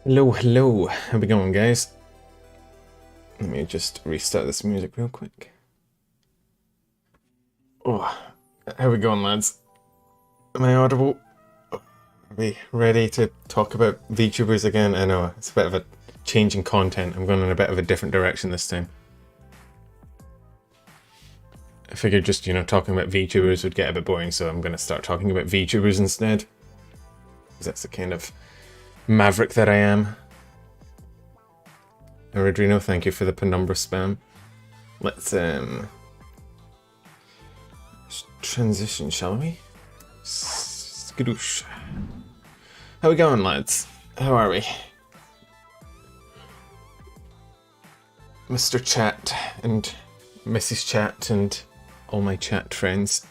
Hello, hello. How we going, guys? Let me just restart this music real quick. Oh, how we going, lads? Am I audible? Are we ready to talk about VTubers again? I know, it's a bit of a change in content. I'm going in a bit of a different direction this time. I figured just, talking about VTubers would get a bit boring, so I'm going to start talking about VTubers instead. Because that's the kind of maverick that I am. Aradrino, thank you for the penumbra spam. Let's transition, shall we? Skadoosh. How we going, lads? How are we? Mr. Chat and Mrs. Chat and all my chat friends.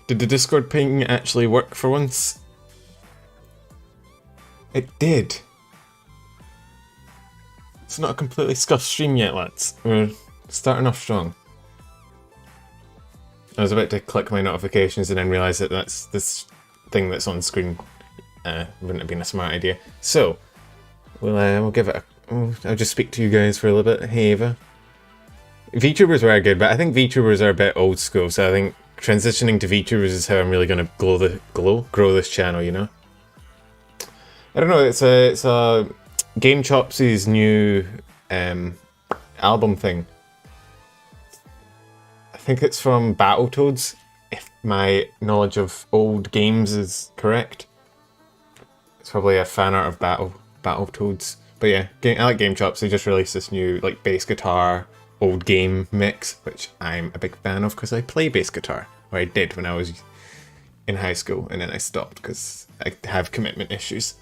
Did the Discord ping actually work for once? It did. It's not a completely scuffed stream yet, lads. We're starting off strong. I was about to click my notifications and then realise that that's this thing that's on screen. Wouldn't have been a smart idea. So, we'll give it a... I'll just speak to you guys for a little bit. Hey, Eva. VTubers were good, but I think VTubers are a bit old school, so I think transitioning to VTubers is how I'm really going to grow this channel, you know? I don't know, it's a Game Chopsy's new album thing. I think it's from Battletoads, if my knowledge of old games is correct. It's probably a fan art of Battletoads. But yeah, I like Game Chops. They just released this new like bass guitar old game mix, which I'm a big fan of because I play bass guitar. Or I did when I was in high school, and then I stopped because I have commitment issues.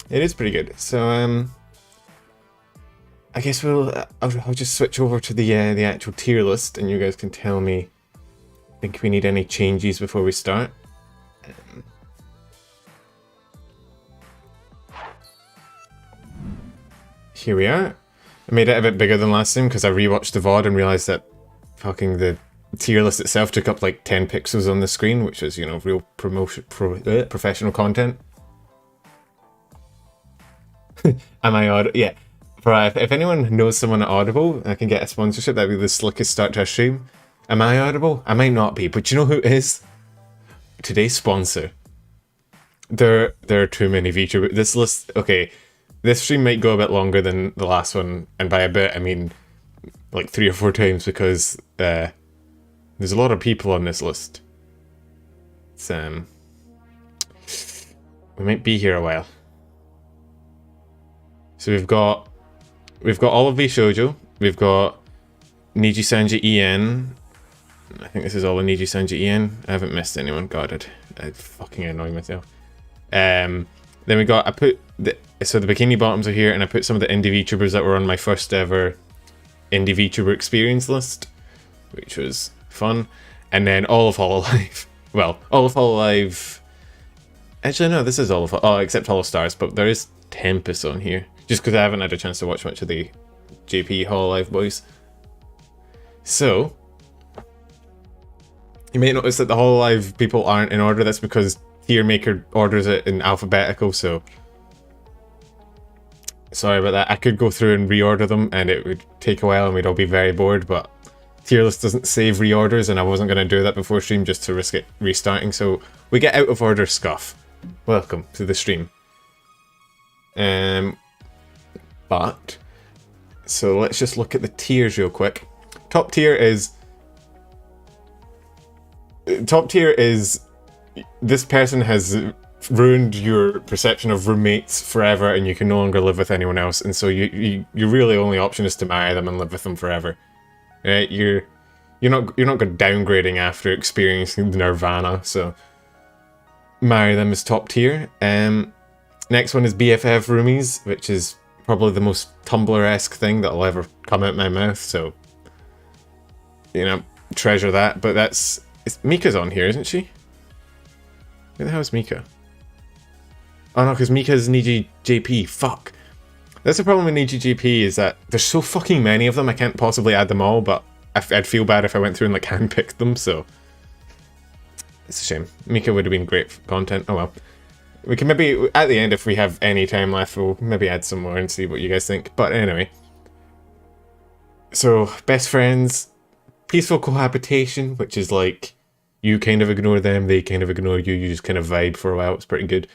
It is pretty good. So I guess I'll just switch over to the actual tier list, and you guys can tell me. Think we need any changes before we start. Here we are. I made it a bit bigger than last time because I rewatched the VOD and realised that fucking the tier list itself took up like 10 pixels on the screen, which is, real professional content. Am I audible? Yeah. If anyone knows someone at Audible, I can get a sponsorship. That'd be the slickest start to a stream. Am I audible? I might not be, but you know who is? Today's sponsor. There are too many VTubers. This list, okay. This stream might go a bit longer than the last one, and by a bit I mean like 3 or 4 times because there's a lot of people on this list. It's, we might be here a while. So we've got all of VShoujo, we've got Niji Sanji EN. I think this is all of Niji Sanji EN. I haven't missed anyone. God, I'd fucking annoy myself. Then we got, the Bikini Bottoms are here, and I put some of the indie VTubers that were on my first ever indie VTuber experience list, which was fun. And then all of Hololive. Well, all of Hololive. Actually, no, this is all of. Oh, except Hollow Stars, but there is Tempest on here, just because I haven't had a chance to watch much of the JP Hololive boys. So you may notice that the Hololive people aren't in order. That's because Tier Maker orders it in alphabetical, so sorry about that. I could go through and reorder them and it would take a while and we'd all be very bored, but tier list doesn't save reorders and I wasn't going to do that before stream just to risk it restarting, so we get out of order scuff. Welcome to the stream. But so let's just look at the tiers real quick. Top tier is this person has ruined your perception of roommates forever and you can no longer live with anyone else, and so your really only option is to marry them and live with them forever. Right? You're not good downgrading after experiencing nirvana, so marry them is top tier. Next one is BFF roomies, which is probably the most Tumblr-esque thing that'll ever come out my mouth, so treasure that. But Mika's on here, isn't she? Where the hell is Mika? Oh no, because Mika's Niji JP. Fuck. That's the problem with Niji JP, is that there's so fucking many of them, I can't possibly add them all, but I'd feel bad if I went through and like handpicked them, so It's a shame. Mika would have been great for content. Oh well. We can maybe, at the end, if we have any time left, we'll maybe add some more and see what you guys think. But anyway. So, best friends, peaceful cohabitation, which is like, you kind of ignore them, they kind of ignore you, you just kind of vibe for a while. It's pretty good.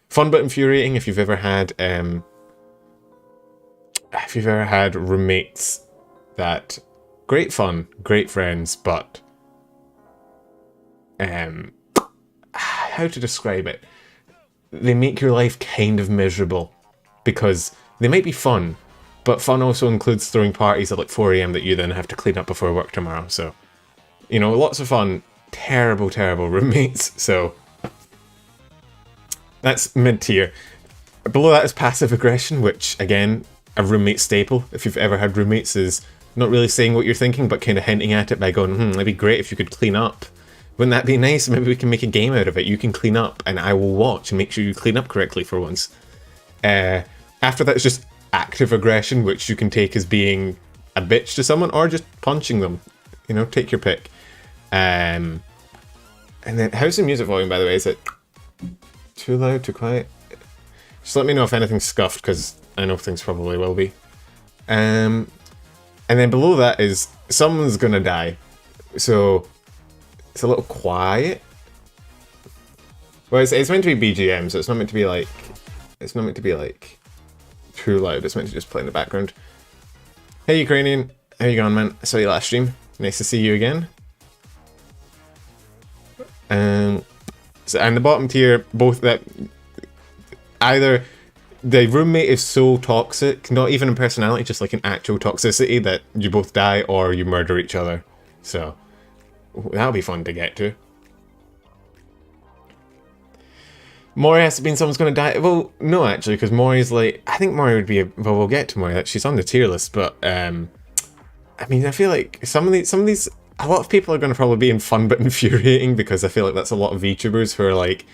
Fun but infuriating if you've ever had roommates that great fun, great friends, but how to describe it? They make your life kind of miserable because they might be fun, but fun also includes throwing parties at like 4 AM that you then have to clean up before work tomorrow. So, you know, lots of fun, terrible, terrible roommates. So that's mid-tier. Below that is passive aggression, which again, a roommate staple. If you've ever had roommates, is not really saying what you're thinking, but kind of hinting at it by going, it'd be great if you could clean up. Wouldn't that be nice? Maybe we can make a game out of it. You can clean up, and I will watch and make sure you clean up correctly for once. After that, it's just active aggression, which you can take as being a bitch to someone or just punching them. You know, take your pick. And then, how's the music volume, by the way? Is it too loud, too quiet? Just let me know if anything's scuffed, because I know things probably will be. And then below that is someone's gonna die. So it's a little quiet. Well, it's meant to be BGM, so it's not meant to be like too loud. It's meant to just play in the background. Hey Ukrainian, how you going, man? I saw you last stream. Nice to see you again. So, and the bottom tier, both that either the roommate is so toxic, not even in personality, just like an actual toxicity, that you both die or you murder each other. So that'll be fun to get to. Mori has to be someone's going to die. Well, no, actually, because Mori's like, I think Mori would be well, we'll get to Mori. She's on the tier list, but I mean, I feel like some of these, a lot of people are going to probably be in fun but infuriating, because I feel like that's a lot of VTubers who are like,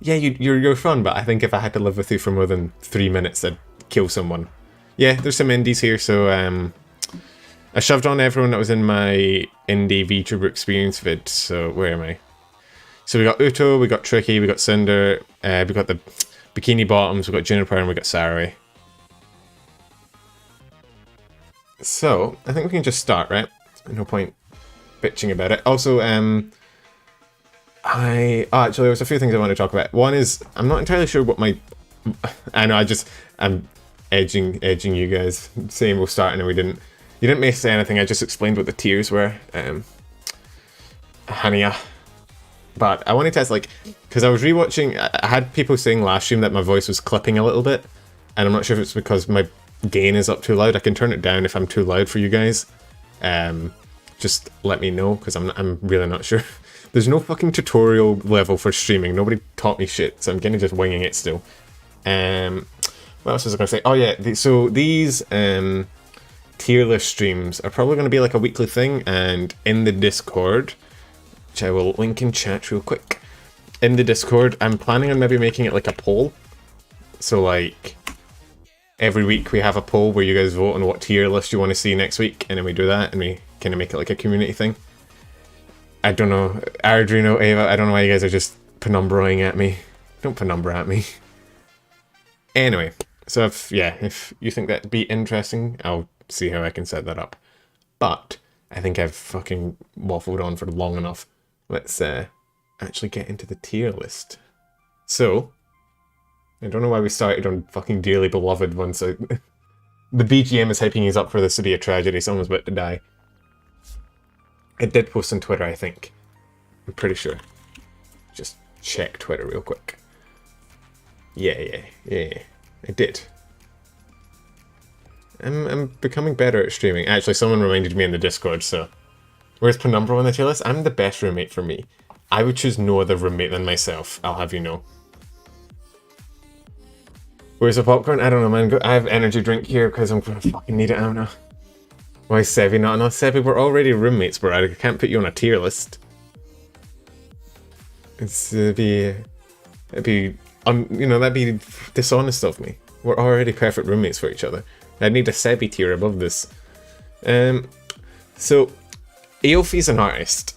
yeah, you're fun, but I think if I had to live with you for more than 3 minutes, I'd kill someone. Yeah, there's some indies here, so I shoved on everyone that was in my indie VTuber experience vid, so where am I? So we got Uto, we got Tricky, we got Cinder, we got the Bikini Bottoms, we got Juniper, and we got Sarai. So, I think we can just start, right? No point bitching about it. Also, actually, there's a few things I want to talk about. One is, I'm not entirely sure what my... I know, I'm edging you guys, saying we'll start and we didn't. You didn't miss anything, I just explained what the tiers were. Hania. But I wanted to ask, like, because I was rewatching, I had people saying last stream that my voice was clipping a little bit, and I'm not sure if it's because my gain is up too loud. I can turn it down if I'm too loud for you guys. Just let me know, because I'm really not sure. There's no fucking tutorial level for streaming. Nobody taught me shit, so I'm kind of just winging it still. What else was I going to say? Oh yeah, so these tier list streams are probably going to be like a weekly thing, and in the Discord, which I will link in chat real quick. In the Discord, I'm planning on maybe making it like a poll. So like, every week we have a poll where you guys vote on what tier list you want to see next week, and then we do that, and we kind of make it like a community thing. I don't know, Ardrino, Ava, I don't know why you guys are just penumbraing at me. Don't penumbra at me. Anyway, so if you think that'd be interesting, I'll see how I can set that up. But I think I've fucking waffled on for long enough. Let's actually get into the tier list. So, I don't know why we started on fucking Dearly Beloved once the BGM is hyping us up for this to be a tragedy, someone's about to die. I did post on Twitter, I think. I'm pretty sure. Just check Twitter real quick. Yeah. I did. I'm becoming better at streaming. Actually, someone reminded me in the Discord, so... Where's Penumbra on the tier list? I'm the best roommate for me. I would choose no other roommate than myself, I'll have you know. Where's the popcorn? I don't know, man. I have energy drink here because I'm gonna fucking need it, I don't know. Why is Sevi not enough? Sevi, we're already roommates, bro. I can't put you on a tier list. It'd be that'd be dishonest of me. We're already perfect roommates for each other. I'd need a Sebi tier above this. So, Aofi's an artist,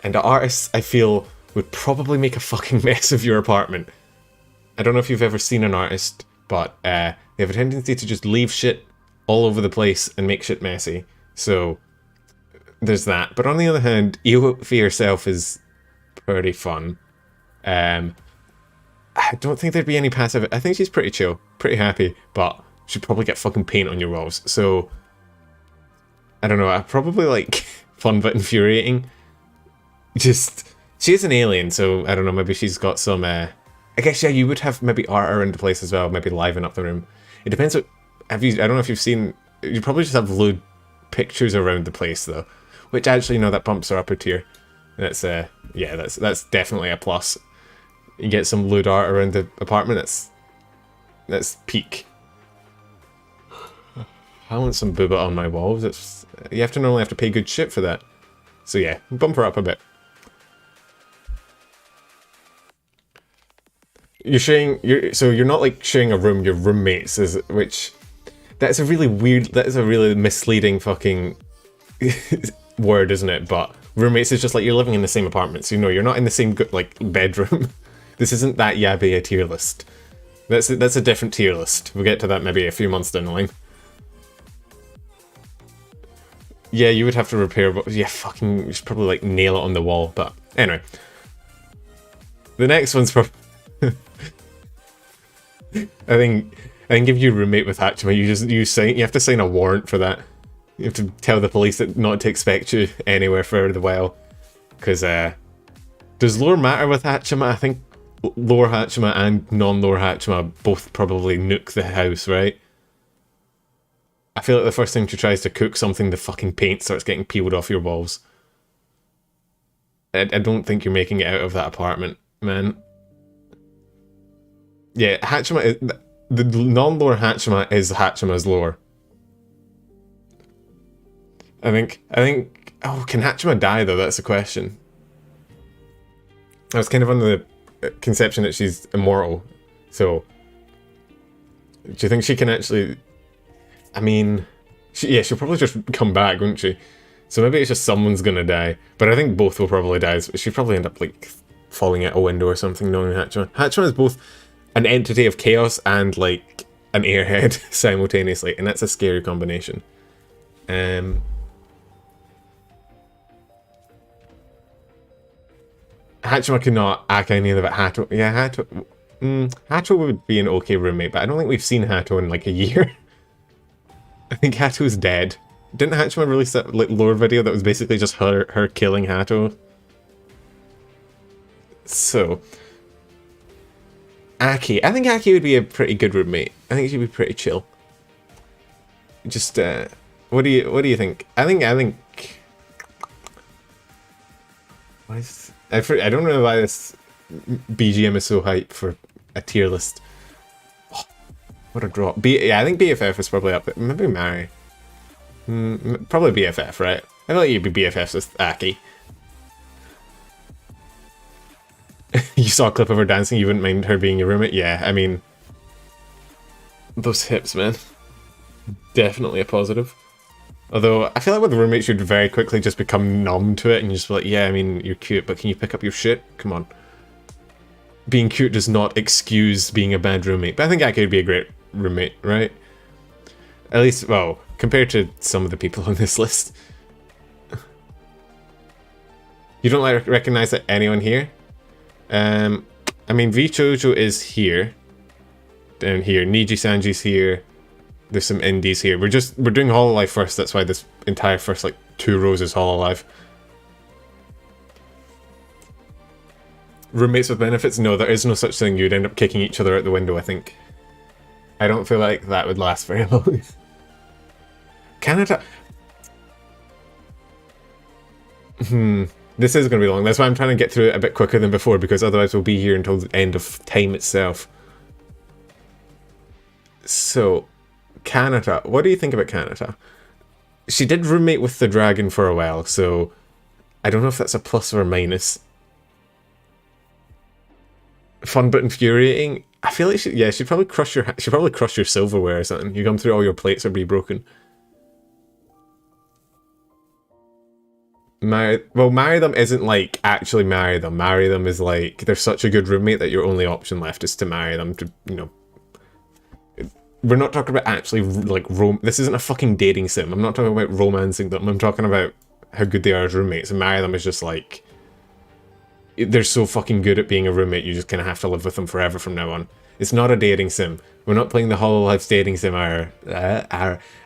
and the artists I feel would probably make a fucking mess of your apartment. I don't know if you've ever seen an artist, but they have a tendency to just leave shit all over the place and make shit messy. So there's that. But on the other hand, Eophy herself is pretty fun. I don't think there'd be any passive. I think she's pretty chill, pretty happy, but she'd probably get fucking paint on your walls. So I don't know. I probably like fun but infuriating. Just she is an alien, so I don't know. Maybe she's got some. I guess yeah, you would have maybe art around the place as well. Maybe liven up the room. It depends. What have you? I don't know if you've seen. You probably just have lewd pictures around the place though, which actually that bumps her up a tier. That's yeah, that's definitely a plus. You get some lewd art around the apartment. That's peak. I want some booba on my walls. You have to normally have to pay good shit for that. So yeah, bump her up a bit. You're not like sharing a room. You're roommates, that's a really misleading fucking word, isn't it? But roommates is just like you're living in the same apartment, so you're not in the same like bedroom. This isn't that Yabby a tier list. That's a different tier list. We'll get to that maybe a few months down the line. Yeah, you would have to repair, but yeah, you should probably like nail it on the wall. But anyway, the next one's probably. I think if you roommate with Hachima, you have to sign a warrant for that. You have to tell the police that not to expect you anywhere for the while. Because does lore matter with Hachima? I think lore Hachima and non-lore Hachima both probably nuke the house, right? I feel like the first time she tries to cook something, the fucking paint starts getting peeled off your walls. I don't think you're making it out of that apartment, man. Yeah, Hachima, the non-lore Hachima is Hachima's lore. I think, oh, can Hachima die though? That's the question. I was kind of under the conception that she's immortal. So, do you think she can actually, I mean, she'll probably just come back, won't she? So maybe it's just someone's gonna die. But I think both will probably die. She'll probably end up like falling out a window or something, knowing Hachima. Hachima is both an entity of chaos and like an airhead simultaneously, and that's a scary combination. Hachima could not act any of it. Hato, yeah, Hato would be an okay roommate, but I don't think we've seen Hato in like a year. I think Hato's dead. Didn't Hachima release that like lore video that was basically just her killing Hato? So Aki. I think Aki would be a pretty good roommate. I think she'd be pretty chill. Just what do you think? I think I don't know why this BGM is so hype for a tier list. Oh, what a drop. Yeah, I think BFF is probably up there. Maybe Mari. Probably BFF, right? I feel like you'd be BFFs with Aki. You saw a clip of her dancing, you wouldn't mind her being your roommate? Yeah, I mean, those hips, man. Definitely a positive. Although, I feel like with roommates, you'd very quickly just become numb to it, and you just be like, yeah, I mean, you're cute, but can you pick up your shit? Come on. Being cute does not excuse being a bad roommate, but I think Aki would be a great roommate, right? At least, well, compared to some of the people on this list. You don't like recognize that anyone here? I mean, Vtuber is here. Down here. Niji Sanji's here. There's some indies here. We're doing Hololive first, that's why this entire first, like, 2 rows is Hololive. Roommates with benefits? No, there is no such thing. You'd end up kicking each other out the window, I think. I don't feel like that would last very long. Canada... This is going to be long. That's why I'm trying to get through it a bit quicker than before, because otherwise we'll be here until the end of time itself. So, Kanata. What do you think about Kanata? She did roommate with the dragon for a while, so I don't know if that's a plus or a minus. Fun but infuriating. I feel like she'd probably crush your silverware or something. You come through, all your plates are be broken. Marry them isn't like actually marry them. Marry them is like they're such a good roommate that your only option left is to marry them to, you know. We're not talking about actually like this isn't a fucking dating sim. I'm not talking about romancing them. I'm talking about how good they are as roommates. And marry them is just like they're so fucking good at being a roommate. You just kind of have to live with them forever from now on. It's not a dating sim. We're not playing the Hololife's dating sim. I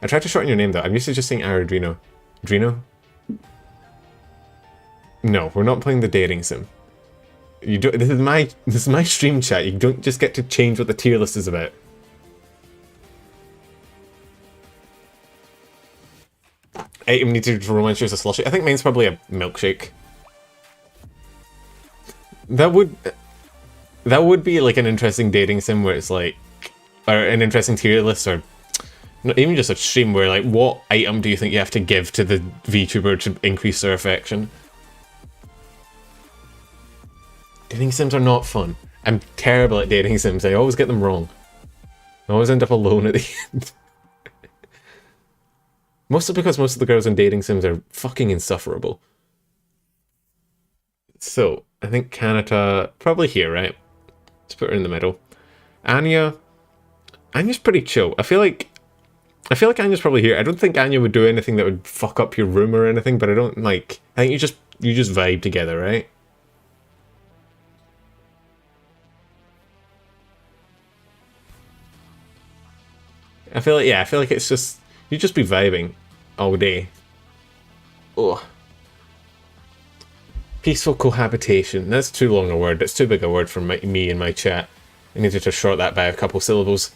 tried to shorten your name though. I'm used to just saying Aradrino. Drino? No, we're not playing the dating sim. You don't. This is my stream chat. You don't just get to change what the tier list is about. Item needed to romance use a slushy. I think mine's probably a milkshake. That would be like an interesting dating sim where it's like, or an interesting tier list, or not even just a stream where like, what item do you think you have to give to the VTuber to increase their affection? Dating sims are not fun. I'm terrible at dating sims. I always get them wrong. I always end up alone at the end. Mostly because most of the girls in dating sims are fucking insufferable. So, I think Kanata, probably here, right? Let's put her in the middle. Anya's pretty chill. I feel like Anya's probably here. I don't think Anya would do anything that would fuck up your room or anything, but I think you just vibe together, right? I feel like it's just you just be vibing all day. Oh. Peaceful cohabitation. That's too long a word. That's too big a word for me and my chat. I needed to short that by a couple syllables.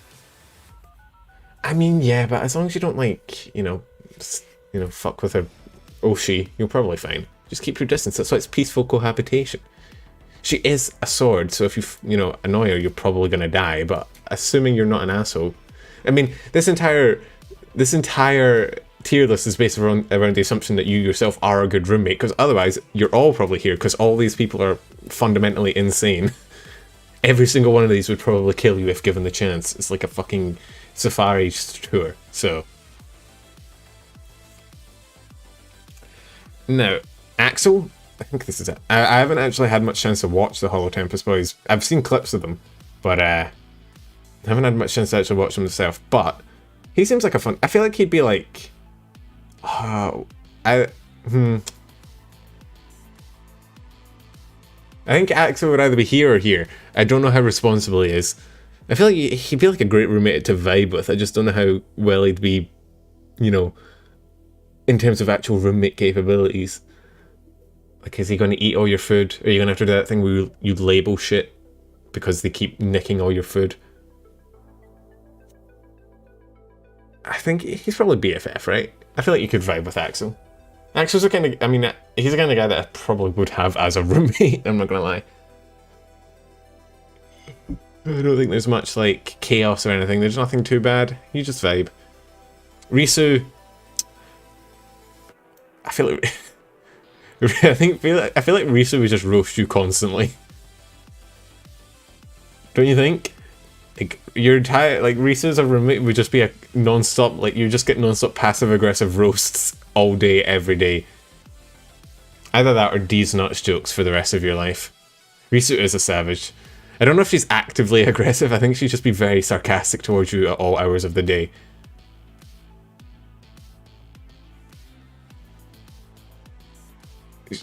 I mean, yeah, but as long as you don't fuck with her Oshi, you're probably fine. Just keep your distance. That's why it's peaceful cohabitation. She is a sword, so if you annoy her, you're probably gonna die. But assuming you're not an asshole, I mean, this entire tier list is based around the assumption that you yourself are a good roommate, because otherwise you're all probably here because all these people are fundamentally insane. Every single one of these would probably kill you if given the chance. It's like a fucking safari tour. So now Axel, I think this is it. I haven't actually had much chance to watch the Hollow Tempest Boys. I've seen clips of them, but I haven't had much chance to actually watch them myself. But he seems like a fun. I feel like he'd be like, I think Axel would either be here or here. I don't know how responsible he is. I feel like he'd be like a great roommate to vibe with. I just don't know how well he'd be, in terms of actual roommate capabilities. Like, is he going to eat all your food? Are you going to have to do that thing where you label shit because they keep nicking all your food? I think he's probably BFF, right? I feel like you could vibe with Axel. Axel's the kind of, he's the kind of guy that I probably would have as a roommate, I'm not gonna lie. I don't think there's much, like, chaos or anything. There's nothing too bad. You just vibe. Risu, I feel like... I feel like Risu would just roast you constantly. Don't you think? Like, your entire, like, Risa's a roommate would just be a non-stop, like, you just get non-stop passive-aggressive roasts all day, every day. Either that or D's nuts jokes for the rest of your life. Risu is a savage. I don't know if she's actively aggressive, I think she'd just be very sarcastic towards you at all hours of the day.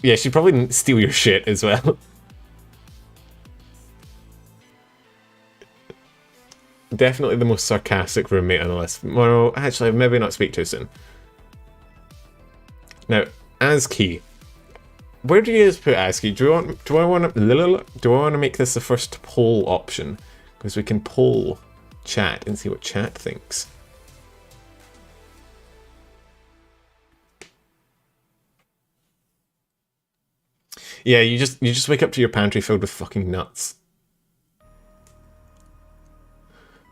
Yeah, she'd probably steal your shit as well. Definitely the most sarcastic roommate on the list. Well, actually, maybe not speak too soon. Now, ASCII. Where do you guys put ASCII? Do I want to make this the first poll option? Because we can poll chat and see what chat thinks. Yeah, you just wake up to your pantry filled with fucking nuts.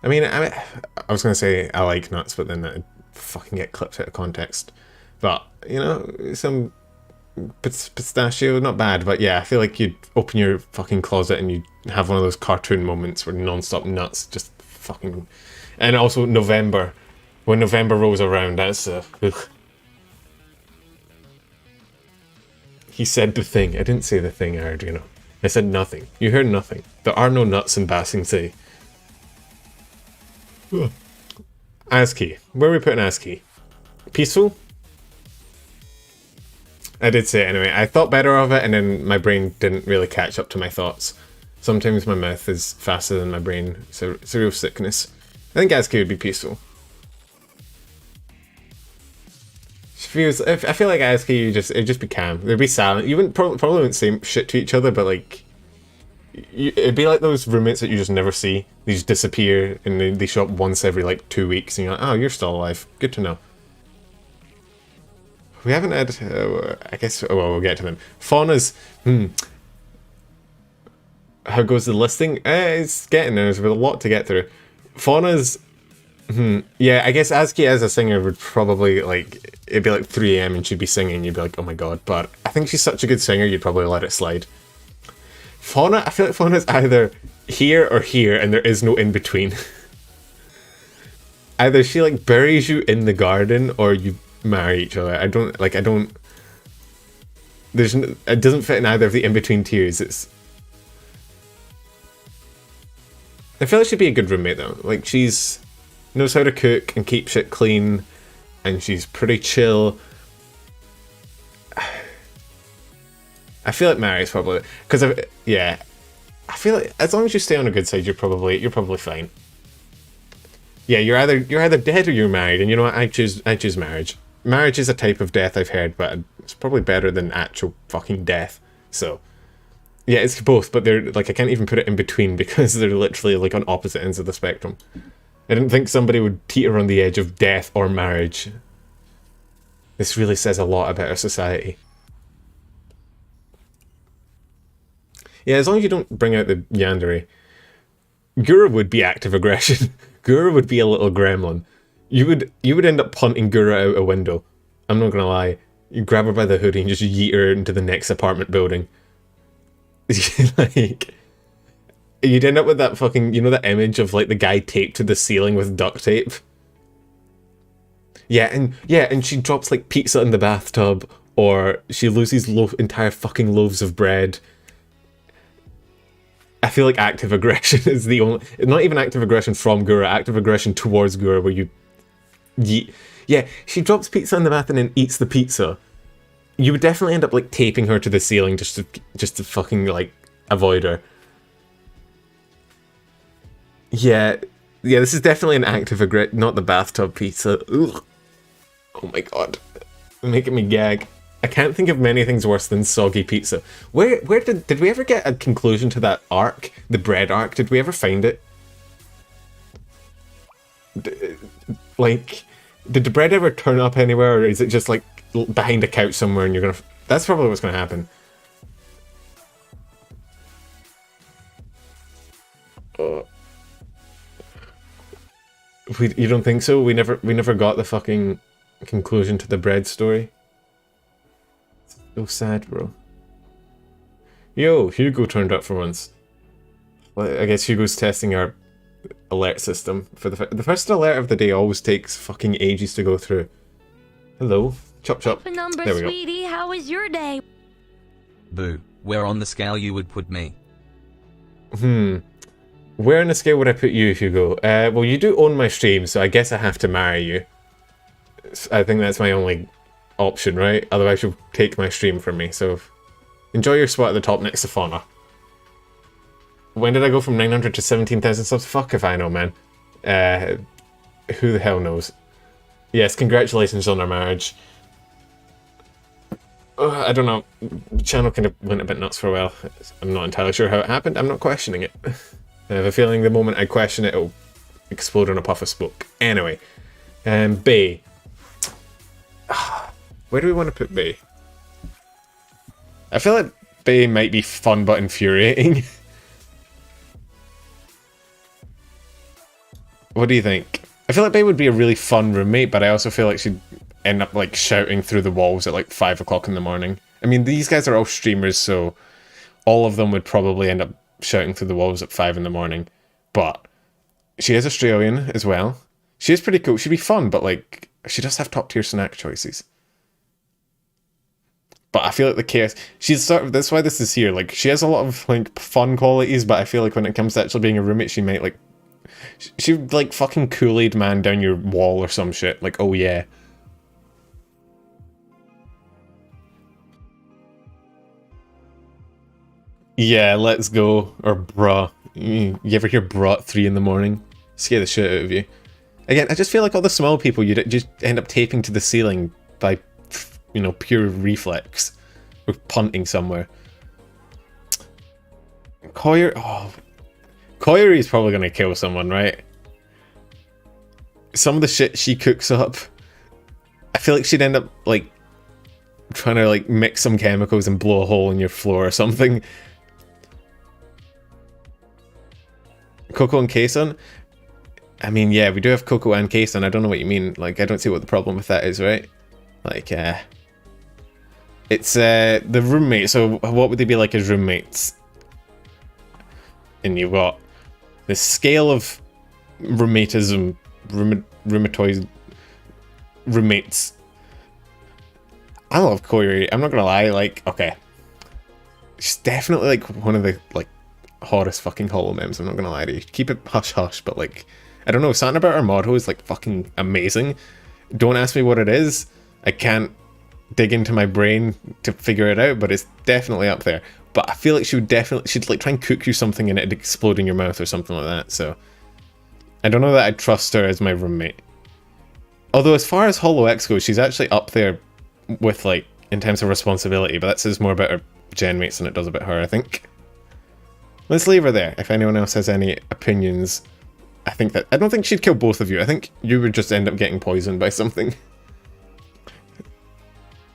I mean, I was going to say I like nuts, but then that fucking get clipped out of context. But, some pistachio, not bad, but yeah, I feel like you'd open your fucking closet and you'd have one of those cartoon moments where non-stop nuts just fucking... And also November. When November rolls around, that's... Ugh. He said the thing. I didn't say the thing, Arduino. I said nothing. You heard nothing. There are no nuts in Basing City. ASCII. Where are we putting ASCII? Peaceful? I did say it anyway. I thought better of it, and then my brain didn't really catch up to my thoughts. Sometimes my mouth is faster than my brain. It's a real sickness. I think ASCII would be peaceful. I feel like ASCII, it'd just be calm. They'd be silent. You wouldn't probably wouldn't say shit to each other, but like, it'd be like those roommates that you just never see. They just disappear, and they show up once every like 2 weeks, and you're like, oh, you're still alive. Good to know. We haven't had, I guess, well, we'll get to them. Fauna's, how goes the listing? It's getting there. There's a lot to get through. Fauna's, yeah, I guess ASCII as a singer would probably, like, it'd be like 3 AM and she'd be singing, you'd be like, oh my god, but I think she's such a good singer, you'd probably let it slide. Fauna, I feel like Fauna's either here or here, and there is no in-between. Either she, like, buries you in the garden, or you marry each other. It doesn't fit in either of the in-between tiers. I feel like she'd be a good roommate, though. Like, she's knows how to cook and keep shit clean, and she's pretty chill. I feel like Mary's probably, because I feel like as long as you stay on a good side, you're probably fine. Yeah, you're either dead or you're married, and you know what? I choose marriage. Marriage is a type of death, I've heard, but it's probably better than actual fucking death. So yeah, it's both, but they're like, I can't even put it in between because they're literally like on opposite ends of the spectrum. I didn't think somebody would teeter on the edge of death or marriage. This really says a lot about our society. Yeah, as long as you don't bring out the yandere. Gura would be active aggression. Gura would be a little gremlin. You would end up punting Gura out a window. I'm not gonna lie. You grab her by the hoodie and just yeet her into the next apartment building. Like, you'd end up with that fucking, you know, that image of like the guy taped to the ceiling with duct tape. Yeah, and she drops like pizza in the bathtub, or she loses entire fucking loaves of bread. I feel like active aggression is the only, not even active aggression from Gura, active aggression towards Gura, where you yeet. Yeah, she drops pizza in the bath and then eats the pizza. You would definitely end up like taping her to the ceiling just to fucking like avoid her. Yeah, this is definitely an active aggression, not the bathtub pizza. Ugh. Oh my god, you're making me gag. I can't think of many things worse than soggy pizza. Where did we ever get a conclusion to that arc, the bread arc? Did we ever find it? Like, did the bread ever turn up anywhere, or is it just like behind a couch somewhere and you're gonna... That's probably what's gonna happen. You don't think so? We never got the fucking conclusion to the bread story. So sad, bro. Yo, Hugo turned up for once. Well, I guess Hugo's testing our alert system. For the first alert of the day always takes fucking ages to go through. Hello. Chop chop. Number, there we go. sweetie, how was your day? Boo. Where on the scale you would put me? Where on the scale would I put you, Hugo? Well, you do own my stream, so I guess I have to marry you. I think that's my only option, right? Otherwise you'll take my stream from me, so enjoy your spot at the top next to Fauna. When did I go from 900 to 17,000 subs? Fuck if I know, man. Who the hell knows? Yes, congratulations on our marriage. I don't know. The channel kind of went a bit nuts for a while. I'm not entirely sure how it happened. I'm not questioning it. I have a feeling the moment I question it, it'll explode on a puff of smoke. Anyway, Bay. Where do we want to put Bay? I feel like Bay might be fun but infuriating. What do you think? I feel like Bay would be a really fun roommate, but I also feel like she'd end up like shouting through the walls at like 5 o'clock in the morning. I mean, these guys are all streamers, so all of them would probably end up shouting through the walls at 5 in the morning. But she is Australian as well. She is pretty cool. She'd be fun, but like she does have top tier snack choices. But I feel like the chaos, she's sort of, that's why this is here. Like, she has a lot of, like, fun qualities, but I feel like when it comes to actually being a roommate, she might, like, she would, like, fucking Kool-Aid man down your wall or some shit. Like, oh yeah. Yeah, let's go. Or bruh. You ever hear bruh at 3 in the morning? Scare the shit out of you. Again, I just feel like all the small people you just end up taping to the ceiling by, you know, pure reflex. Or punting somewhere. Koyuri's probably gonna kill someone, right? Some of the shit she cooks up, I feel like she'd end up, like, trying to, like, mix some chemicals and blow a hole in your floor or something. Coco and Kason? I mean, yeah, we do have Coco and Kason. I don't know what you mean. Like, I don't see what the problem with that is, right? Like, it's, the roommate. So, what would they be like as roommates? And you've got the scale of rheumatism, rheumatoid roommates. I love Koyuri. I'm not gonna lie. Like, okay, she's definitely like one of the like hottest fucking Hollow memes. I'm not gonna lie to you. Keep it hush hush, but like, I don't know. Something about her motto is like fucking amazing. Don't ask me what it is. I can't dig into my brain to figure it out, but it's definitely up there. But I feel like she'd like try and cook you something and it'd explode in your mouth or something like that. So I don't know that I'd trust her as my roommate. Although as far as Hollow X goes, she's actually up there with, like, in terms of responsibility, but that says more about her gen mates than it does about her, I think. Let's leave her there. If anyone else has any opinions, I don't think she'd kill both of you. I think you would just end up getting poisoned by something.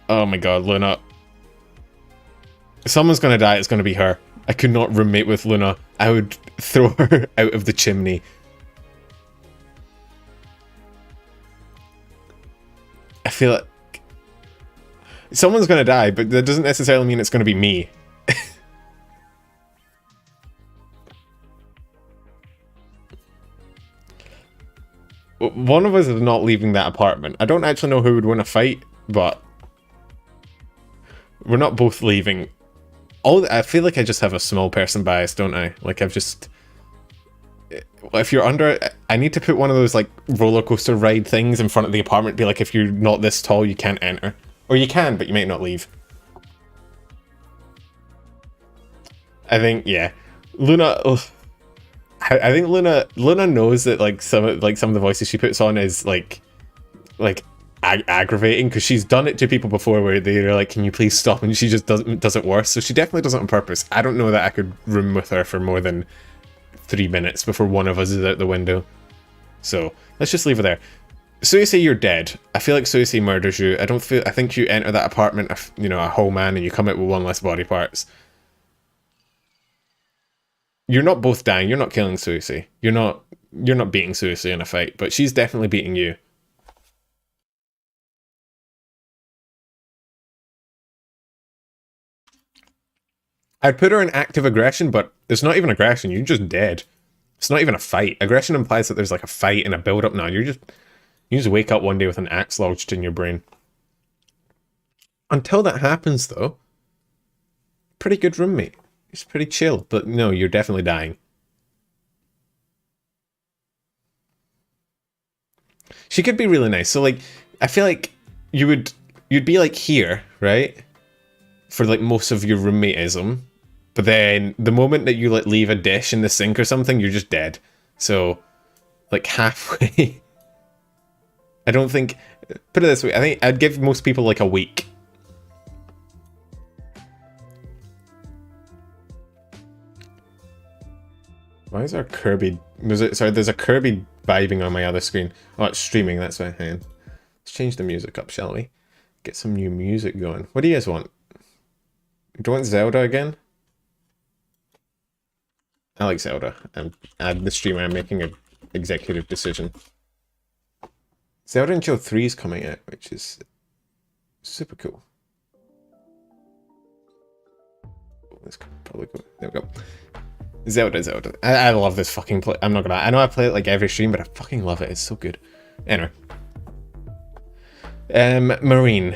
Oh my god, Luna. If someone's gonna die, it's gonna be her. I could not roommate with Luna. I would throw her out of the chimney. I feel like someone's gonna die, but that doesn't necessarily mean it's gonna be me. One of us is not leaving that apartment. I don't actually know who would win a fight, but we're not both leaving. I feel like I just have a small person bias, don't I? Like, if you're under, I need to put one of those, like, roller coaster ride things in front of the apartment, be like, if you're not this tall, you can't enter. Or you can, but you might not leave. I think, yeah. Luna, ugh. I think Luna knows that, like, some of the voices she puts on is, like aggravating, because she's done it to people before where they're like, can you please stop, and she just does it worse. So she definitely does it on purpose. I don't know that I could room with her for more than 3 minutes before one of us is out the window. So let's just leave her there. Suicide, you're dead. I feel like Suicide murders you. I think you enter that apartment, you know, a whole man, and you come out with one less body parts. You're not both dying. You're not killing Suicide. You're not beating Suicide in a fight, but she's definitely beating you. I'd put her in active aggression, but it's not even aggression. You're just dead. It's not even a fight. Aggression implies that there's like a fight and a build-up. Now you just wake up one day with an axe lodged in your brain. Until that happens, though, pretty good roommate. He's pretty chill, but no, you're definitely dying. She could be really nice. So like, I feel like you'd be like here, right? For like most of your roommateism. But then the moment that you like leave a dish in the sink or something, you're just dead. So like halfway. I don't think, put it this way, I think I'd give most people like a week. Why is there Kirby? There's a Kirby vibing on my other screen. Oh, it's streaming, that's why. Hang on. Let's change the music up, shall we? Get some new music going. What do you guys want? Do you want Zelda again? I like Zelda. I'm the streamer, I'm making an executive decision. Zelda Until 3 is coming out, which is super cool. Let's probably go. There we go. Zelda. I love this fucking play. I'm not gonna. I know I play it like every stream, but I fucking love it. It's so good. Anyway. Marine.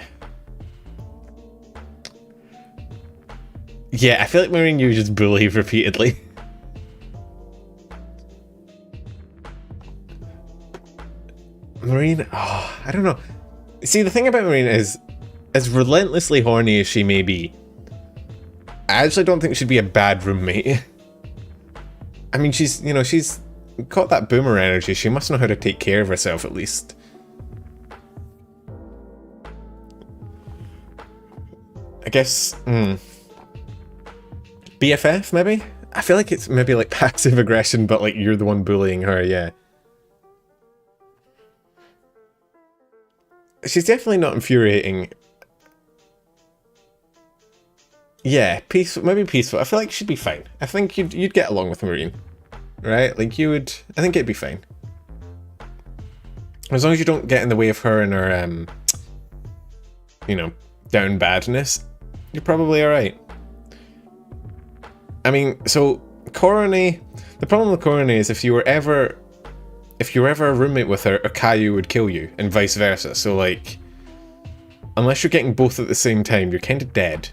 Yeah, I feel like Marine you just bully repeatedly. Marine, oh, I don't know. See, the thing about Marine is, as relentlessly horny as she may be, I actually don't think she'd be a bad roommate. I mean, she's, you know, she's got that boomer energy. She must know how to take care of herself, at least. I guess, BFF, maybe? I feel like it's maybe like passive aggression, but like you're the one bullying her, yeah. She's definitely not infuriating. Yeah, peaceful, maybe peaceful. I feel like she'd be fine. I think you'd get along with Marine, right? Like you would. I think it'd be fine, as long as you don't get in the way of her and her, you know, down badness. You're probably all right. I mean, so Korone. The problem with Korone is if you were ever a roommate with her, Akayu would kill you, and vice versa. So like, unless you're getting both at the same time, you're kind of dead.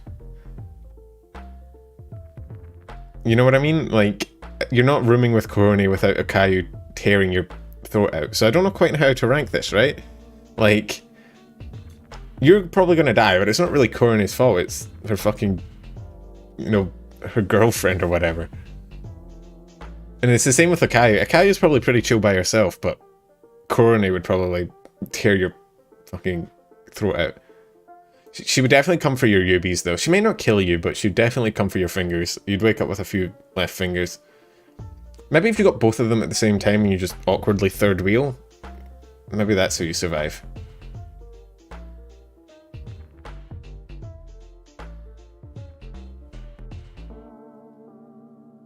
You know what I mean? Like, you're not rooming with Korone without Akayu tearing your throat out. So I don't know quite how to rank this, right? Like, you're probably gonna die, but it's not really Korone's fault. It's her fucking, you know, her girlfriend or whatever. And it's the same with Akayu. Akayu's probably pretty chill by herself, but Korone would probably tear your fucking throat out. She would definitely come for your Yubis, though. She may not kill you, but she'd definitely come for your fingers. You'd wake up with a few left fingers. Maybe if you got both of them at the same time and you just awkwardly third wheel, maybe that's how you survive.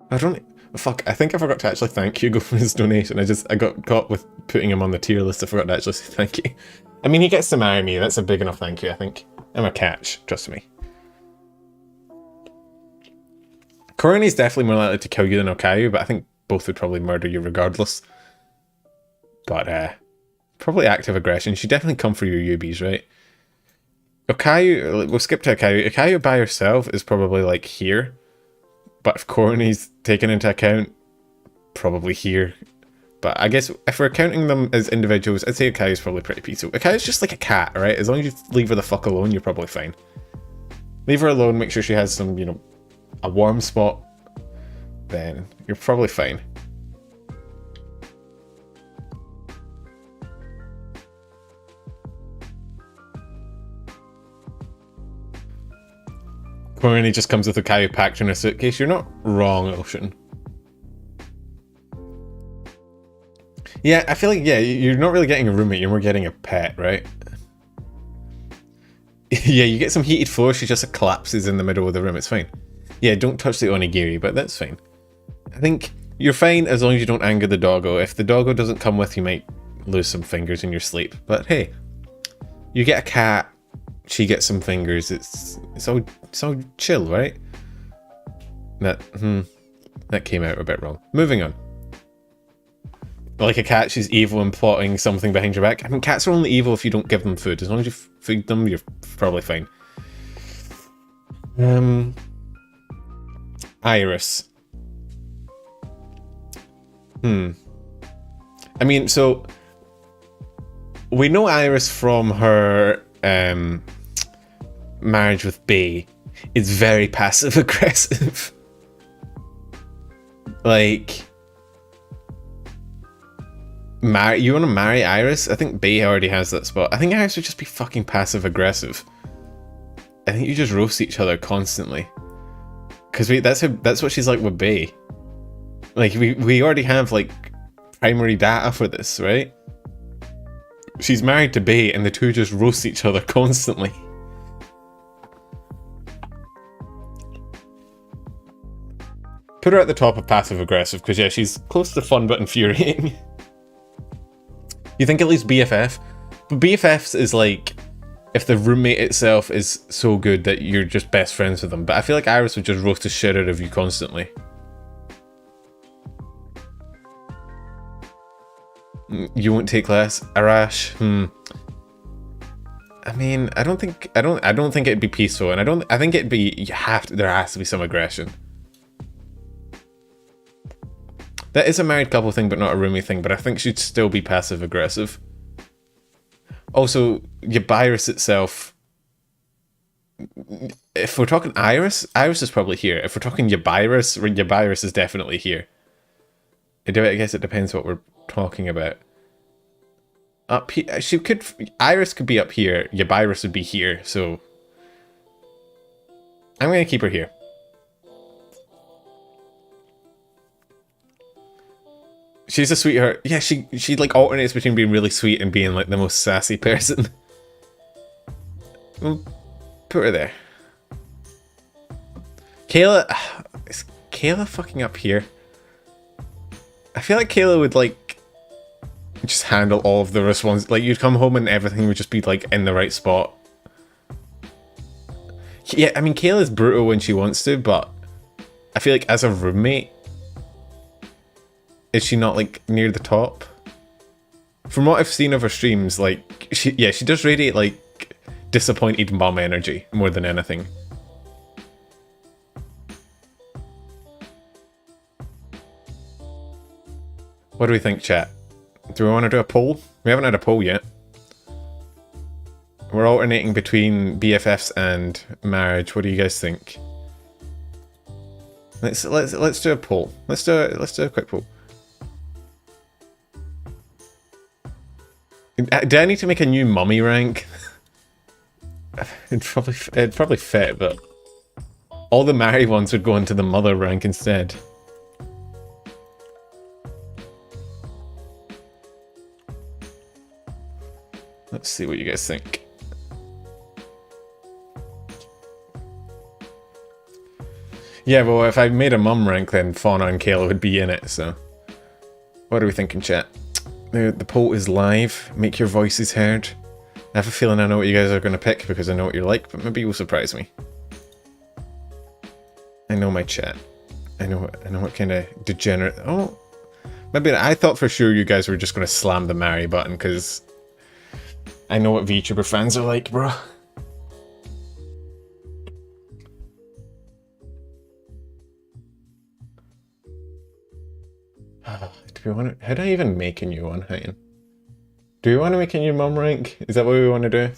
I don't... Fuck, I think I forgot to actually thank Hugo for his donation. I got caught with putting him on the tier list. I forgot to actually say thank you. I mean, he gets to marry me. That's a big enough thank you, I think. I'm a catch, trust me. Korone's definitely more likely to kill you than Akayu, but I think both would probably murder you regardless. But, probably active aggression. She'd definitely come for your Yubis, right? Akayu, we'll skip to Akayu. Akayu by herself is probably like here. But if Korone's taken into account, probably here. But I guess if we're counting them as individuals, I'd say Akai's probably pretty peaceful. Akai's just like a cat, right? As long as you leave her the fuck alone, you're probably fine. Leave her alone, make sure she has some, you know, a warm spot, then you're probably fine. Korone just comes with Akayu packed in a suitcase. You're not wrong, Ocean. Yeah, I feel like, yeah, you're not really getting a roommate, you're more getting a pet, right? Yeah, you get some heated floor, she just collapses in the middle of the room, it's fine. Yeah, don't touch the onigiri, but that's fine. I think you're fine as long as you don't anger the doggo. If the doggo doesn't come with, you might lose some fingers in your sleep. But hey, you get a cat, she gets some fingers, it's all chill, right? That came out a bit wrong. Moving on. Like a cat, she's evil and plotting something behind your back. I mean, cats are only evil if you don't give them food. As long as you feed them, you're probably fine. Iris. I mean, so we know Iris from her marriage with Bae is very passive aggressive. Like, you want to marry Iris? I think Bae already has that spot. I think Iris would just be fucking passive aggressive. I think you just roast each other constantly. Because that's what she's like with Bae. Like, we already have, like, primary data for this, right? She's married to Bae and the two just roast each other constantly. Put her at the top of passive aggressive, because yeah, she's close to fun but infuriating. You think at least BFF? But BFFs is like, if the roommate itself is so good that you're just best friends with them. But I feel like Iris would just roast the shit out of you constantly. You won't take less? Arash? I mean, I don't think it'd be peaceful, and I think it'd be, there has to be some aggression. That is a married couple thing, but not a roomie thing, but I think she'd still be passive aggressive. Also, Yubirus itself, if we're talking Iris is probably here. If we're talking Yubirus is definitely here. I guess it depends what we're talking about. Up here, Iris could be up here, Yubirus would be here, so I'm gonna keep her here. She's a sweetheart. Yeah, she like alternates between being really sweet and being like the most sassy person. We'll put her there. Kayla, is Kayla fucking up here? I feel like Kayla would like just handle all of the response. Like, you'd come home and everything would just be like in the right spot. Yeah, I mean, Kayla's brutal when she wants to, but I feel like as a roommate, is she not like near the top? From what I've seen of her streams, like she does radiate like disappointed mom energy more than anything. What do we think, chat? Do we want to do a poll? We haven't had a poll yet. We're alternating between BFFs and marriage. What do you guys think? Let's do a poll. Let's do a quick poll. Do I need to make a new mummy rank? It'd probably fit, but all the married ones would go into the mother rank instead. Let's see what you guys think. Yeah, well, if I made a mum rank, then Fauna and Kayla would be in it, so... What are we thinking, chat? The poll is live. Make your voices heard. I have a feeling I know what you guys are going to pick because I know what you're like, but maybe you'll surprise me. I know my chat. I know what kind of degenerate... Oh, maybe I thought for sure you guys were just going to slam the marry button because I know what VTuber fans are like, bro. How do I even make a new one? Hang on. Do we want to make a new mum rank? Is that what we want to do?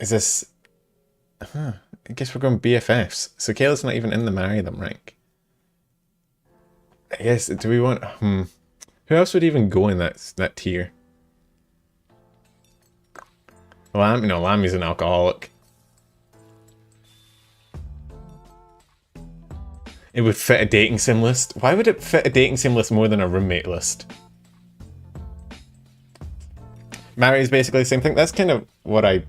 Is this... Huh. I guess we're going BFFs. So Kayla's not even in the marry them rank. I guess, do we want... Who else would even go in that tier? Lammy? No, Lammy's an alcoholic. It would fit a dating sim list. Why would it fit a dating sim list more than a roommate list? Marry is basically the same thing. That's kind of what I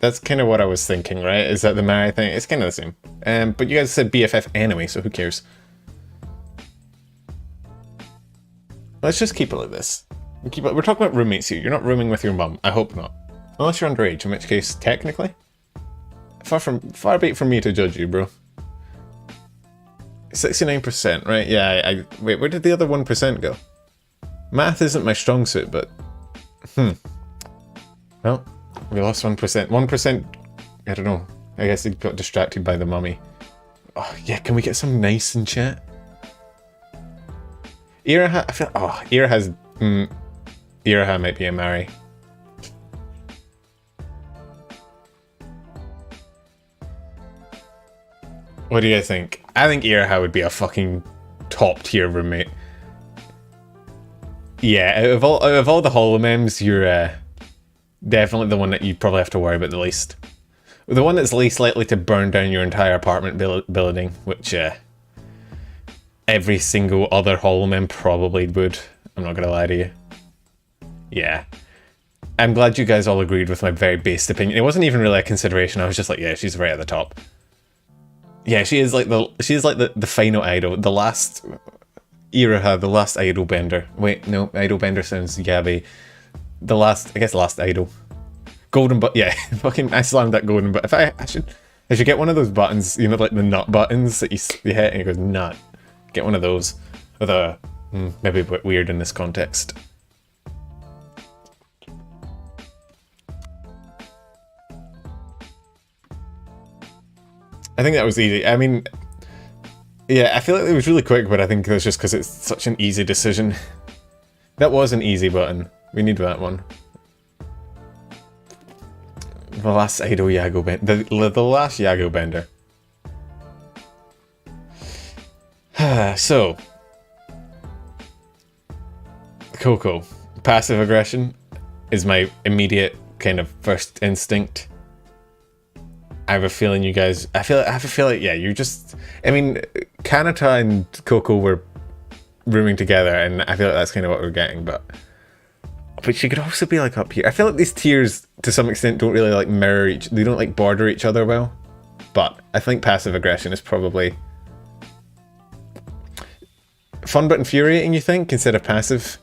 was thinking, right? Is that the marry thing? It's kind of the same. But you guys said BFF anyway, so who cares? Let's just keep it like this. We're talking about roommates here. You're not rooming with your mum. I hope not. Unless you're underage, in which case, technically, far be it from me to judge you, bro. 69%, right? Yeah, wait, where did the other 1% go? Math isn't my strong suit, but... Well, we lost 1%. 1%, I don't know. I guess it got distracted by the mummy. Oh, yeah, can we get some nice in chat? Iraha, I feel... Oh, Iraha's... Iraha might be a marry. What do you guys think? I think Iraha would be a fucking top tier roommate. Yeah, out of all the holomems, you're definitely the one that you probably have to worry about the least. The one that's least likely to burn down your entire apartment building, which every single other holomem probably would. I'm not gonna lie to you. Yeah. I'm glad you guys all agreed with my very based opinion. It wasn't even really a consideration. I was just like, yeah, she's right at the top. Yeah, she is like the final idol, the last Iraha, the last idol bender. Wait, no, idol bender sounds Gabby. The last idol. Golden but yeah, fucking I slammed that golden but I should get one of those buttons, you know, like the nut buttons that you hit and it goes nut. Get one of those. Or the Maybe a bit weird in this context. I think that was easy. I mean, yeah, I feel like it was really quick, but I think that's just because it's such an easy decision. That was an easy button. We need that one. The last idol Yago bender. The last Yago bender. So, Coco. Passive aggression is my immediate kind of first instinct. I have a feeling you guys. I have a feeling. Yeah, you just. I mean, Kanata and Coco were rooming together, and I feel like that's kind of what we're getting. But she could also be like up here. I feel like these tiers, to some extent, don't really like mirror each. They don't like border each other well. But I think passive aggression is probably fun but infuriating. You think instead of passive.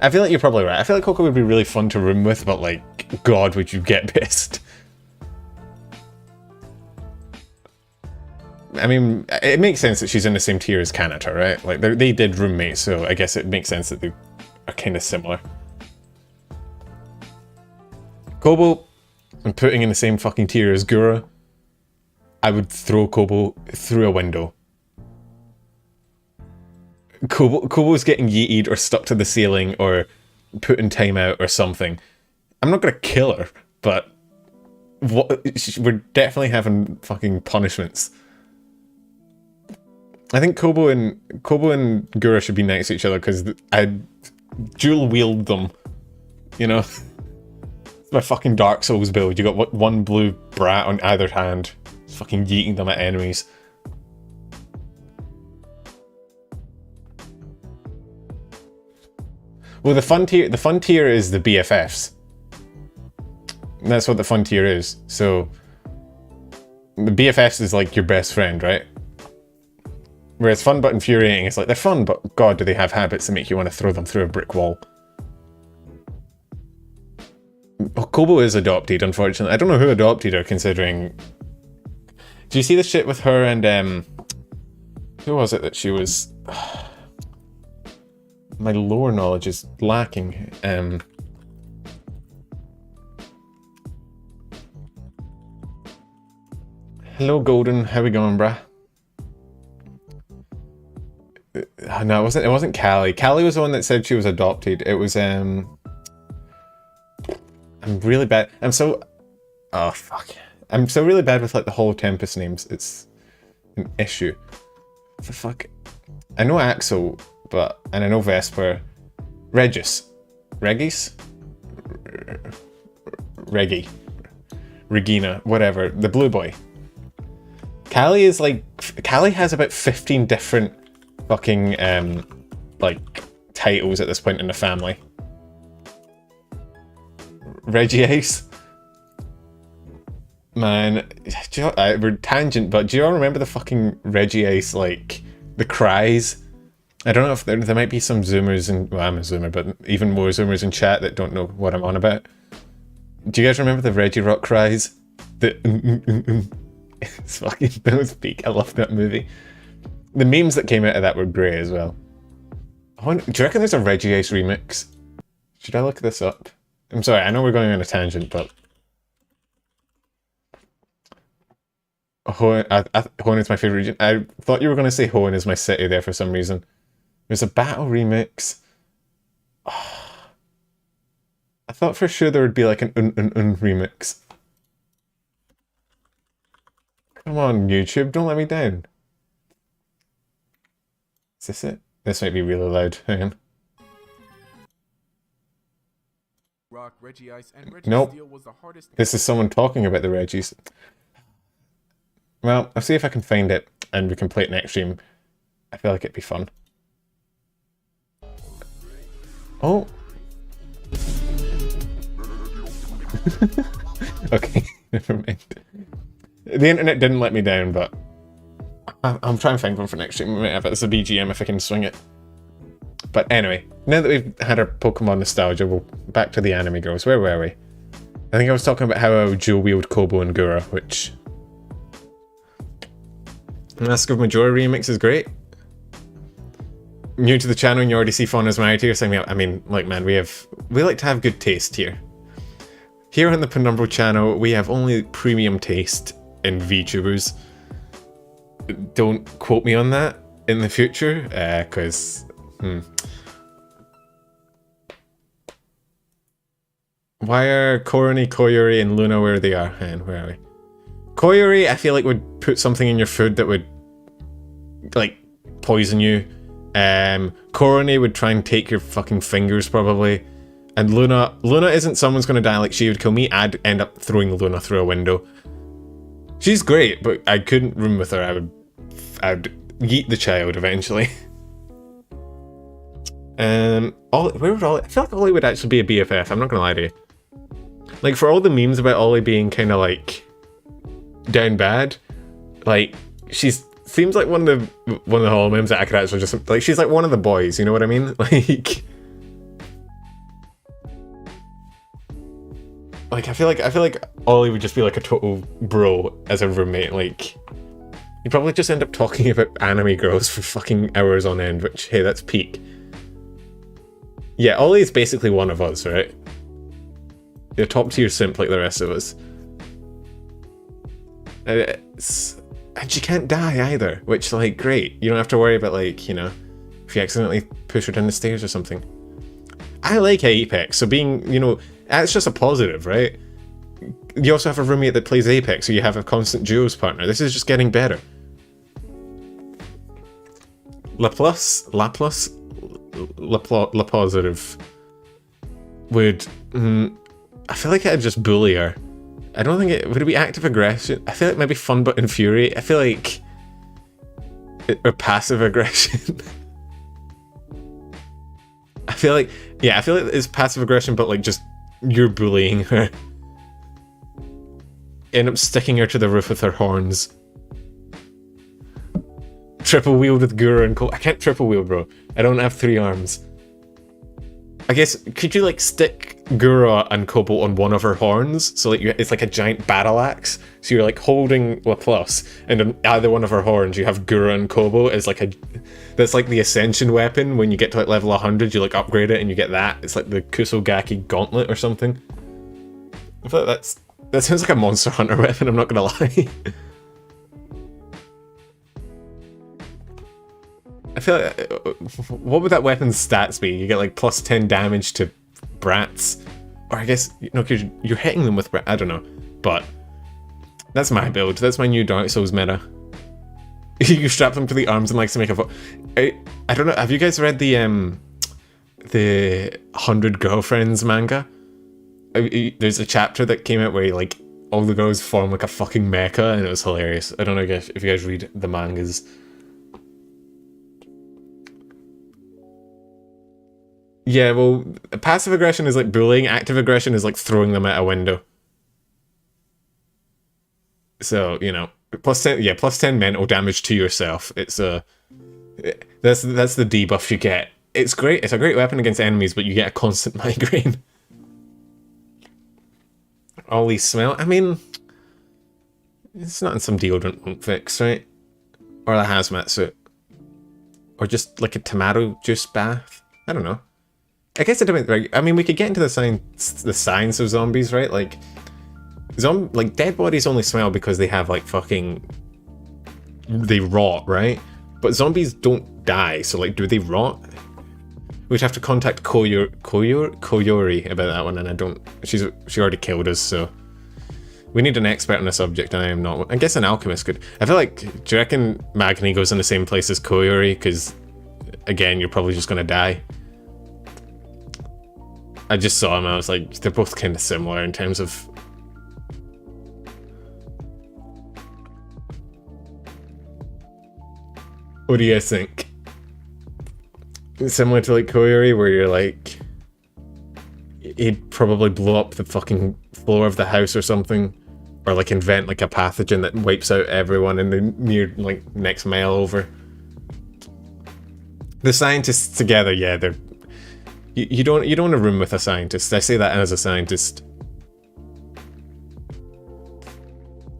I feel like you're probably right. I feel like Coco would be really fun to room with, but like, God, would you get pissed? I mean, it makes sense that she's in the same tier as Kanata, right? Like, they did roommate, so I guess it makes sense that they are kind of similar. Kobo, I'm putting in the same fucking tier as Gura. I would throw Kobo through a window. Kobo's getting yeeted or stuck to the ceiling or put in timeout or something. I'm not gonna kill her, but we're definitely having fucking punishments. I think Kobo and Gura should be next to each other because I dual wield them. You know, it's my fucking Dark Souls build. You got one blue brat on either hand, fucking yeeting them at enemies. Well, the fun tier is the BFFs. That's what the fun tier is. So the BFFs is like your best friend, right? Whereas fun but infuriating is like, they're fun, but God, do they have habits that make you want to throw them through a brick wall. Oh, Kobo is adopted, unfortunately. I don't know who adopted her, considering... Do you see the shit with her and, who was it that she was... My lore knowledge is lacking. Hello, Golden. How we going, bruh? No, it wasn't Callie. Callie was the one that said she was adopted. It was, I'm really bad. Oh, fuck. I'm so really bad with, like, the whole Tempest names. It's an issue. What the fuck? I know Axel, and I know Vesper. Regis. Reggie. Regina. Whatever. The blue boy. Callie has about 15 different fucking, like, titles at this point in the family. Reggie Ace. Man, do you know, we're tangent, but do you all remember the fucking Reggie Ace, like, the cries? I don't know if there might be some Zoomers, well, I'm a Zoomer, but even more Zoomers in chat that don't know what I'm on about. Do you guys remember the Reggie Rock cries? It's fucking those peak. I love that movie. The memes that came out of that were great as well. Do you reckon there's a Reggie Ace remix? Should I look this up? I'm sorry, I know we're going on a tangent, but... Hoenn is my favourite region. I thought you were going to say Hoenn is my city there for some reason. There's a battle remix. Oh. I thought for sure there would be like an remix. Come on, YouTube, don't let me down. Is this it? This might be really loud. Hang on. Rock, Reggie Ice, and Reggie Nope. Steel was the hardest. This is someone talking about the Reggies. Well, I'll see if I can find it and we can play it next stream. I feel like it'd be fun. Oh. Okay, never mind. The internet didn't let me down, but I'm trying to find one for next stream. We might have it as a BGM if I can swing it. But anyway, now that we've had our Pokemon nostalgia, we'll back to the anime girls. Where were we? I think I was talking about how I would dual wield Kobo and Gura, which... Mask of Majora remix is great. new to the channel and you already see Fauna's married here, sign me up. I mean, like, man, we like to have good taste here. Here on the Penumbral channel, we have only premium taste in VTubers. Don't quote me on that in the future, because... Why are Koroni, Koyuri, and Luna where they are? And where are we? Koyuri, I feel like would put something in your food that would, like, poison you. Koroni would try and take your fucking fingers, probably. And Luna isn't someone's gonna die like she would kill me. I'd end up throwing Luna through a window. She's great, but I couldn't room with her. I'd yeet the child eventually. Where would Ollie? I feel like Ollie would actually be a BFF. I'm not gonna lie to you. Like, for all the memes about Ollie being kind of like down bad, like, she's seems like one of the whole memes that I could actually just like. She's like one of the boys. You know what I mean? Like I feel like Ollie would just be like a total bro as a roommate. Like, you'd probably just end up talking about anime girls for fucking hours on end. Which, hey, that's peak. Yeah, Ollie is basically one of us, right? You're top tier simp like the rest of us. And she can't die either, which, like, great. You don't have to worry about, like, you know, if you accidentally push her down the stairs or something. I like Apex, so being, you know, that's just a positive, right? You also have a roommate that plays Apex, so you have a constant duos partner. This is just getting better. La positive would... I feel like I'd just bully her. I don't think it... Would it be active aggression? I feel like maybe fun but infuriate. I feel like... Or passive aggression. I feel like... Yeah, I feel like it's passive aggression, but like just... You're bullying her. End up sticking her to the roof with her horns. Triple wield with Guru and Cole. I can't triple wield, bro. I don't have 3 arms. I guess, could you like stick Guru and Kobo on one of her horns? So like it's like a giant battle axe. So you're like holding Laplace, and on either one of her horns you have Guru and Kobo as like a... That's like the ascension weapon. When you get to like level 100, you like upgrade it and you get that. It's like the Kusogaki gauntlet or something. I feel like that sounds like a Monster Hunter weapon, I'm not gonna lie. I feel like, what would that weapon's stats be? You get like plus 10 damage to brats. Or I guess, you know, because you're hitting them with brats. I don't know. But that's my build. That's my new Dark Souls meta. You strap them to the arms and like to make a... I don't know. Have you guys read the 100 Girlfriends manga? There's a chapter that came out where like all the girls form like a fucking mecha, and it was hilarious. I don't know if you guys read the mangas. Yeah, well, passive aggression is like bullying, active aggression is like throwing them out a window. So, you know, plus 10 mental damage to yourself. It's that's the debuff you get. It's great. It's a great weapon against enemies, but you get a constant migraine. Ollie smell. I mean, it's not in some deodorant won't fix, right? Or a hazmat suit. Or just like a tomato juice bath. I don't know. I guess it depends. I mean, we could get into the science of zombies, right? Like, dead bodies only smell because they have like fucking... They rot, right? But zombies don't die, so like, do they rot? We'd have to contact Koyuri about that one, and I don't... She already killed us, so... We need an expert on the subject, and I am not. I guess an alchemist could... I feel like... Do you reckon Magni goes in the same place as Koyuri? Because, again, you're probably just gonna die. I just saw him, I was like, they're both kind of similar in terms of... What do you guys think? Similar to like Koyuri, where you're like... He'd probably blow up the fucking floor of the house or something. Or like invent like a pathogen that wipes out everyone in the near, like, next mile over. The scientists together, yeah, they're... You don't want to room with a scientist. I say that as a scientist.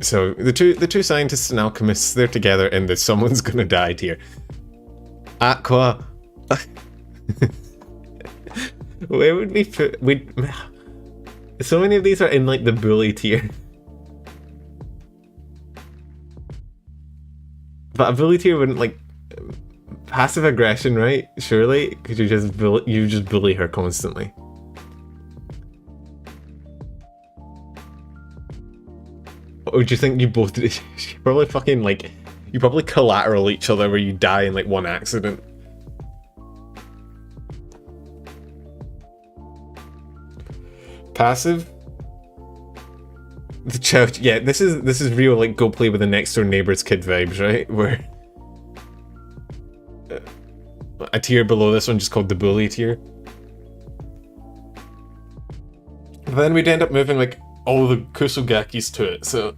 So the two scientists and alchemists, they're together in the someone's gonna die tier. Aqua, Where would we put... So many of these are in, like, the bully tier. But a bully tier wouldn't, like... Passive aggression, right? Surely? Because you just bully her constantly. Or do you think you both... You probably fucking, like... You probably collateral each other where you die in, like, one accident. Passive? The child... Yeah, this is real, like, go play with the next door neighbor's kid vibes, right? Where... a tier below this one just called the bully tier. But then we'd end up moving, like, all the Kusugakis to it, so...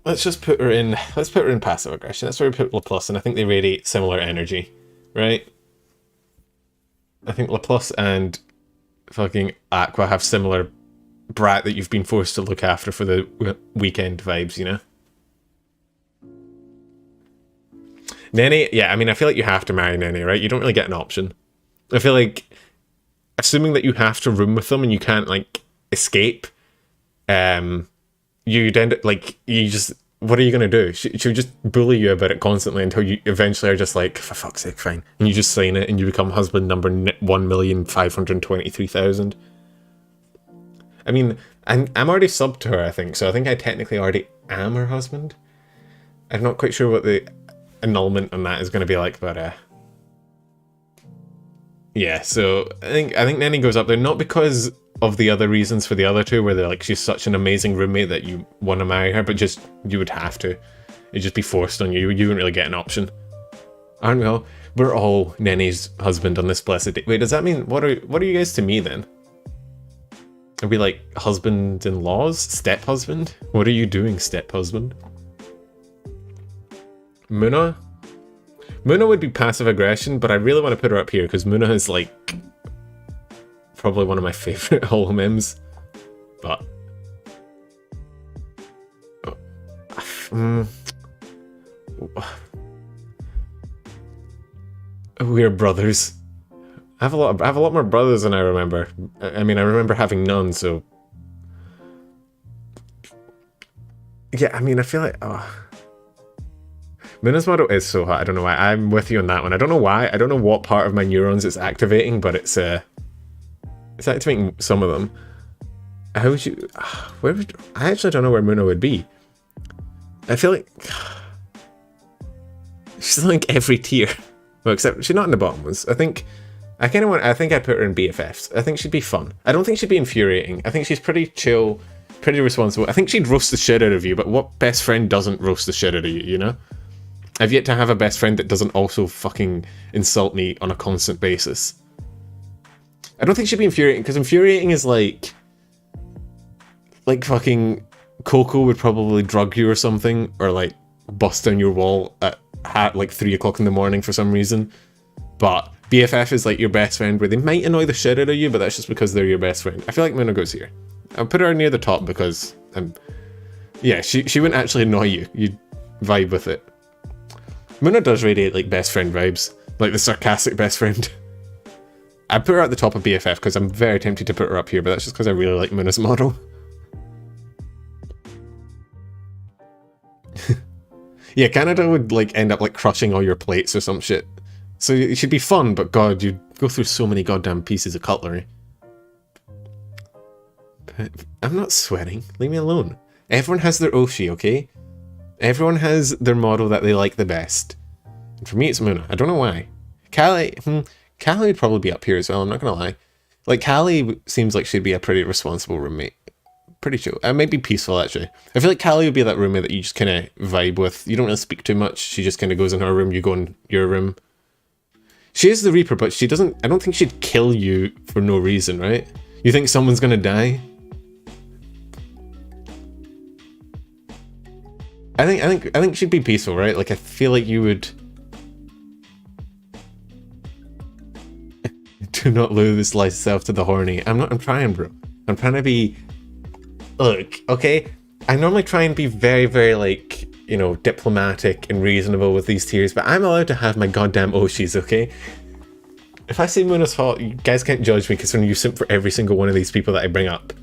Let's just put her in... Let's put her in passive aggression. That's where we put Laplace, and I think they radiate similar energy, right? I think Laplace and fucking Aqua have similar brat that you've been forced to look after for the weekend vibes, you know? Nene, yeah, I mean, I feel like you have to marry Nene, right? You don't really get an option. I feel like, assuming that you have to room with them and you can't, like, escape, you'd end up, like, you just, what are you going to do? She would just bully you about it constantly until you eventually are just like, for fuck's sake, fine. And you just sign it and you become husband number 1,523,000. I mean, I'm already subbed to her, I think, so I think I technically already am her husband. I'm not quite sure what the annulment on that is going to be like, but yeah, so I think Nene goes up there, not because of the other reasons for the other two, where they're like, she's such an amazing roommate that you want to marry her, but just, you would have to. It'd just be forced on you. You wouldn't really get an option. Aren't we all? We're all Nene's husband on this blessed day. Wait, does that mean, what are you guys to me then? Are we like husband-in-laws? Step-husband? What are you doing, step-husband? Muna? Muna would be passive aggression, but I really want to put her up here because Muna is like probably one of my favorite holo memes. But we're brothers. I have a lot more brothers than I remember. I mean, I remember having none, so yeah. I mean, I feel like Muna's model is so hot. I don't know why. I'm with you on that one. I don't know why. I don't know what part of my neurons it's activating, but it's activating some of them. How would you... I actually don't know where Muna would be. I feel like... She's like every tier. Well, except she's not in the bottom ones. I think I'd put her in BFFs. I think she'd be fun. I don't think she'd be infuriating. I think she's pretty chill, pretty responsible. I think she'd roast the shit out of you, but what best friend doesn't roast the shit out of you, you know? I've yet to have a best friend that doesn't also fucking insult me on a constant basis. I don't think she'd be infuriating, because infuriating is like fucking Coco would probably drug you or something, or like bust down your wall at like 3 o'clock in the morning for some reason. But BFF is like your best friend, where they might annoy the shit out of you, but that's just because they're your best friend. I feel like Muna goes here. I'll put her near the top because yeah, she wouldn't actually annoy you. You'd vibe with it. Muna does radiate like best friend vibes, like the sarcastic best friend. I'd put her at the top of BFF because I'm very tempted to put her up here, but that's just because I really like Muna's model. Yeah, Canada would like end up like crushing all your plates or some shit. So it should be fun, but god, you'd go through so many goddamn pieces of cutlery. But I'm not sweating. Leave me alone. Everyone has their Oshi, okay? Everyone has their model that they like the best. And for me, it's Muna. I don't know why. Callie would probably be up here as well, I'm not gonna lie. Like, Callie seems like she'd be a pretty responsible roommate. Pretty chill. Might be peaceful, actually. I feel like Callie would be that roommate that you just kind of vibe with. You don't really speak too much. She just kind of goes in her room, you go in your room. She is the Reaper, but she doesn't... I don't think she'd kill you for no reason, right? You think someone's gonna die? I think she'd be peaceful, right? Like, I feel like you would... Do not lose thyself to the horny. I'm trying, bro. I'm trying to be... Look, okay? I normally try and be very, very, like, you know, diplomatic and reasonable with these tiers, but I'm allowed to have my goddamn Oshis, okay? If I say Muna's hot, you guys can't judge me because when you simp for every single one of these people that I bring up.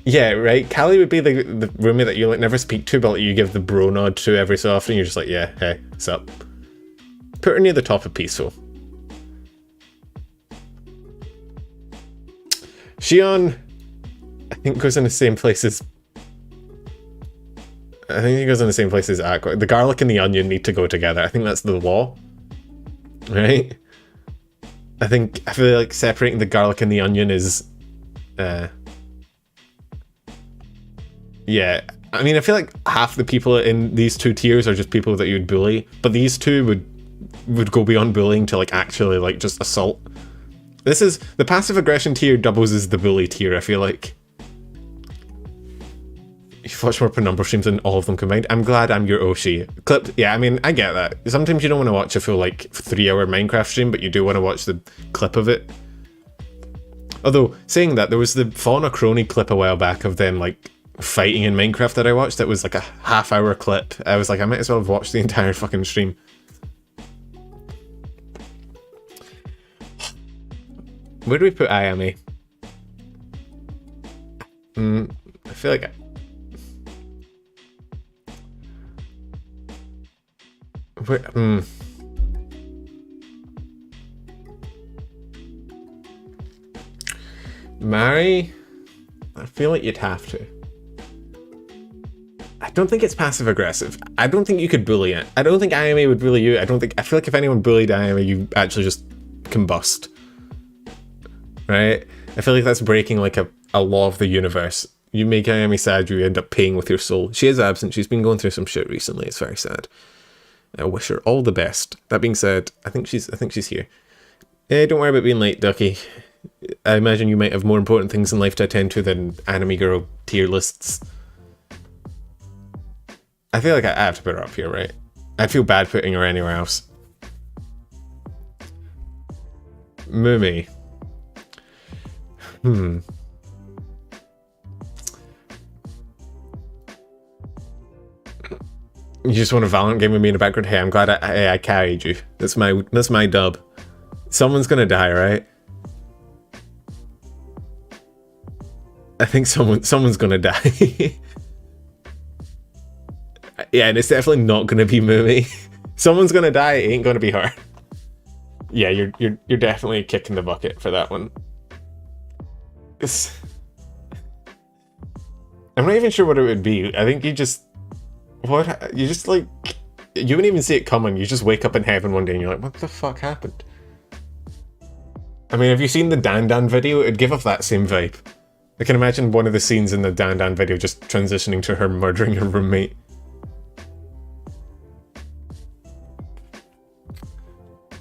Yeah, right? Callie would be the roommate that you like never speak to, but like, you give the bro nod to every so often. You're just like, yeah, hey, what's up? Put her near the top of peaceful. Shion, I think goes in the same place as... I think he goes in the same place as Aqua. The garlic and the onion need to go together. I think that's the law. Right? I feel like separating the garlic and the onion is... yeah. I mean, I feel like half the people in these two tiers are just people that you'd bully, but these two would go beyond bullying to like actually like just assault. This is... the passive aggression tier doubles as the bully tier, I feel like. You've watched more Penumbra streams than all of them combined. I'm glad I'm your Oshi. Clipped, yeah, I mean, I get that. Sometimes you don't want to watch a full, like, 3-hour Minecraft stream, but you do want to watch the clip of it. Although, saying that, there was the Fauna Crony clip a while back of them, like, fighting in Minecraft that I watched. That was, like, a half-hour clip. I was like, I might as well have watched the entire fucking stream. Where do we put Ayame? I feel like... Marry? I feel like you'd have to. I don't think it's passive aggressive. I don't think you could bully it. I don't think Ayame would bully you. I feel like if anyone bullied Ayame, you actually just combust. Right? I feel like that's breaking like a law of the universe. You make Ayame sad, you end up paying with your soul. She is absent. She's been going through some shit recently. It's very sad. I wish her all the best. That being said, I think she's here. Don't worry about being late, Ducky. I imagine you might have more important things in life to attend to than anime girl tier lists. I feel like I have to put her up here, right? I'd feel bad putting her anywhere else. Mumi. You just want a Valorant game with me in the background? Hey, I'm glad I carried you. That's my dub. Someone's gonna die, right? I think someone's gonna die. Yeah, and it's definitely not gonna be Mumi. Someone's gonna die, it ain't gonna be her. Yeah, you're definitely kicking the bucket for that one. I'm not even sure what it would be. I think you just like, you wouldn't even see it coming. You just wake up in heaven one day and you're like, what the fuck happened? I mean, have you seen the Dan Dan video? It'd give off that same vibe. I can imagine one of the scenes in the Dan Dan video just transitioning to her murdering her roommate.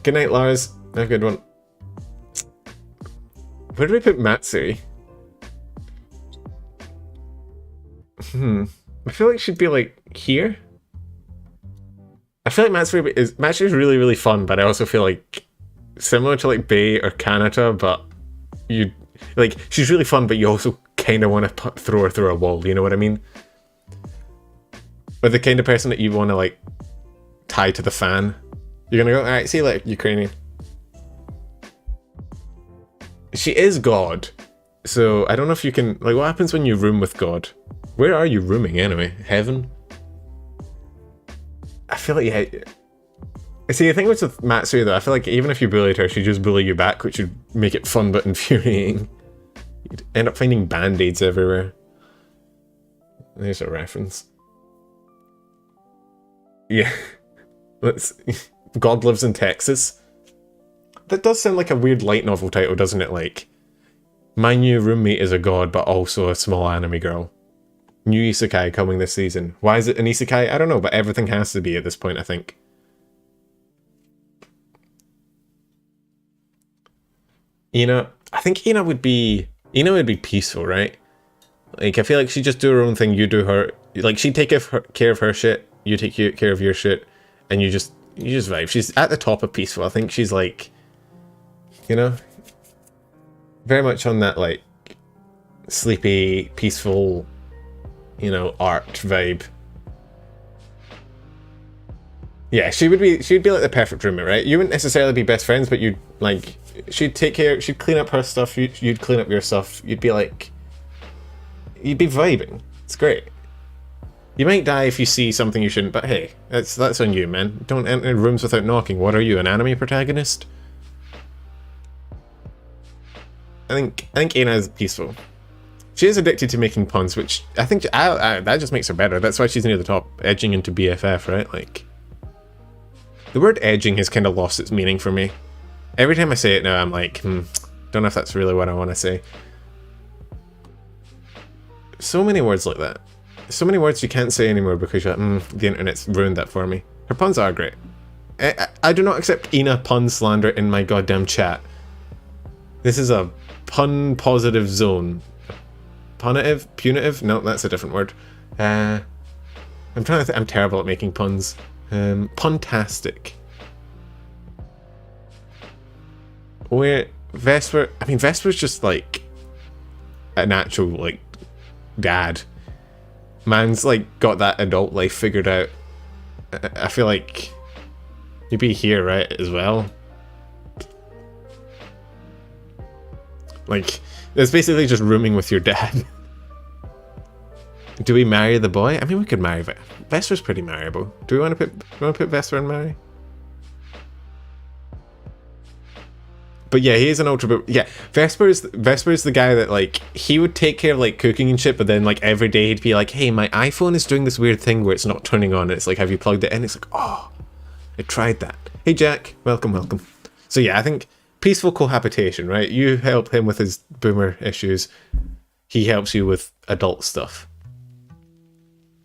Good night, Lars. Have a good one. Where do we put Matsuri? I feel like she'd be like here. I feel like Matsuri is really, really fun, but I also feel like similar to like Bae or Kanata, but you like, she's really fun, but you also kind of want to throw her through a wall, you know what I mean? Or the kind of person that you want to like tie to the fan. You're gonna go, alright, see you later, Ukrainian. She is God, so I don't know if you can, like, what happens when you room with God? Where are you rooming anyway? Heaven? I feel like, yeah. See, the thing with Matsuri though, I feel like even if you bullied her, she'd just bully you back, which would make it fun but infuriating. You'd end up finding band-aids everywhere. There's a reference. Yeah. God lives in Texas. That does sound like a weird light novel title, doesn't it? Like, my new roommate is a god, but also a small anime girl. New isekai coming this season. Why is it an isekai? I don't know, but everything has to be at this point, I think. Ina, I think Ina would be peaceful, right? Like, I feel like she'd just do her own thing, you do her, like, she'd take care of her shit, you take care of your shit, and you just vibe. She's at the top of peaceful. I think she's like, you know, very much on that like sleepy, peaceful, you know, art vibe. Yeah, she'd be like the perfect roommate, right? You wouldn't necessarily be best friends, but you'd like, she'd clean up her stuff, you'd clean up your stuff, you'd be vibing. It's great. You might die if you see something you shouldn't, but hey, that's on you, man. Don't enter rooms without knocking. What are you, an anime protagonist? I think Aina is peaceful. She is addicted to making puns, which I think that just makes her better. That's why she's near the top, edging into BFF, right? Like, the word edging has kind of lost its meaning for me. Every time I say it now, I'm like, don't know if that's really what I want to say. So many words like that. So many words you can't say anymore because you're like, the internet's ruined that for me. Her puns are great. I do not accept Ina pun slander in my goddamn chat. This is a pun positive zone. Punitive? Punitive? No, that's a different word. I'm trying to think. I'm terrible at making puns. Puntastic. Where Vesper? I mean, Vesper's just like an actual like dad. Man's like got that adult life figured out. I feel like you'd be here, right, as well. Like, it's basically just rooming with your dad. Do we marry the boy? I mean, we could marry Vesper's pretty marryable. Do we want to put Vesper and marry? But yeah, he is an ultra. Yeah, Vesper's the guy that like he would take care of like cooking and shit, but then like every day he'd be like, "Hey, my iPhone is doing this weird thing where it's not turning on." And it's like, "Have you plugged it in?" It's like, "Oh, I tried that." Hey Jack, welcome. So yeah, I think peaceful cohabitation, right? You help him with his boomer issues. He helps you with adult stuff.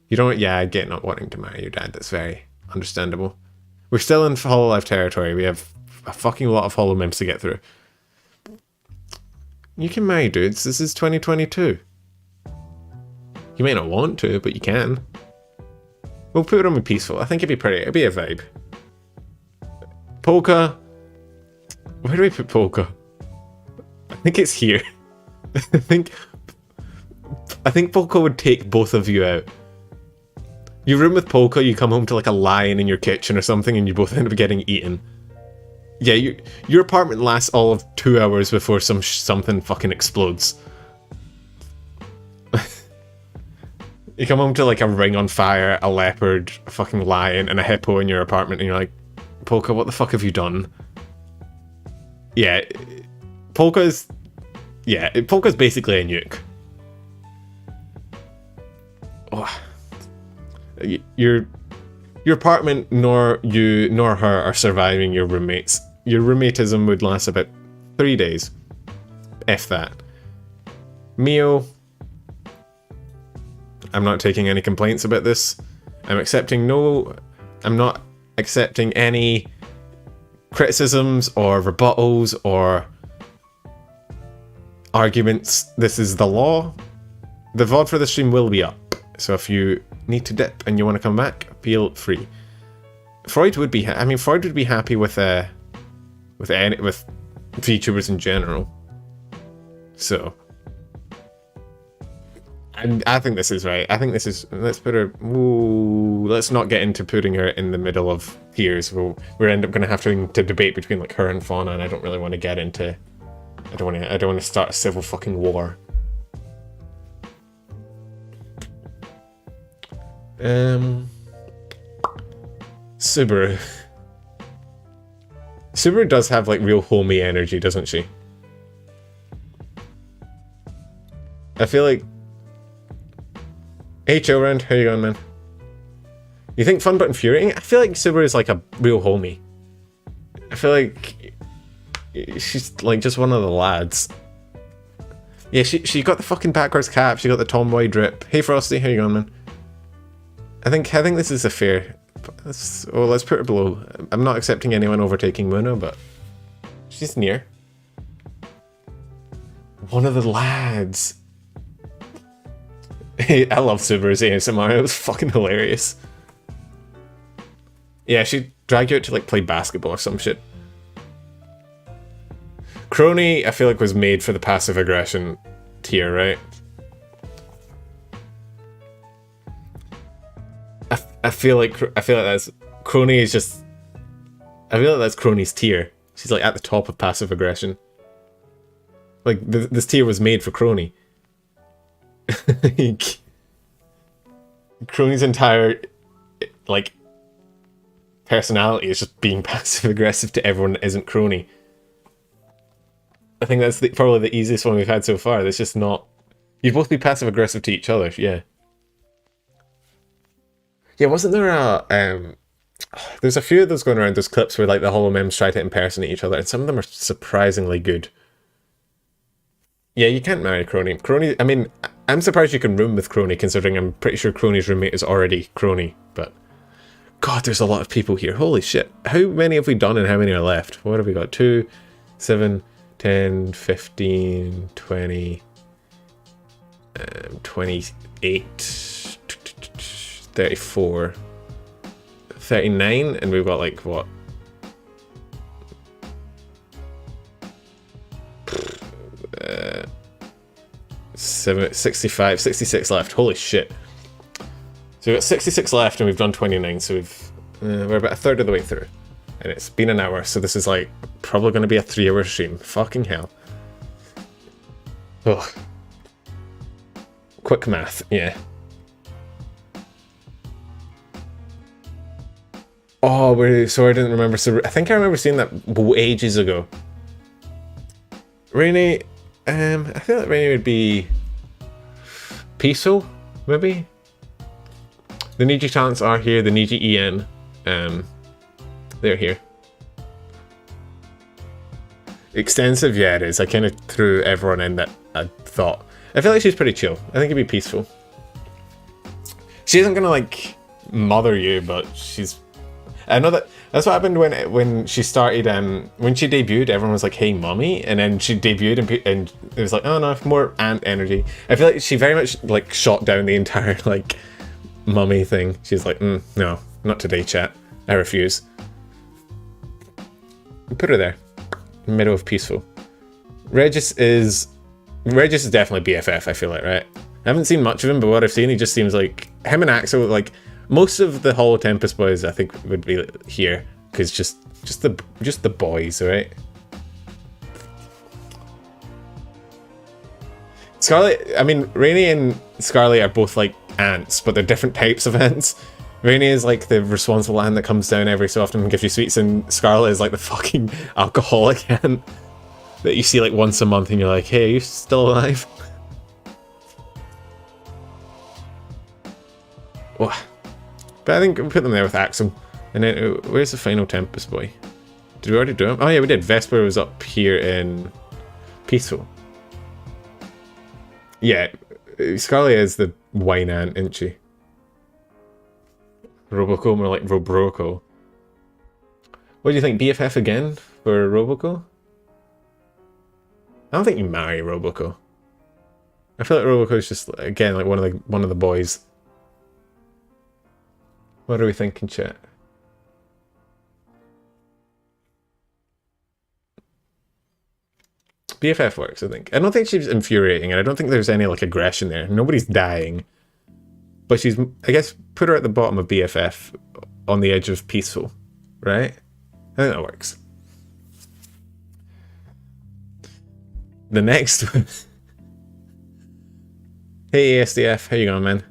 You don't. Yeah, I get not wanting to marry your dad. That's very understandable. We're still in Hololive territory. We have a fucking lot of Hollow Memes to get through. You can marry dudes. This is 2022. You may not want to, but you can. We'll put it on with peaceful. I think it'd be a vibe. Polka. Where do we put Polka? I think it's here. I think Polka would take both of you out. You room with Polka, you come home to like a lion in your kitchen or something, and you both end up getting eaten. Yeah, your apartment lasts all of 2 hours before something fucking explodes. You come home to like a ring on fire, a leopard, a fucking lion, and a hippo in your apartment, and you're like, Polka, what the fuck have you done? Yeah, Polka's basically a nuke. Oh. Your apartment, nor you nor her are surviving your roommates. Your roommatism would last about 3 days, if that. Mio, I'm not taking any complaints about this. I'm not accepting any criticisms or rebuttals or arguments. This is the law. The VOD for the stream will be up, so if you need to dip and you want to come back, feel free. Freud would be happy with VTubers in general. So I think this is right. I think this is, let's not get into putting her in the middle of peers. We're end up going to have to debate between like her and Fauna, and I don't really want to get into, I don't want to start a civil fucking war. Subaru does have like real homey energy, doesn't she? I feel like, hey Chillround, how you going, man? You think fun but infuriating? I feel like Subaru is like a real homie. I feel like she's like just one of the lads. Yeah, she got the fucking backwards cap, she got the tomboy drip. Hey Frosty, how you going, man? I think this is a fair. Let's put her below. I'm not accepting anyone overtaking Muno, but she's near. One of the lads. I love Subaru's ASMR. It was fucking hilarious. Yeah, she'd drag you out to like play basketball or some shit. Crony, I feel like was made for the passive aggression tier, right? I feel like that's Crony is just... I feel like that's Crony's tier. She's like at the top of passive aggression. Like, this tier was made for Crony. Crony's entire, like, personality is just being passive aggressive to everyone that isn't Crony. I think that's probably the easiest one we've had so far. That's just not... You'd both be passive aggressive to each other, yeah. Yeah, wasn't there a... there's a few of those going around, those clips where like the holomems try to impersonate each other, and some of them are surprisingly good. Yeah, you can't marry Crony. Crony, I mean, I'm surprised you can room with Crony, considering I'm pretty sure Crony's roommate is already Crony, but... God, there's a lot of people here. Holy shit. How many have we done and how many are left? What have we got? 2, 7, 10, 15, 20, 28, 34, 39, and we've got like, what? 65, 66 left. Holy shit. So we've got 66 left and we've done 29, so we're about a third of the way through. And it's been an hour, so this is like probably going to be a 3-hour stream. Fucking hell. Oh. Quick math, yeah. Oh, sorry, I didn't remember. So I think I remember seeing that ages ago. Rainy, I feel like Rainy would be peaceful, maybe? The Niji talents are here, the Niji EN, they're here. Extensive, yeah it is. I kind of threw everyone in that I thought. I feel like she's pretty chill. I think it'd be peaceful. She isn't gonna like mother you, but she's... I know that's what happened when she started, when she debuted, everyone was like, hey mommy, and then she debuted and it was like, oh no, more aunt energy. I feel like she very much like shot down the entire like mummy thing. She's like, no, not today chat, I refuse. Put her there, middle of peaceful. Regis is definitely BFF, I feel like, right? I haven't seen much of him, but what I've seen, he just seems like him and Axel, like most of the Holo Tempest boys I think would be here, because just the boys, right? Scarlet, I mean, Rainy and Scarlet are both like ants, but they're different types of ants. Rainy is like the responsible ant that comes down every so often and gives you sweets, and Scarlet is like the fucking alcoholic ant that you see like once a month and you're like, hey, are you still alive? Oh. But I think we put them there with Axel. And then, where's the final Tempest boy? Did we already do him? Oh yeah, we did. Vesper was up here in Peaceful. Yeah, Scarlet is the wine ant, isn't she? Roboco, more like Robroco. What do you think, BFF again for Roboco? I don't think you marry Roboco. I feel like Roboco is just, again, like one of the boys. What are we thinking, chat? BFF works, I think. I don't think she's infuriating, and I don't think there's any like aggression there. Nobody's dying. But she's, I guess, put her at the bottom of BFF on the edge of peaceful, right? I think that works. The next one. Hey ASDF, how you going, man?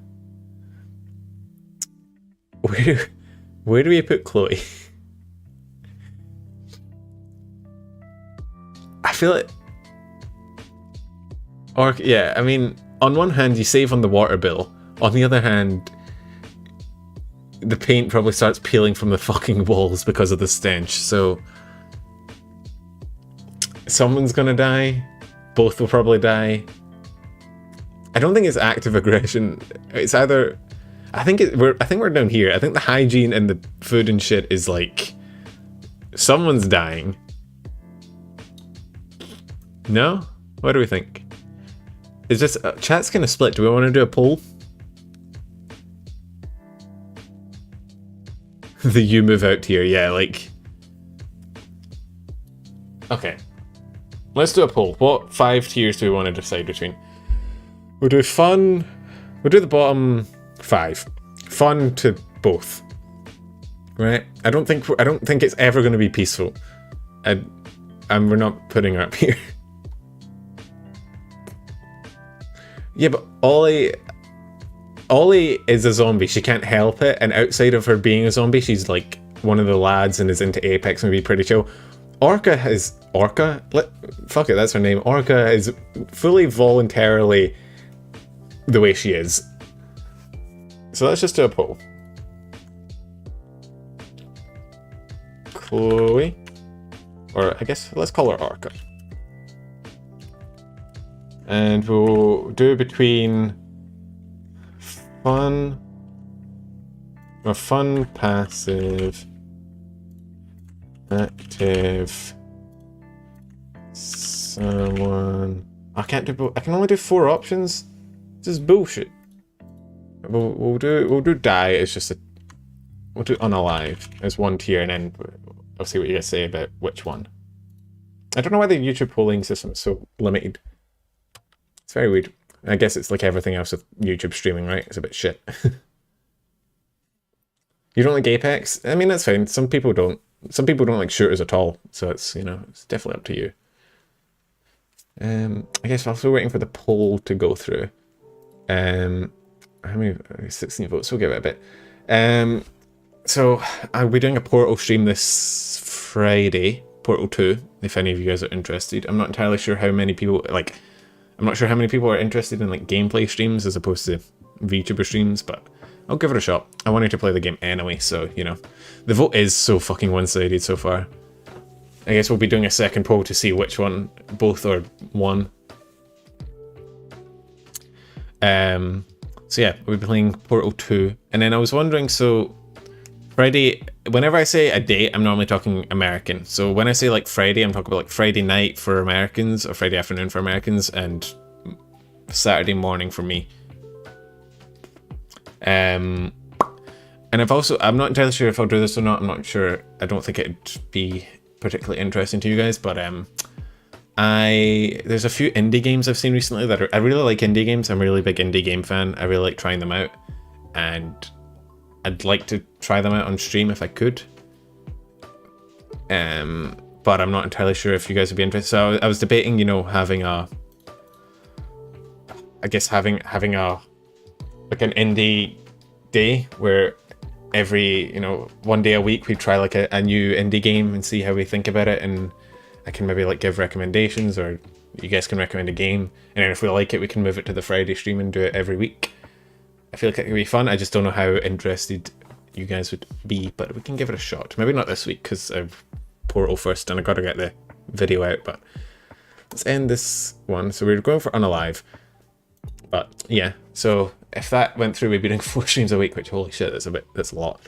Where do we put Chloe? I feel it. Or yeah, I mean, on one hand you save on the water bill. On the other hand, the paint probably starts peeling from the fucking walls because of the stench. So someone's gonna die. Both will probably die. I don't think it's active aggression. It's either, I think we're down here. I think the hygiene and the food and shit is like someone's dying. No? What do we think? Is this chat's kind of split? Do we want to do a poll? The you move out tier, yeah, like. Okay. Let's do a poll. What 5 tiers do we want to decide between? We'll do fun. We'll do the bottom 5. Fun to both. right? I don't think it's ever going to be peaceful. And we're not putting her up here. Yeah, but Ollie is a zombie. She can't help it, and outside of her being a zombie, she's like one of the lads and is into Apex and be pretty chill. Fuck it, that's her name. Orca is fully voluntarily the way she is. So let's just do a poll. Chloe, or I guess let's call her Orca. And we'll do between fun, passive, active, someone. I can't do. I can only do 4 options. This is bullshit. We'll do die as just a. We'll do unalive as 1 tier, and then I'll see what you guys say about which one. I don't know why the YouTube polling system is so limited. It's very weird. I guess it's like everything else with YouTube streaming, right? It's a bit shit. You don't like Apex? I mean, that's fine. Some people don't. Some people don't like shooters at all. So it's, you know, it's definitely up to you. I guess I'm also waiting for the poll to go through. How many? 16 votes. We'll give it a bit. So I'll be doing a Portal stream this Friday. Portal 2, if any of you guys are interested. I'm not entirely sure how many people, like, I'm not sure how many people are interested in like gameplay streams as opposed to VTuber streams, but I'll give it a shot. I wanted to play the game anyway, so, you know. The vote is so fucking one-sided so far. I guess we'll be doing a second poll to see which one, both or one. So yeah, we'll be playing Portal 2. And then I was wondering, so Friday, whenever I say a date, I'm normally talking American. So when I say like Friday, I'm talking about like Friday night for Americans, or Friday afternoon for Americans, and Saturday morning for me. And I'm not entirely sure if I'll do this or not. I'm not sure. I don't think it'd be particularly interesting to you guys, but there's a few indie games I've seen recently that I really like indie games. I'm a really big indie game fan. I really like trying them out, and I'd like to try them out on stream if I could. But I'm not entirely sure if you guys would be interested. So I was debating, you know, having a like an indie day where every, you know, 1 day a week we try like a new indie game and see how we think about it, and I can maybe like give recommendations, or you guys can recommend a game, and then if we like it we can move it to the Friday stream and do it every week. I feel like it could be fun. I just don't know how interested you guys would be, but we can give it a shot. Maybe not this week because I've Portal first and I gotta get the video out, but let's end this one. So we're going for Unalive. But yeah, so if that went through, we'd be doing 4 streams a week, which holy shit, that's a lot.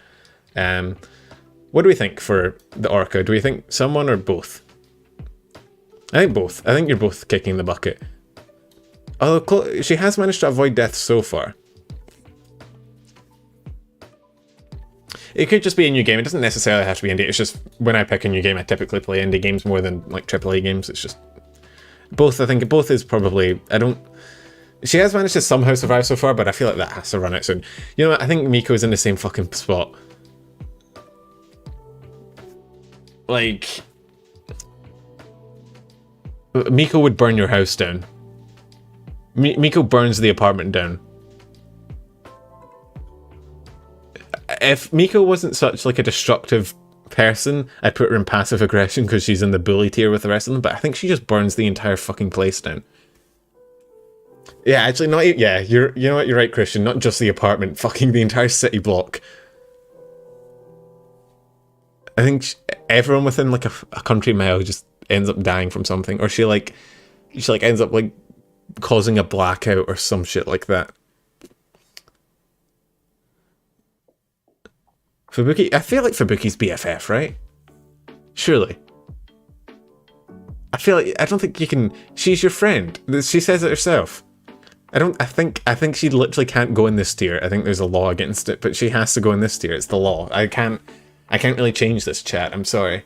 What do we think for the Orca? Do we think someone or both? I think both. I think you're both kicking the bucket. Although she has managed to avoid death so far. It could just be a new game. It doesn't necessarily have to be indie. It's just when I pick a new game, I typically play indie games more than like AAA games. It's just both. I think both is probably. She has managed to somehow survive so far, but I feel like that has to run out soon. You know what? I think Miko's in the same fucking spot. Like, Miko would burn your house down. Miko burns the apartment down. If Miko wasn't such like a destructive person, I'd put her in passive aggression because she's in the bully tier with the rest of them, but I think she just burns the entire fucking place down. Yeah, actually, not. Yeah, you know what? You're right, Christian. Not just the apartment, fucking the entire city block. I think everyone within like a country mile just ends up dying from something, or she ends up like causing a blackout or some shit like that. Fubuki, I feel like Fubuki's BFF, right? Surely. I don't think you can. She's your friend. She says it herself. I think she literally can't go in this tier. I think there's a law against it, but she has to go in this tier. It's the law. I can't really change this, chat. I'm sorry.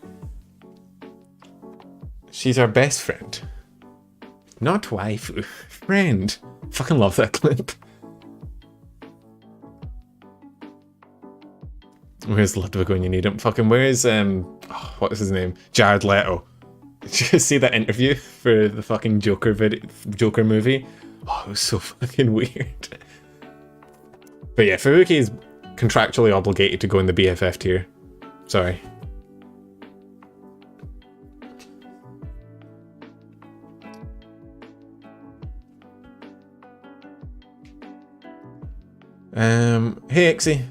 She's our best friend. Not waifu. Friend. Fucking love that clip. Where's Ludwig when you need him? Fucking where's what is his name? Jared Leto. Did you see that interview for the fucking Joker movie? Oh, it was so fucking weird. But yeah, Fubuki is contractually obligated to go in the BFF tier. Sorry. Hey Ixie.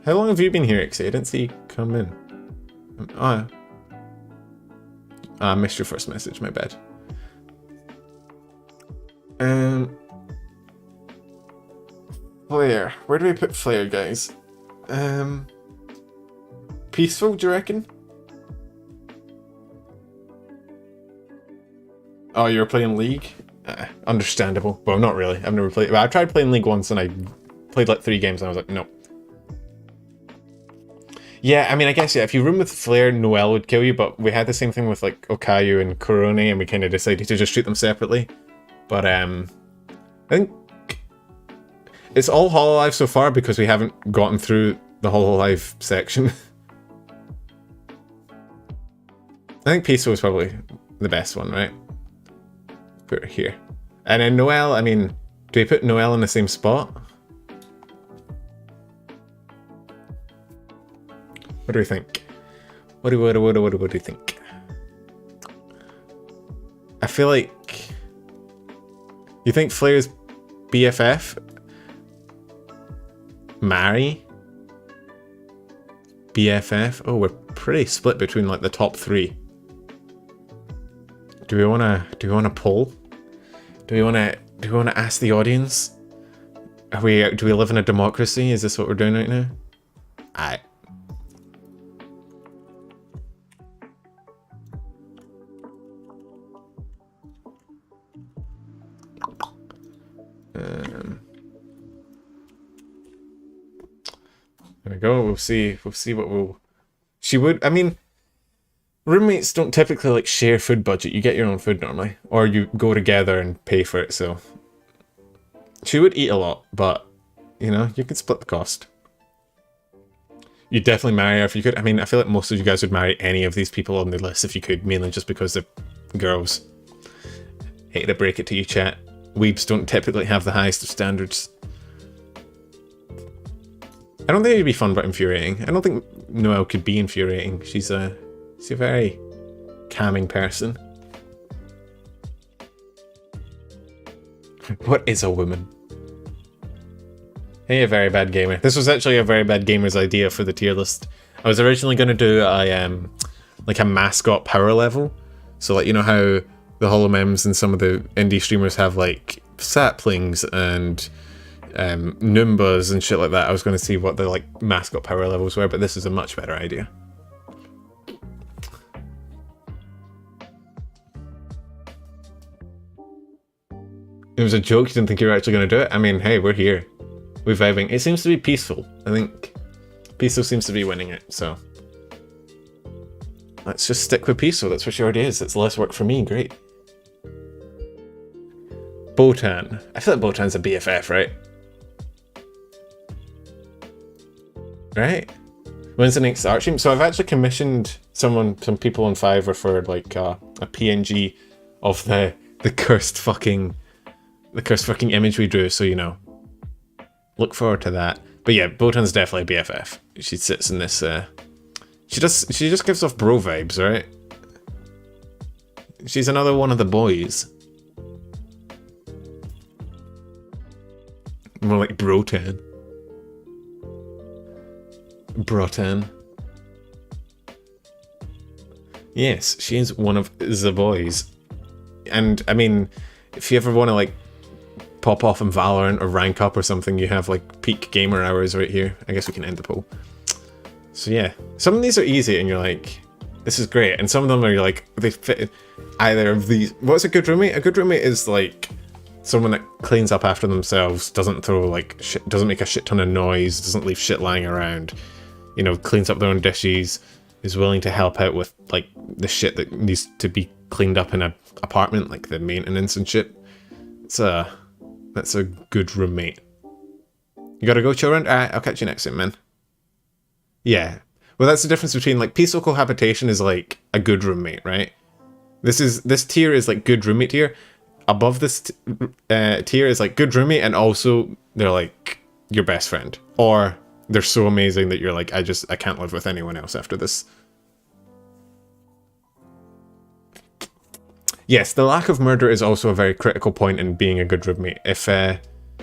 How long have you been here, Ixie? I didn't see you come in. I missed your first message, my bad. Flare. Where do we put Flare, guys? Peaceful, do you reckon? Oh, you were playing League? Understandable. Well, not really. I've never played. Well, I tried playing League once and I played like 3 games and I was like, no. Yeah, I mean, I guess, yeah, if you room with Flare, Noelle would kill you, but we had the same thing with, like, Okayu and Korone, and we kind of decided to just shoot them separately. But, I think it's all Hololive so far because we haven't gotten through the Hololive section. I think Peaceful is probably the best one, right? Put her here. And then Noelle, I mean, do we put Noelle in the same spot? What do we think? What do you think? I feel like... You think Flare's BFF? Mari? BFF? Oh, we're pretty split between like the top 3. Do we wanna poll? Do we wanna ask the audience? Do we live in a democracy? Is this what we're doing right now? Aye. There we go. We'll see what we'll... She would... I mean, roommates don't typically, like, share food budget. You get your own food normally. Or you go together and pay for it, so... She would eat a lot, but, you know, you could split the cost. You'd definitely marry her if you could. I mean, I feel like most of you guys would marry any of these people on the list if you could, mainly just because they're girls. Hate to break it to you, chat. Weebs don't typically have the highest of standards. I don't think it'd be fun but infuriating. I don't think Noelle could be infuriating. She's a very calming person. What is a woman? Hey, a very bad gamer. This was actually a very bad gamer's idea for the tier list. I was originally going to do like a mascot power level. So like, you know how the Holomems and some of the indie streamers have like saplings and Noombas and shit like that. I was going to see what the like mascot power levels were, but this is a much better idea. It was a joke. You didn't think you were actually going to do it? I mean, hey, we're here. We're vibing. It seems to be peaceful. I think peaceful seems to be winning it, so let's just stick with peaceful. That's what she already is. It's less work for me. Great. Botan. I feel like Botan's a BFF, right? Right? When's the next art stream? So I've actually commissioned some people on Fiverr for like a PNG of the cursed fucking image we drew. So you know, look forward to that. But yeah, Botan's definitely a BFF. She sits in this. She just gives off bro vibes, right? She's another one of the boys. More like Brotan. Brotan. Yes, she is one of the boys. And, I mean, if you ever want to, like, pop off in Valorant or rank up or something, you have, like, peak gamer hours right here. I guess we can end the poll. So, yeah. Some of these are easy and you're like, this is great. And some of them are, like, they fit either of these. What's a good roommate? A good roommate is, like, someone that cleans up after themselves, doesn't throw, like, shit, doesn't make a shit ton of noise, doesn't leave shit lying around, you know, cleans up their own dishes, is willing to help out with, like, the shit that needs to be cleaned up in an apartment, like the maintenance and shit. That's a good roommate. You gotta go, children? Alright, I'll catch you next time, man. Yeah. Well, that's the difference between, like, peaceful cohabitation is, like, a good roommate, right? This tier is, like, good roommate tier. Above this tier is, like, good roommate, and also they're, like, your best friend. Or they're so amazing that you're like, I can't live with anyone else after this. Yes, the lack of murder is also a very critical point in being a good roommate. If at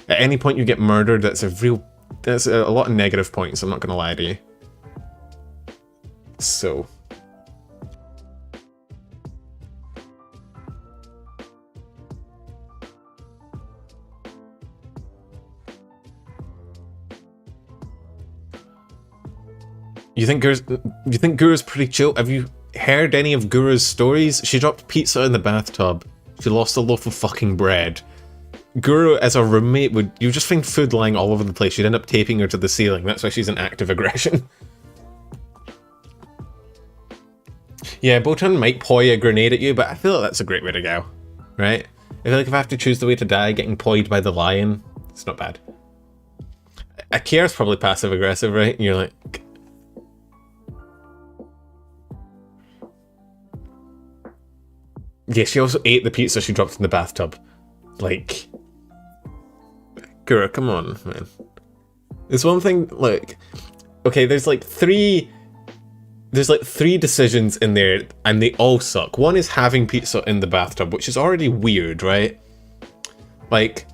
any point you get murdered, that's a lot of negative points, I'm not going to lie to you. So... You think Guru's pretty chill? Have you heard any of Guru's stories? She dropped pizza in the bathtub. She lost a loaf of fucking bread. Guru, as a roommate, you just find food lying all over the place. You'd end up taping her to the ceiling. That's why she's an act of aggression. Yeah, Botan might poi a grenade at you, but I feel like that's a great way to go. Right? I feel like if I have to choose the way to die, getting poied by the lion, it's not bad. Akira's probably passive aggressive, right? And you're like... Yeah, she also ate the pizza she dropped in the bathtub. Like... Gura, come on, man. There's one thing, like... Okay, there's like three decisions in there, and they all suck. One is having pizza in the bathtub, which is already weird, right? Like...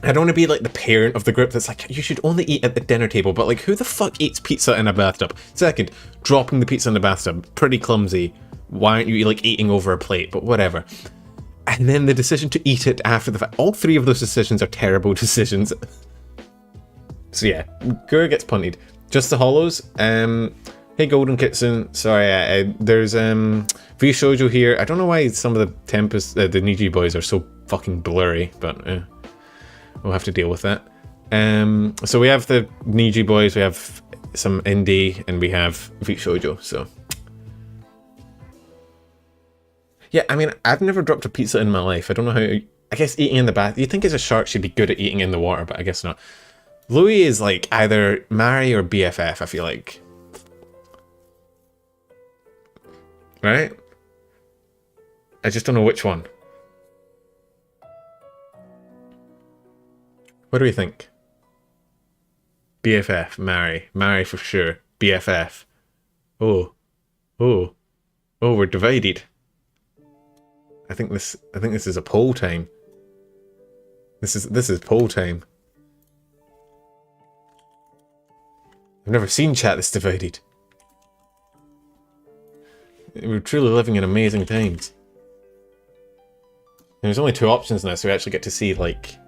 I don't want to be like the parent of the group that's like, you should only eat at the dinner table, but like, who the fuck eats pizza in a bathtub? Second, dropping the pizza in the bathtub, pretty clumsy. Why aren't you like eating over a plate? But whatever. And then the decision to eat it after the fact. All three of those decisions are terrible decisions. So yeah, Gura gets punted. Just the hollows. Hey Golden Kitsune. Sorry, there's V Shoujo here. I don't know why some of the Tempest, the Niji boys are so fucking blurry, but we'll have to deal with that. So we have the Niji boys, we have some indie, and we have V Shoujo. So. Yeah, I mean, I've never dropped a pizza in my life. I don't know how... I guess eating in the bath... You'd think as a shark she'd be good at eating in the water, but I guess not. Louis is like either Mari or BFF, I feel like. Right? I just don't know which one. What do we think? BFF, Mari. Mari for sure. BFF. Oh, we're divided. I think this is a poll time. This is poll time. I've never seen chat this divided. We're truly living in amazing times. And there's only two options now, so we actually get to see like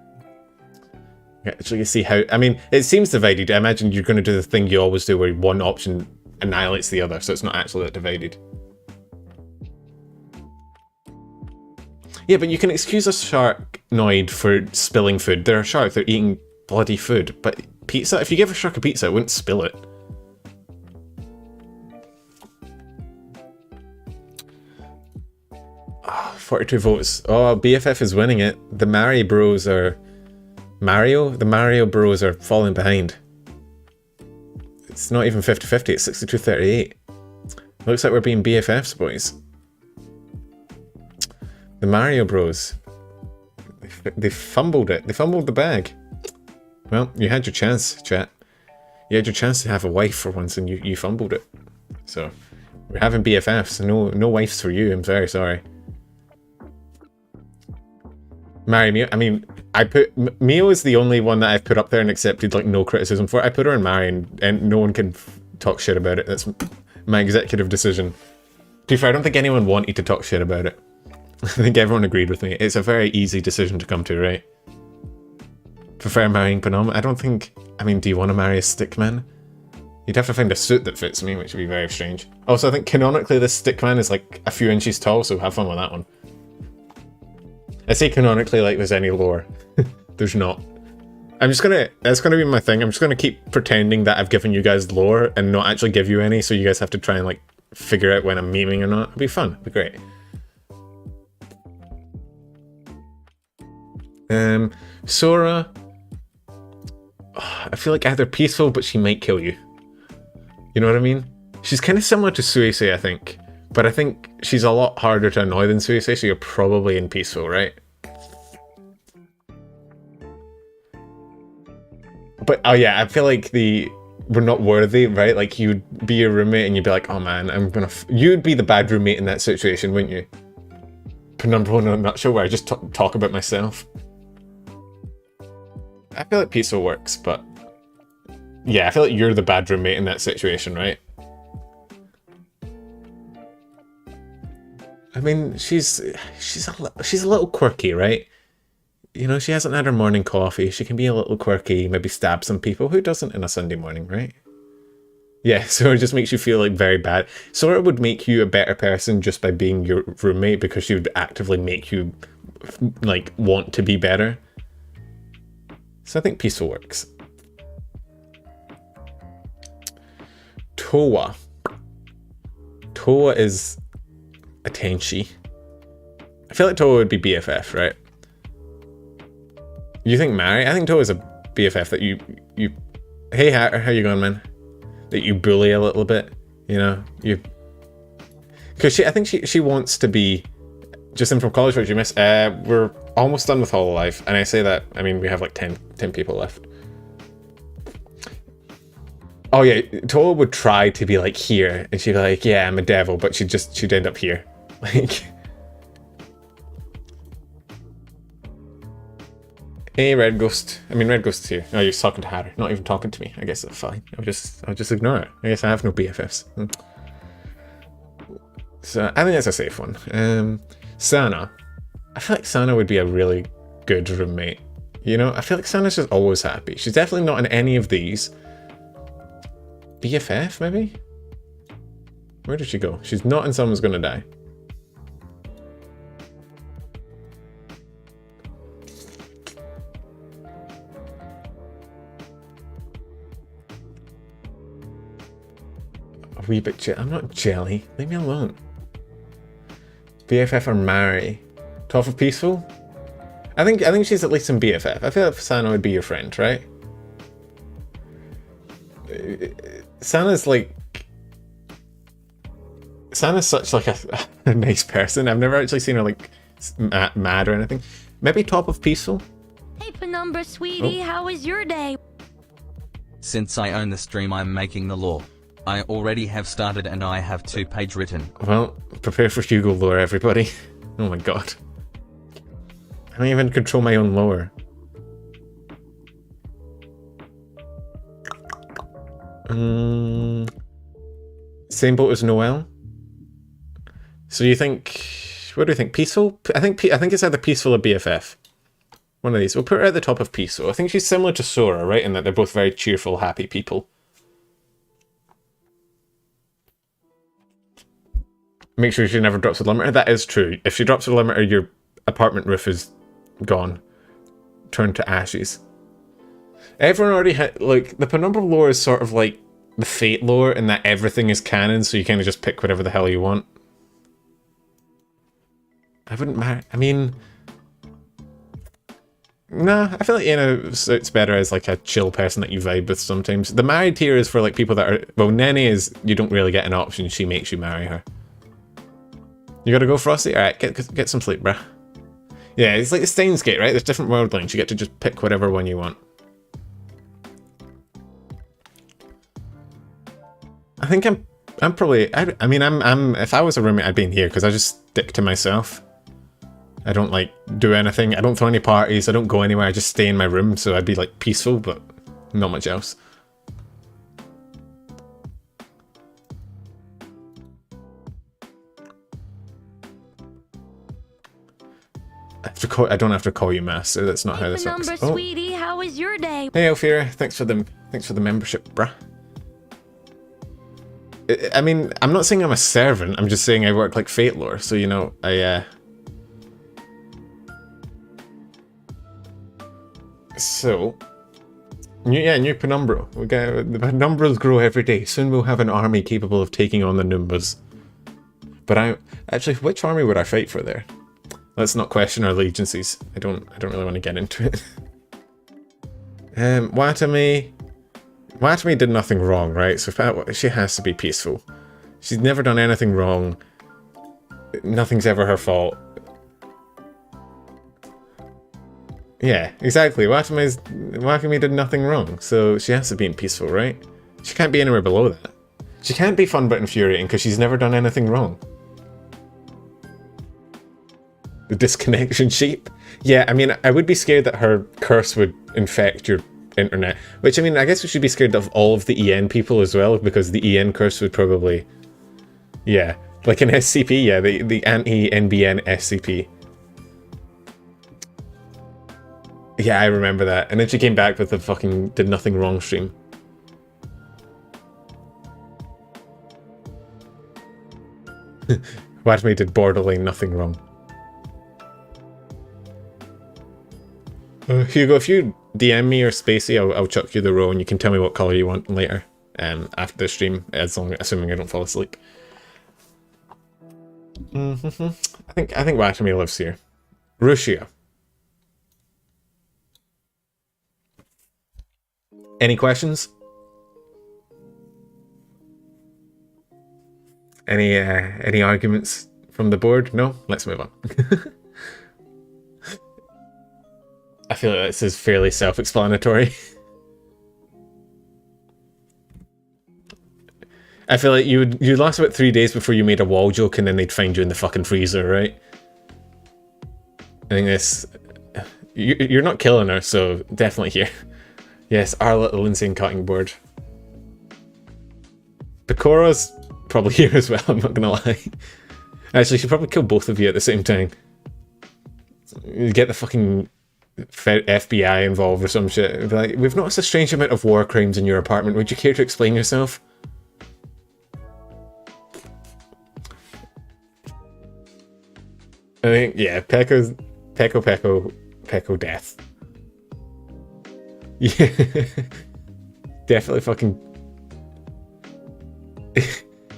how. I mean, it seems divided. I imagine you're going to do the thing you always do, where one option annihilates the other, so it's not actually that divided. Yeah, but you can excuse a sharknoid for spilling food. They're a shark, they're eating bloody food. But pizza, if you give a shark a pizza, it wouldn't spill it. Oh, 42 votes. Oh, BFF is winning it. The Mario Bros are... The Mario Bros are falling behind. It's not even 50-50, it's 62-38. Looks like we're being BFFs, boys. The Mario Bros. They fumbled it. They fumbled the bag. Well, you had your chance, chat. You had your chance to have a wife for once, and you fumbled it. So, we're having BFFs. No wives for you. I'm very sorry. Mari Mio. I mean, Mio is the only one that I've put up there and accepted like no criticism for. I put her in Mari, and no one can talk shit about it. That's my executive decision. To be fair, I don't think anyone wanted to talk shit about it. I think everyone agreed with me. It's a very easy decision to come to, right? Prefer marrying Panama? I don't think... I mean, do you want to marry a stickman? You'd have to find a suit that fits me, which would be very strange. Also, I think canonically this stickman is like a few inches tall, so have fun with that one. I say canonically like there's any lore. There's not. That's gonna be my thing. I'm just gonna keep pretending that I've given you guys lore and not actually give you any, so you guys have to try and like figure out when I'm memeing or not. It'll be fun. It'll be great. Sora, I feel like either peaceful, but she might kill you. You know what I mean? She's kind of similar to Suisei, I think. But I think she's a lot harder to annoy than Suisei, so you're probably in Peaceful, right? But, oh yeah, I feel like we're not worthy, right? Like, you'd be your roommate and you'd be like, oh man, you'd be the bad roommate in that situation, wouldn't you? Penumbra in a nutshell, where I just talk about myself. I feel like Peaceful works, but yeah, I feel like you're the bad roommate in that situation, right? I mean, she's a little quirky, right? You know, she hasn't had her morning coffee. She can be a little quirky, maybe stab some people. Who doesn't in a Sunday morning, right? Yeah, so it just makes you feel like very bad. Sora would make you a better person just by being your roommate, because she would actively make you like want to be better. So I think Peaceful works. Towa. Towa is a Tenchi. I feel like Towa would be BFF, right? You think Mari? I think Towa's a BFF that you hey Hatter, how you going, man? That you bully a little bit, you know? Because I think she wants to be just in from college. What did you miss? We're almost done with Hololive, and I say that, I mean, we have like 10 people left. Oh yeah, Towa would try to be like here, and she'd be like, yeah, I'm a devil, but she'd end up here. Like, hey, Red Ghost. I mean, Red Ghost's here. Oh, you're talking to Hatter, not even talking to me. I guess that's fine. I'll just ignore it. I guess I have no BFFs. So I think that's a safe one. Sana. I feel like Sana would be a really good roommate. You know, I feel like Sana's just always happy. She's definitely not in any of these. BFF, maybe? Where did she go? She's not in Someone's Gonna Die. A wee bit I'm not jelly. Leave me alone. BFF or Mari? Top of Peaceful? I think she's at least in BFF. I feel like Sana would be your friend, right? Sana's such like a nice person. I've never actually seen her like mad or anything. Maybe top of Peaceful? Hey Penumbra, sweetie, How was your day? Since I own the stream, I'm making the law. I already have started and I have 2 pages written. Well, prepare for Hugo lore, everybody. Oh my god. I don't even control my own lore. Same boat as Noelle. So you think, what do you think? Peaceful? I think it's either Peaceful or BFF. One of these. We'll put her at the top of Peaceful. I think she's similar to Sora, right? In that they're both very cheerful, happy people. Make sure she never drops a limiter. That is true. If she drops a limiter, your apartment roof is gone. Turned to ashes. Everyone already had, like, the Penumbra lore is sort of like the Fate lore in that everything is canon, so you kind of just pick whatever the hell you want. I wouldn't matter. I mean, nah, I feel like, you know, it's better as like a chill person that you vibe with sometimes. The married tier is for like people that are, well, Nene is, you don't really get an option, she makes you marry her. You gotta go, Frosty? Alright, get some sleep, bruh. Yeah, it's like the Steins Gate, right? There's different world lines, you get to just pick whatever one you want. I think I'm probably, I mean, if I was a roommate, I'd be in here, because I just stick to myself. I don't, like, do anything. I don't throw any parties. I don't go anywhere. I just stay in my room, so I'd be, like, peaceful, but not much else. I don't have to call you Master. That's not how this works. Penumbra, sweetie, how was your day? Hey, Elfira. Thanks for the membership, bruh. I mean, I'm not saying I'm a servant. I'm just saying I work like Fate lore. So, you know, So, new Penumbra. The Penumbras grow every day. Soon we'll have an army capable of taking on the Numbas. But actually, which army would I fight for there? Let's not question our allegiances. I don't really want to get into it. Watame, Watame did nothing wrong, right? So she has to be peaceful. She's never done anything wrong. Nothing's ever her fault. Yeah, exactly. Wakame did nothing wrong, so she has to be peaceful, right? She can't be anywhere below that. She can't be fun but infuriating because she's never done anything wrong. The disconnection sheep? Yeah, I mean, I would be scared that her curse would infect your internet. Which, I mean, I guess we should be scared of all of the EN people as well, because the EN curse would probably... Yeah, like an SCP, yeah, the anti-NBN SCP. Yeah, I remember that. And then she came back with the fucking did nothing wrong stream. Watame did nothing wrong. Hugo, if you DM me or Spacey, I'll chuck you the row and you can tell me what colour you want later. After the stream, assuming I don't fall asleep. I think Watame lives here. Rushia. Any questions? Any arguments from the board? No? Let's move on. I feel like this is fairly self-explanatory. I feel like you'd last about 3 days before you made a wall joke and then they'd find you in the fucking freezer, right? I think this... You're not killing her, so definitely here. Yes, our little insane cutting board. Picoro's probably here as well, I'm not gonna lie. Actually, she'd probably kill both of you at the same time. You get the fucking FBI involved or some shit. It'd be like, we've noticed a strange amount of war crimes in your apartment. Would you care to explain yourself? I think, yeah, Peko death. Yeah. Definitely fucking...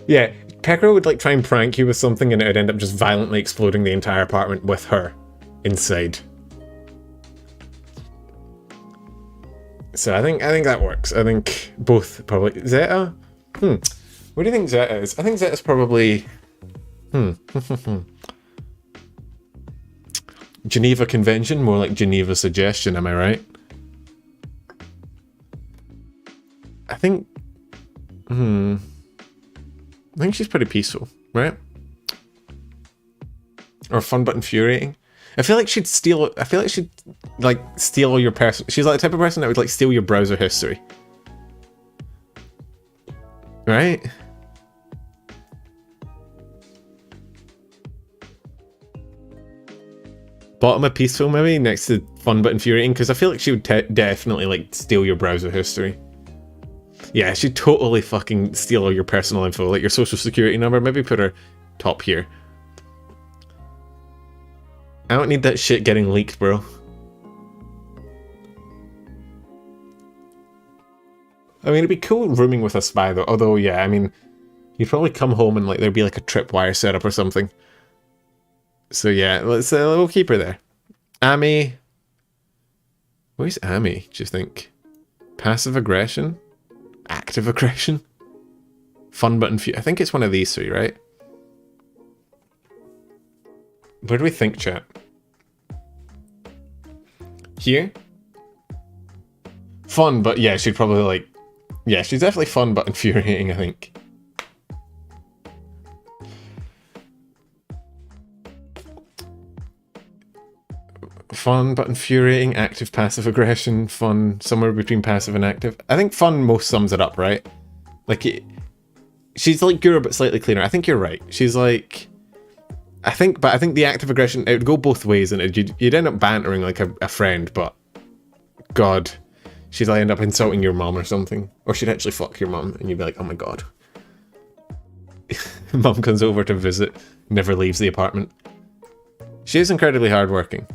Yeah, Peko would like try and prank you with something and it would end up just violently exploding the entire apartment with her inside. So I think that works. I think both probably... Zeta? What do you think Zeta is? I think Zeta's probably... Geneva Convention? More like Geneva Suggestion, am I right? I think... I think she's pretty peaceful, right? Or fun but infuriating. I feel like she'd steal... I feel like she'd, like, steal all your person... She's like the type of person that would, like, steal your browser history. Right? Bottom of peaceful, maybe? Next to fun but infuriating? Because I feel like she would definitely, like, steal your browser history. Yeah, she'd totally fucking steal all your personal info, like your social security number. Maybe put her top here. I don't need that shit getting leaked, bro. I mean, it'd be cool rooming with a spy, though. Although, yeah, I mean, you'd probably come home and, like, there'd be, like, a tripwire setup or something. So, yeah, we'll keep her there. Amy. Where's Amy, do you think? Passive aggression? Active aggression? Fun but infuriating. I think it's one of these three, right? Where do we think, chat? Here? Fun, but yeah, she'd probably like... Yeah, she's definitely fun but infuriating, I think. Fun but infuriating, active, passive aggression, fun, somewhere between passive and active. I think fun most sums it up, right? Like, she's like Gura but slightly cleaner. I think you're right. She's like... I think the active aggression, it would go both ways, and you'd end up bantering like a friend, but God, she'd like end up insulting your mom or something. Or she'd actually fuck your mom, and you'd be like, oh my God. Mom comes over to visit, never leaves the apartment. She is incredibly hardworking.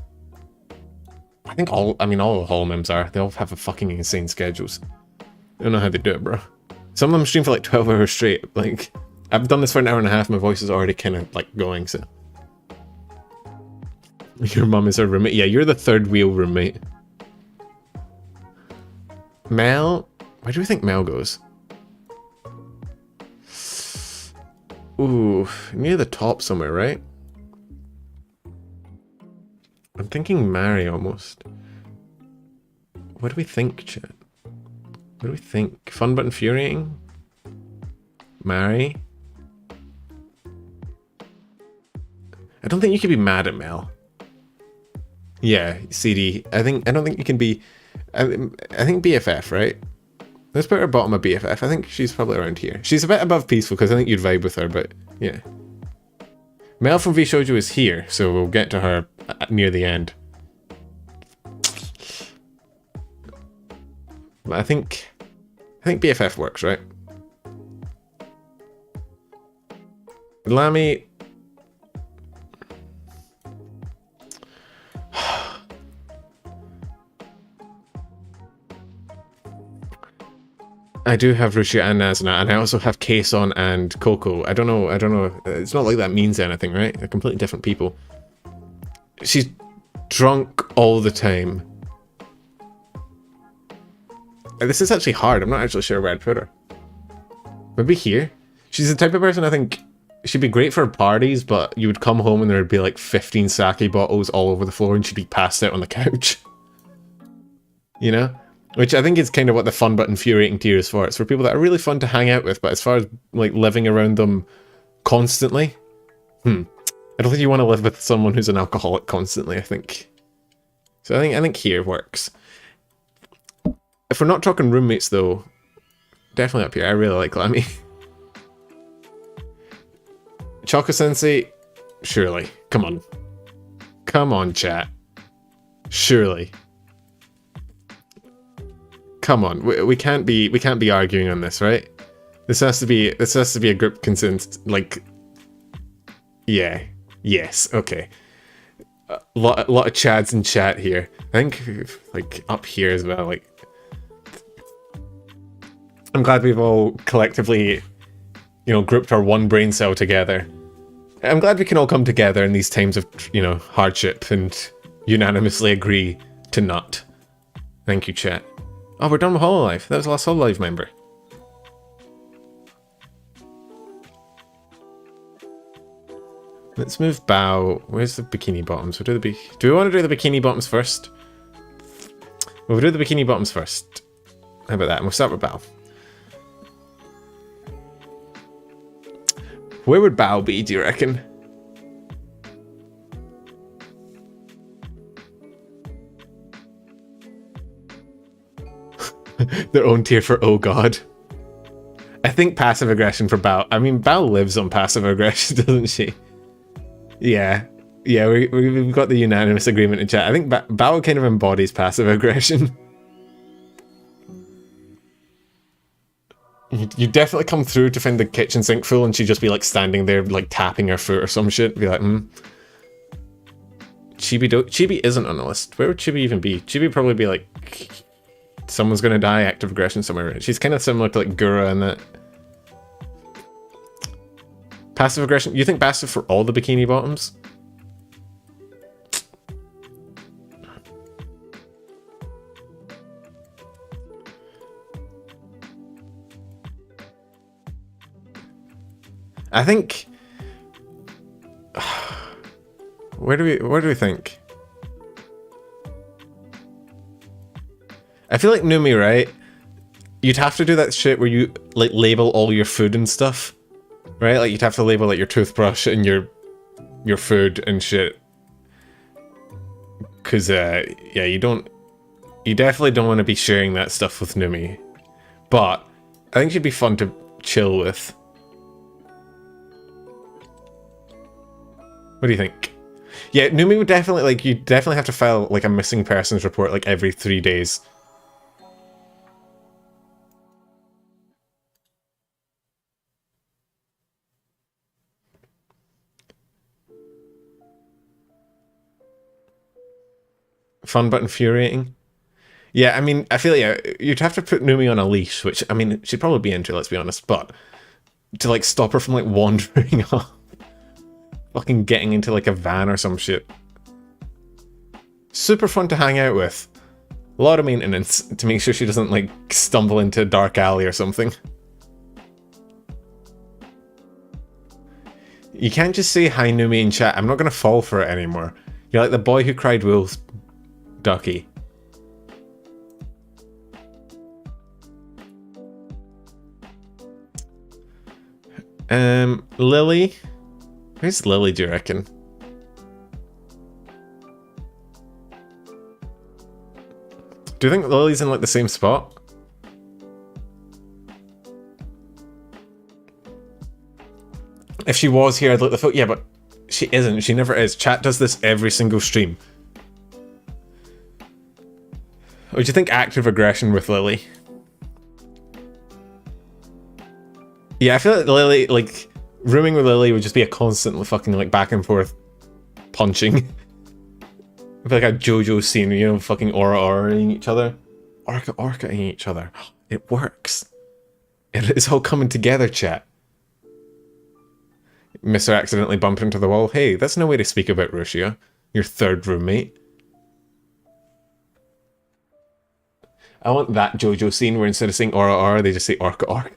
I think all the hall mems are. They all have a fucking insane schedules. I don't know how they do it, bro. Some of them stream for like 12 hours straight. Like, I've done this for an hour and a half, my voice is already kind of like going, so. Your mum is her roommate. Yeah, you're the third wheel roommate. Mel? Where do we think Mel goes? Ooh, near the top somewhere, right? I'm thinking Mary almost. What do we think, chat? What do we think? Fun but infuriating? Mary? I don't think you can be mad at Mel. Yeah, CD. I don't think you can be... I think BFF, right? Let's put her bottom of BFF. I think she's probably around here. She's a bit above Peaceful because I think you'd vibe with her, but yeah. Mel from VShoujo is here, so we'll get to her near the end. But I think BFF works, right? Lamy... I do have Rushia and Nazna, and I also have Kason and Coco. I don't know. It's not like that means anything, right? They're completely different people. She's drunk all the time. This is actually hard. I'm not actually sure where I'd put her. Maybe here? She's the type of person I think she'd be great for parties, but you would come home and there would be like 15 sake bottles all over the floor and she'd be passed out on the couch. You know? Which I think is kind of what the fun but infuriating tier is for. It's for people that are really fun to hang out with, but as far as like living around them constantly, I don't think you want to live with someone who's an alcoholic constantly, I think. So I think here works. If we're not talking roommates though, definitely up here. I really like Lammy. Choco Sensei, surely. Come on. Come on, chat. Surely. Come on, we can't be arguing on this, right? This has to be a group consent. Like, yeah, yes, okay. A lot of chads in chat here. I think like up here as well. Like, I'm glad we've all collectively, you know, grouped our one brain cell together. I'm glad we can all come together in these times of, you know, hardship and unanimously agree to not. Thank you, chat. Oh, we're done with Hololive. That was the last Hololive member. Let's move Bao. Where's the bikini bottoms? Do we want to do the bikini bottoms first? We'll do the bikini bottoms first. How about that? And we'll start with Bao. Where would Bao be, do you reckon? Their own tier for oh god. I think passive aggression for Bao. I mean, Bao lives on passive aggression, doesn't she? Yeah. Yeah, we've got the unanimous agreement in chat. I think Bao kind of embodies passive aggression. You definitely come through to find the kitchen sink full and she'd just be like standing there like tapping her foot or some shit. Be like, Chibi isn't on the list. Where would Chibi even be? Chibi would probably be like... Someone's gonna die, active aggression somewhere. She's kind of similar to like Gura in that. Passive aggression. You think passive for all the bikini bottoms? I think. Where do we think? I feel like Numi, right? You'd have to do that shit where you like label all your food and stuff, right? Like you'd have to label like your toothbrush and your food and shit. Cause yeah, you definitely don't want to be sharing that stuff with Numi. But I think she'd be fun to chill with. What do you think? Yeah, Numi would definitely like you definitely have to file like a missing persons report like every 3 days. Fun but infuriating. Yeah, I mean, I feel you'd have to put Numi on a leash, which, I mean, she'd probably be into, let's be honest, but to, like, stop her from, like, wandering off. Fucking getting into, like, a van or some shit. Super fun to hang out with. A lot of maintenance to make sure she doesn't, like, stumble into a dark alley or something. You can't just say hi Numi in chat. I'm not going to fall for it anymore. You're like the boy who cried wolf, Ducky. Lily? Where's Lily, do you reckon? Do you think Lily's in, like, the same spot? If she was here, I'd look the foot. Yeah, but she isn't. She never is. Chat does this every single stream. Or do you think active aggression with Lily? Yeah, I feel like Lily, like, rooming with Lily would just be a constant fucking, like, back and forth punching. I feel like a JoJo scene, you know, fucking aura-ing each other. Orca-ing each other. It works. It's all coming together, chat. Mr. accidentally bumped into the wall. Hey, that's no way to speak about Rushia, your third roommate. I want that JoJo scene where instead of saying aura, they just say orca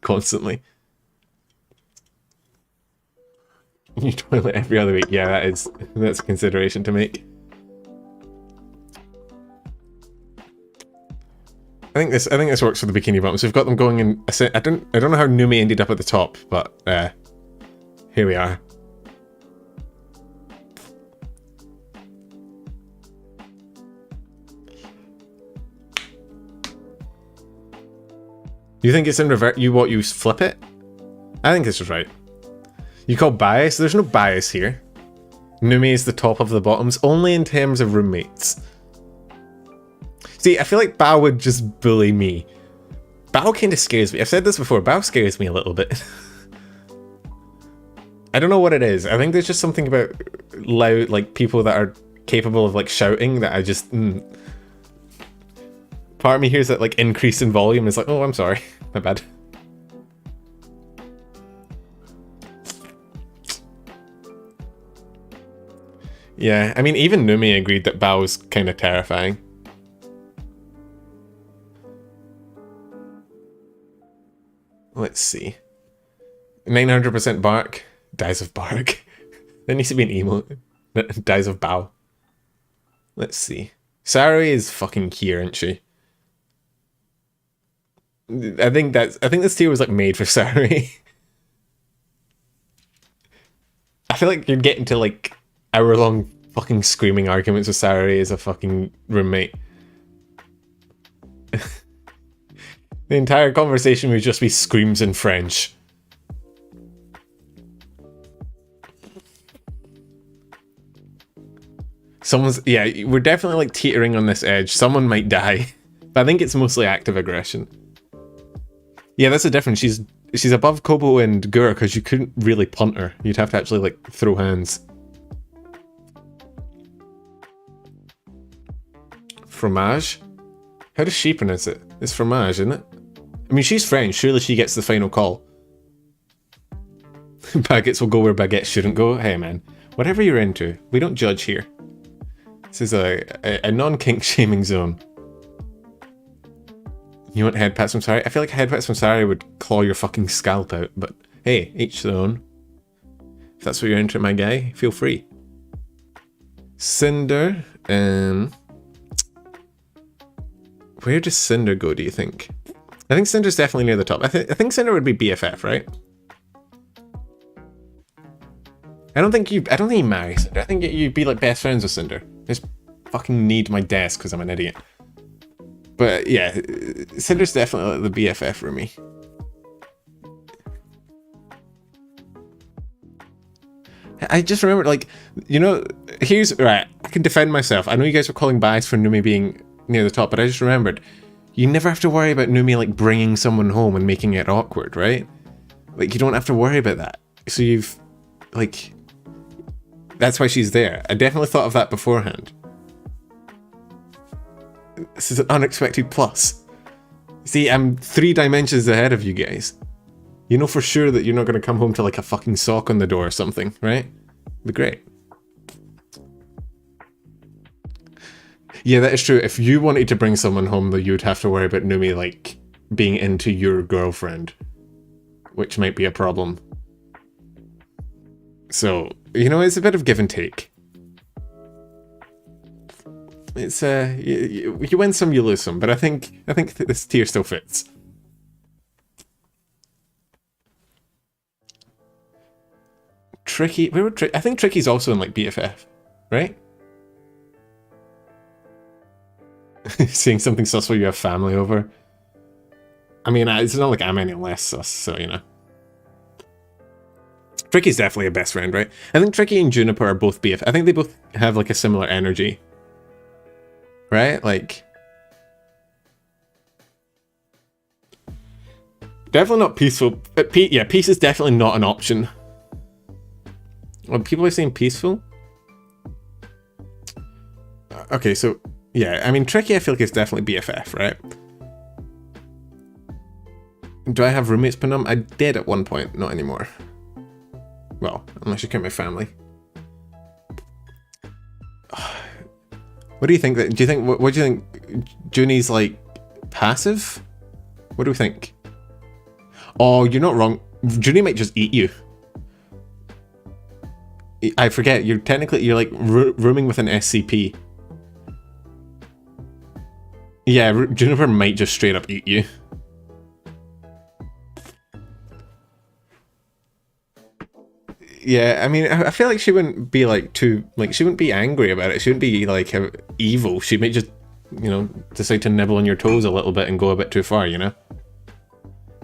constantly. You toilet every other week. Yeah, that's a consideration to make. I think this works for the bikini bottoms. We've got them going in. I don't know how Numi ended up at the top, but here we are. You think it's in revert? You flip it? I think this is right. You call bias? There's no bias here. Numi is the top of the bottoms, only in terms of roommates. See, I feel like Bao would just bully me. Bao kind of scares me. I've said this before, Bao scares me a little bit. I don't know what it is. I think there's just something about loud, like, people that are capable of, like, shouting that I just... Part of me hears that, like, increase in volume is like, oh, I'm sorry. My bad. Yeah, I mean, even Numi agreed that Bao was kind of terrifying. Let's see. 900% bark. Dies of bark. There needs to be an emote. Dies of Bao. Let's see. Sarui is fucking here, isn't she? I think this tier was, like, made for Sarui. I feel like you're getting to, like, hour-long fucking screaming arguments with Sarui as a fucking roommate. The entire conversation would just be screams in French. Yeah, we're definitely, like, teetering on this edge. Someone might die. But I think it's mostly active aggression. Yeah, that's the difference. She's above Kobo and Gura because you couldn't really punt her. You'd have to actually, like, throw hands. Fromage? How does she pronounce it? It's fromage, isn't it? I mean, she's French. Surely she gets the final call. Baguettes will go where baguettes shouldn't go. Hey, man. Whatever you're into, we don't judge here. This is a non-kink shaming zone. You want head pats from Sari? I feel like head pats from Sari would claw your fucking scalp out, but hey, each their own. If that's what you're into, my guy, feel free. Cinder, where does Cinder go, do you think? I think Cinder's definitely near the top. I think Cinder would be BFF, right? I don't think you marry Cinder. I think you'd be like best friends with Cinder. I just fucking need my desk because I'm an idiot. But yeah, Cinder's definitely like the BFF for me. I just remembered, like, you know, right, I can defend myself. I know you guys were calling bias for Numi being near the top, but I just remembered, you never have to worry about Numi, like, bringing someone home and making it awkward, right? Like, you don't have to worry about that. So you've, like, that's why she's there. I definitely thought of that beforehand. This is an unexpected plus. See, I'm 3 dimensions ahead of you guys. You know for sure that you're not going to come home to, like, a fucking sock on the door or something, right? It'd be great. Yeah, that is true. If you wanted to bring someone home, though, you'd have to worry about Numi, like, being into your girlfriend, which might be a problem. So, you know, it's a bit of give and take. It's, you win some, you lose some, but I think this tier still fits. Tricky, I think Tricky's also in, like, BFF, right? Seeing something sus while you have family over. I mean, it's not like I'm any less sus, so, you know. Tricky's definitely a best friend, right? I think Tricky and Juniper are both BF. I think they both have, like, a similar energy. Right? Like... Definitely not peaceful. But yeah, peace is definitely not an option. Well, people are saying peaceful? Okay, so... Yeah, I mean, Tricky I feel like is definitely BFF, right? Do I have roommates, Panum? I did at one point, not anymore. Well, unless you count my family. What do you think? What do you think? Junie's like passive? What do we think? Oh, you're not wrong. Junie might just eat you. I forget. You're like rooming with an SCP. Yeah, Juniper might just straight up eat you. Yeah, I mean, I feel like she wouldn't be like too, like, she wouldn't be angry about it. She wouldn't be like evil. She might just, you know, decide to nibble on your toes a little bit and go a bit too far, you know?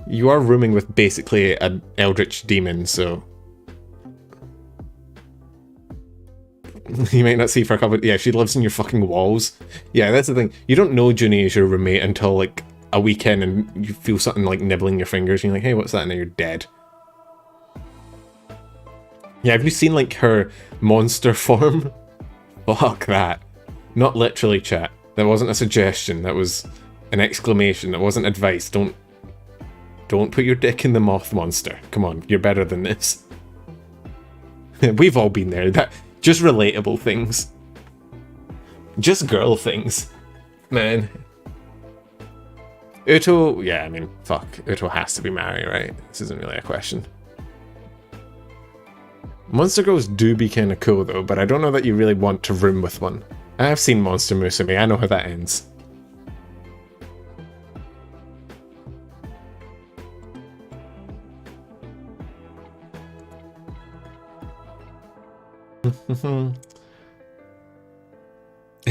You are rooming with basically an eldritch demon, so... You might not see for a couple... Yeah, she lives in your fucking walls. Yeah, that's the thing. You don't know Junie is your roommate until, like, a weekend and you feel something, like, nibbling your fingers and you're like, hey, what's that? And then you're dead. Yeah, have you seen, like, her monster form? Fuck that. Not literally, chat. That wasn't a suggestion. That was an exclamation. That wasn't advice. Don't put your dick in the moth monster. Come on, you're better than this. We've all been there. Just relatable things. Just girl things. Man. Uto, yeah, I mean, fuck. Uto has to be Mari, right? This isn't really a question. Monster girls do be kind of cool though, but I don't know that you really want to room with one. I've seen Monster Musume, I know how that ends.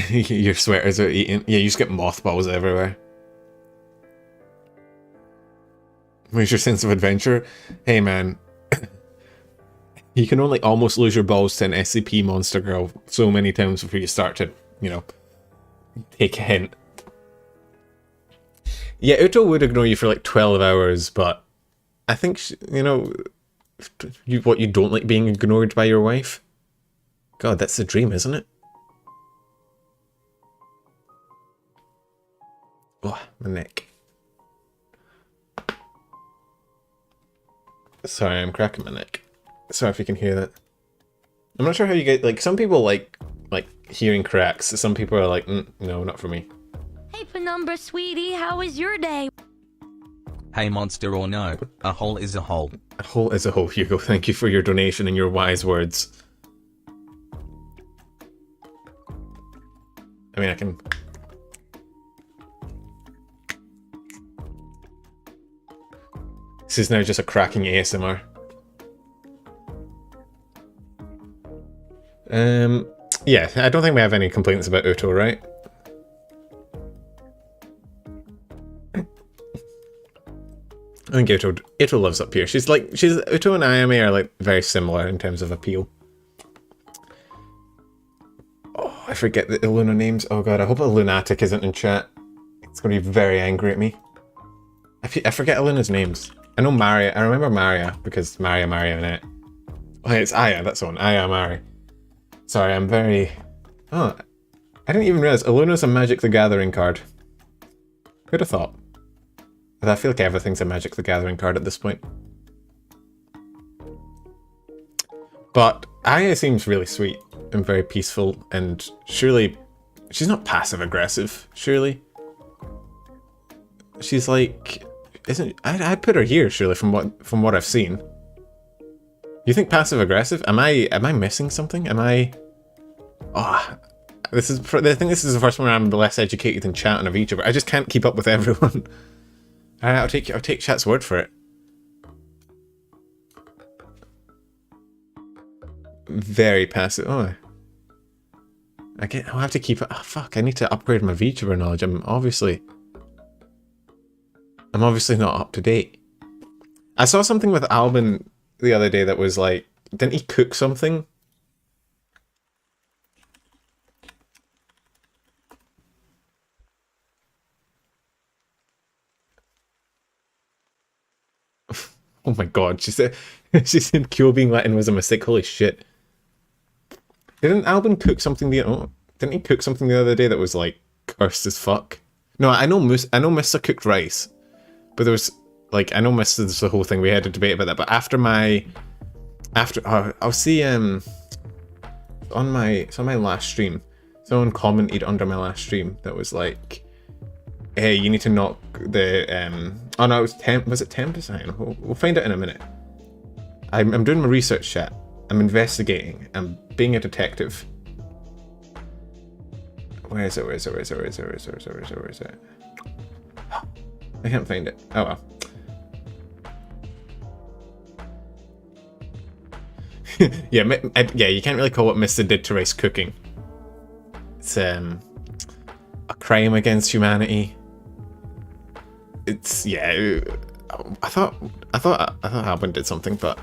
Your sweaters are eating. Yeah, you just get mothballs everywhere. Where's your sense of adventure? Hey man. You can only almost lose your balls to an SCP monster girl so many times before you start to, you know, take a hint. Yeah, Uto would ignore you for like 12 hours, but I think, you know, you don't like being ignored by your wife? God, that's the dream, isn't it? Oh, my neck. Sorry, I'm cracking my neck. Sorry if you can hear that. I'm not sure how you get, like, some people like hearing cracks. Some people are like, no, not for me. Hey, Penumbra, sweetie, how was your day? Hey monster or no, a hole is a hole. A hole is a hole, Hugo. Thank you for your donation and your wise words. I mean, I can... This is now just a cracking ASMR. Yeah, I don't think we have any complaints about Uto, right? I think Uto lives up here. Uto and Ayame are like very similar in terms of appeal. Oh, I forget the Illuna names. Oh god, I hope a lunatic isn't in chat. It's gonna be very angry at me. I forget Illuna's names. I know Maria. I remember Maria because Marionette. Oh, it's Aya. That's the one. Aya Mari. Sorry, I'm very... Oh, I didn't even realize Illuna's a Magic the Gathering card. Who'd have thought? But I feel like everything's a Magic the Gathering card at this point. But Aya seems really sweet and very peaceful, and surely She's not passive aggressive, surely. She's like, isn't? I'd put her here, surely, from what I've seen. You think passive aggressive? Am I missing something? Am I? Oh, I think this is the first one where I'm less educated than chat on a Vtuber. I just can't keep up with everyone. Alright, I'll take chat's word for it. Very passive. Oh, I'll have to keep it. Oh, fuck! I need to upgrade my Vtuber knowledge. I'm obviously not up to date. I saw something with Albin the other day that was like, didn't he cook something? Oh my god, she said Kyo being Latin was a mistake. Holy shit. Didn't Albin cook something didn't he cook something the other day that was like cursed as fuck? No, I know Mr. cooked rice. But there was like, I know Mr. the whole thing, we had a debate about that, but I'll see on my last stream, someone commented under my last stream that was like, hey, you need to knock the oh no, was it temp design? We'll find out in a minute. I'm doing my research chat. I'm investigating. I'm being a detective. Where is it? I can't find it. Oh well. Yeah, you can't really call what Mr. did to rice cooking. It's a crime against humanity. It's I thought Albin did something, but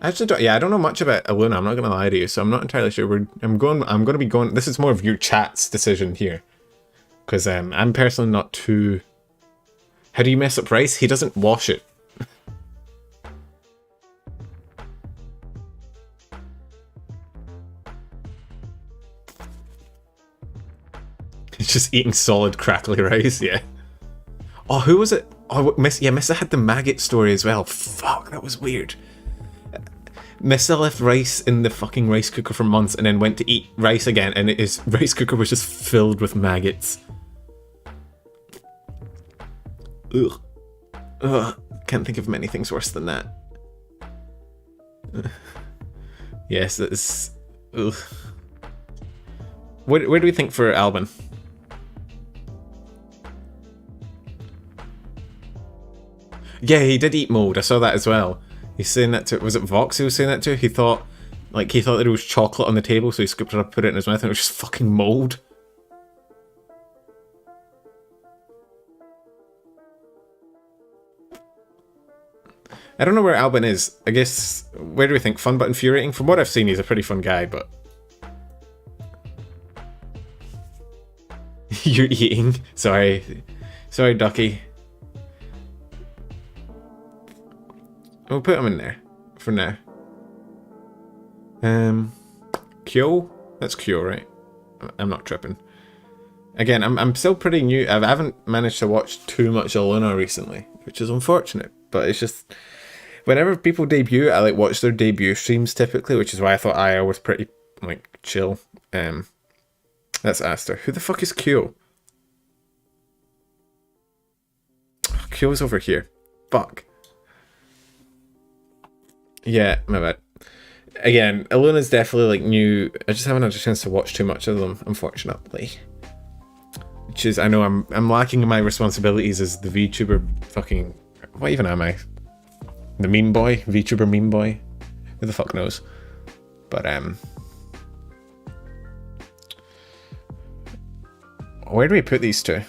I actually I don't know much about Aluna. I'm not gonna lie to you, so I'm not entirely sure. I'm gonna be going. This is more of your chat's decision here, because I'm personally not too. How do you mess up rice? He doesn't wash it. He's just eating solid crackly rice, yeah. Oh, who was it? Oh, Missa had the maggot story as well. Fuck, that was weird. Missa left rice in the fucking rice cooker for months and then went to eat rice again, and his rice cooker was just filled with maggots. Ugh. Ugh. Can't think of many things worse than that. Yes, that's... Ugh. Where do we think for Albin? Yeah, he did eat mold. I saw that as well. He's saying that to... Was it Vox he was saying that to? He thought that there was chocolate on the table, so he scooped it up, put it in his mouth, and it was just fucking mold. I don't know where Albin is. I guess... Where do we think? Fun but infuriating? From what I've seen, he's a pretty fun guy, but... You're eating? Sorry. Sorry, Ducky. We'll put him in there for now. Kyo? That's Kyo, right? I'm not tripping. Again, I'm still pretty new. I haven't managed to watch too much Aluna recently, which is unfortunate. But it's just... Whenever people debut, I like watch their debut streams typically, which is why I thought Aya was pretty, like, chill. That's Aster. Who the fuck is Kyo? Oh, Kyo's over here. Fuck. Yeah, my bad. Again, Aluna's definitely like new. I just haven't had a chance to watch too much of them, unfortunately. Which is, I know I'm lacking in my responsibilities as the VTuber fucking... What even am I? The meme boy? VTuber meme boy? Who the fuck knows? But, where do we put these two?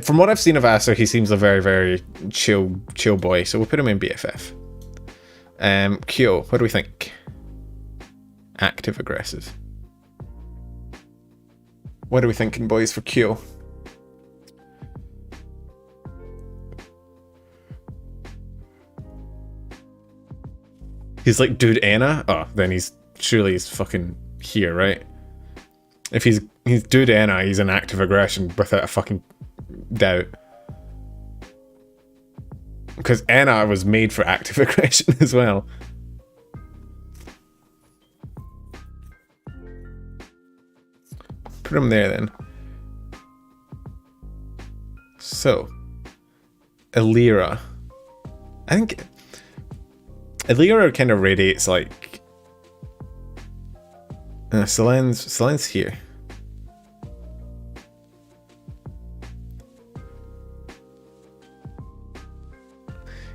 From what I've seen of Aster, he seems a very, very chill boy, so we'll put him in BFF. Kyo, what do we think? Active, aggressive. What are we thinking, boys, for Kyo? He's like, dude, Anna? Oh, then surely he's fucking here, right? If he's dude Anna, he's an active aggression without a fucking doubt. Because Anna was made for active aggression as well. put him there then. So, Illyra. I think Illyra kind of radiates like... Selene's here.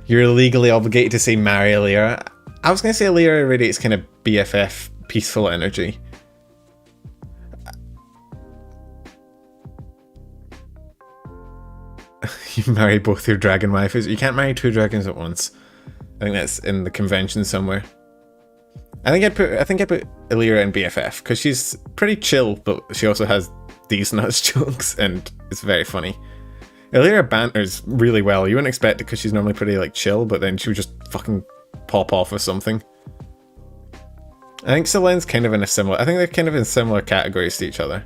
You're legally obligated to say marry Illyra. I was going to say Illyra radiates kind of BFF, peaceful energy. You marry both your dragon waifus. You can't marry two dragons at once. I think that's in the convention somewhere. I think I'd put Illyra in BFF because she's pretty chill, but she also has these nuts jokes and it's very funny. Illyra banters really well. You wouldn't expect it because she's normally pretty like chill, but then she would just fucking pop off with something. I think Selene's kind of in a similar... I think they're kind of in similar categories to each other.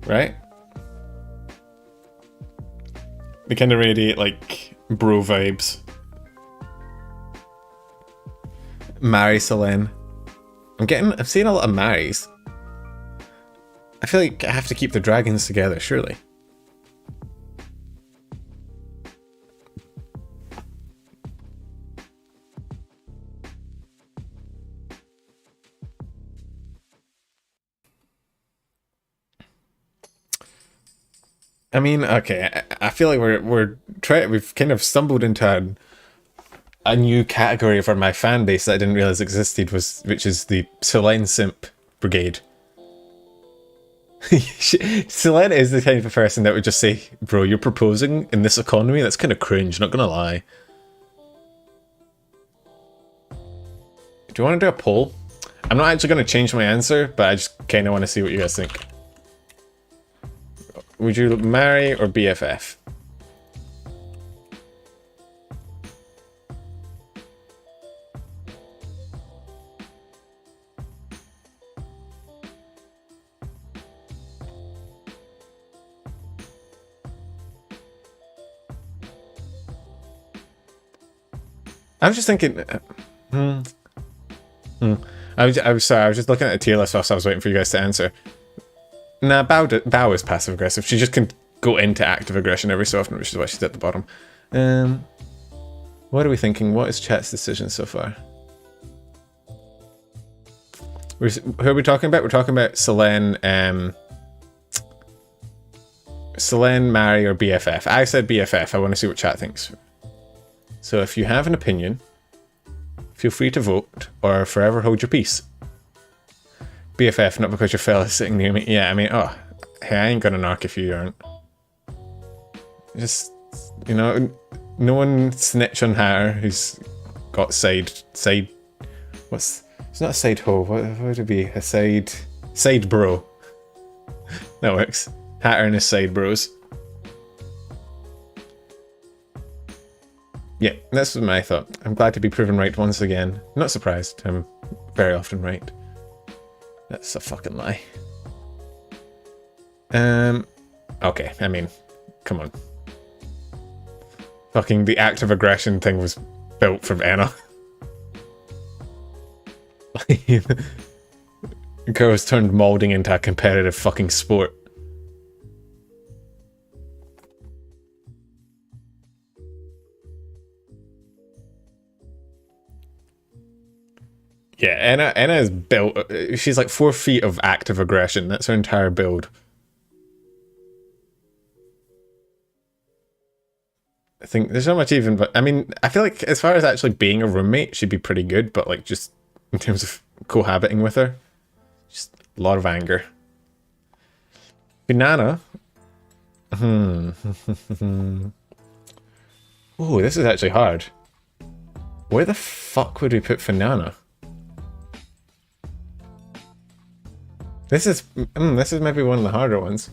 Right? They kind of radiate like bro vibes. Marry Selene. I'm seeing a lot of marries. I feel like I have to keep the dragons together, surely. I mean, okay, I feel like we've kind of stumbled into a new category for my fan base that I didn't realize existed, which is the Selene Simp Brigade. Selene is the type of person that would just say, bro, you're proposing in this economy? That's kind of cringe, not gonna lie. Do you want to do a poll? I'm not actually going to change my answer, but I just kind of want to see what you guys think. Would you marry or BFF? I was just thinking... I was sorry, I was just looking at the tier list whilst I was waiting for you guys to answer. Nah, Bao is passive aggressive. She just can go into active aggression every so often, which is why she's at the bottom. What are we thinking? What is chat's decision so far? Who are we talking about? We're talking about Selene, Selene, marry, or BFF. I said BFF. I want to see what chat thinks. So if you have an opinion, feel free to vote or forever hold your peace. BFF, not because your fella's sitting near me. Yeah, I mean, oh, hey, I ain't gonna narc if you aren't. Just, you know, no one snitch on her who's got side, what's, it's not a side hoe, what would it be? A side bro. That works. Hatter and his side bros. Yeah, that's what I thought. I'm glad to be proven right once again. Not surprised, I'm very often right. That's a fucking lie. Okay, I mean, come on. Fucking the active aggression thing was built from Anna. Girls turned molding into a competitive fucking sport. Yeah, Anna is built... She's like 4 feet of active aggression. That's her entire build. I think there's not much even... But I mean, I feel like as far as actually being a roommate, she'd be pretty good. But like just in terms of cohabiting with her, just a lot of anger. Banana. Oh, this is actually hard. Where the fuck would we put Banana? This is maybe one of the harder ones.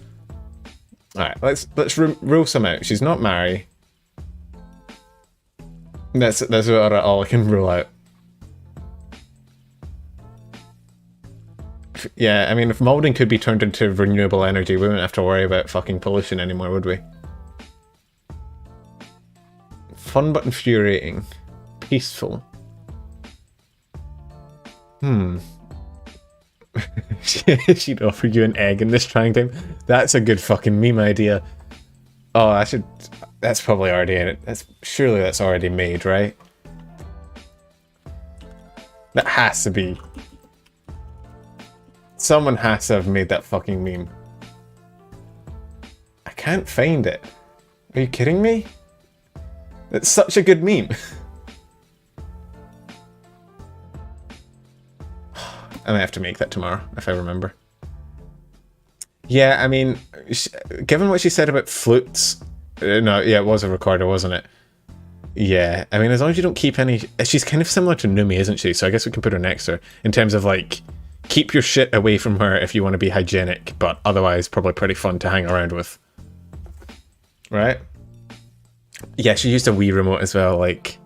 All right, let's rule some out. She's not married. That's about all I can rule out. Yeah, I mean, if molding could be turned into renewable energy, we wouldn't have to worry about fucking pollution anymore, would we? Fun but infuriating. Peaceful. She'd offer you an egg in this trying time. That's a good fucking meme idea. Oh, I should... That's probably already in it. Surely that's already made, right? That has to be. Someone has to have made that fucking meme. I can't find it. Are you kidding me? It's such a good meme. I might have to make that tomorrow, if I remember. Yeah, I mean, given what she said about flutes... no, yeah, it was a recorder, wasn't it? Yeah, I mean, as long as you don't keep any... She's kind of similar to Numi, isn't she? So I guess we can put her next to her. In terms of, like, keep your shit away from her if you want to be hygienic, but otherwise probably pretty fun to hang around with. Right? Yeah, she used a Wii remote as well, like...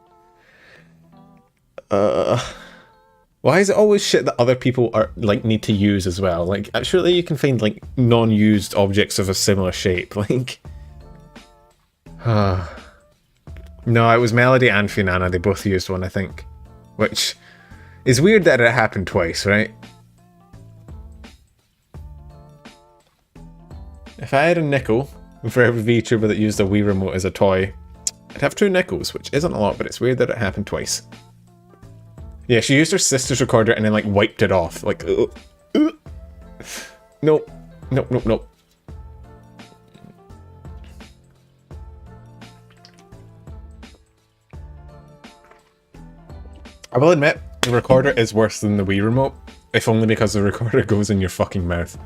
Why is it always shit that other people are like need to use as well? Like, surely you can find like non-used objects of a similar shape. Like, no, it was Melody and Funana. They both used one, I think, which is weird that it happened twice, right? If I had a nickel for every VTuber that used a Wii remote as a toy, I'd have 2 nickels, which isn't a lot, but it's weird that it happened twice. Yeah, she used her sister's recorder and then, like, wiped it off. Like, nope. Nope, nope, nope. I will admit, the recorder is worse than the Wii remote, if only because the recorder goes in your fucking mouth.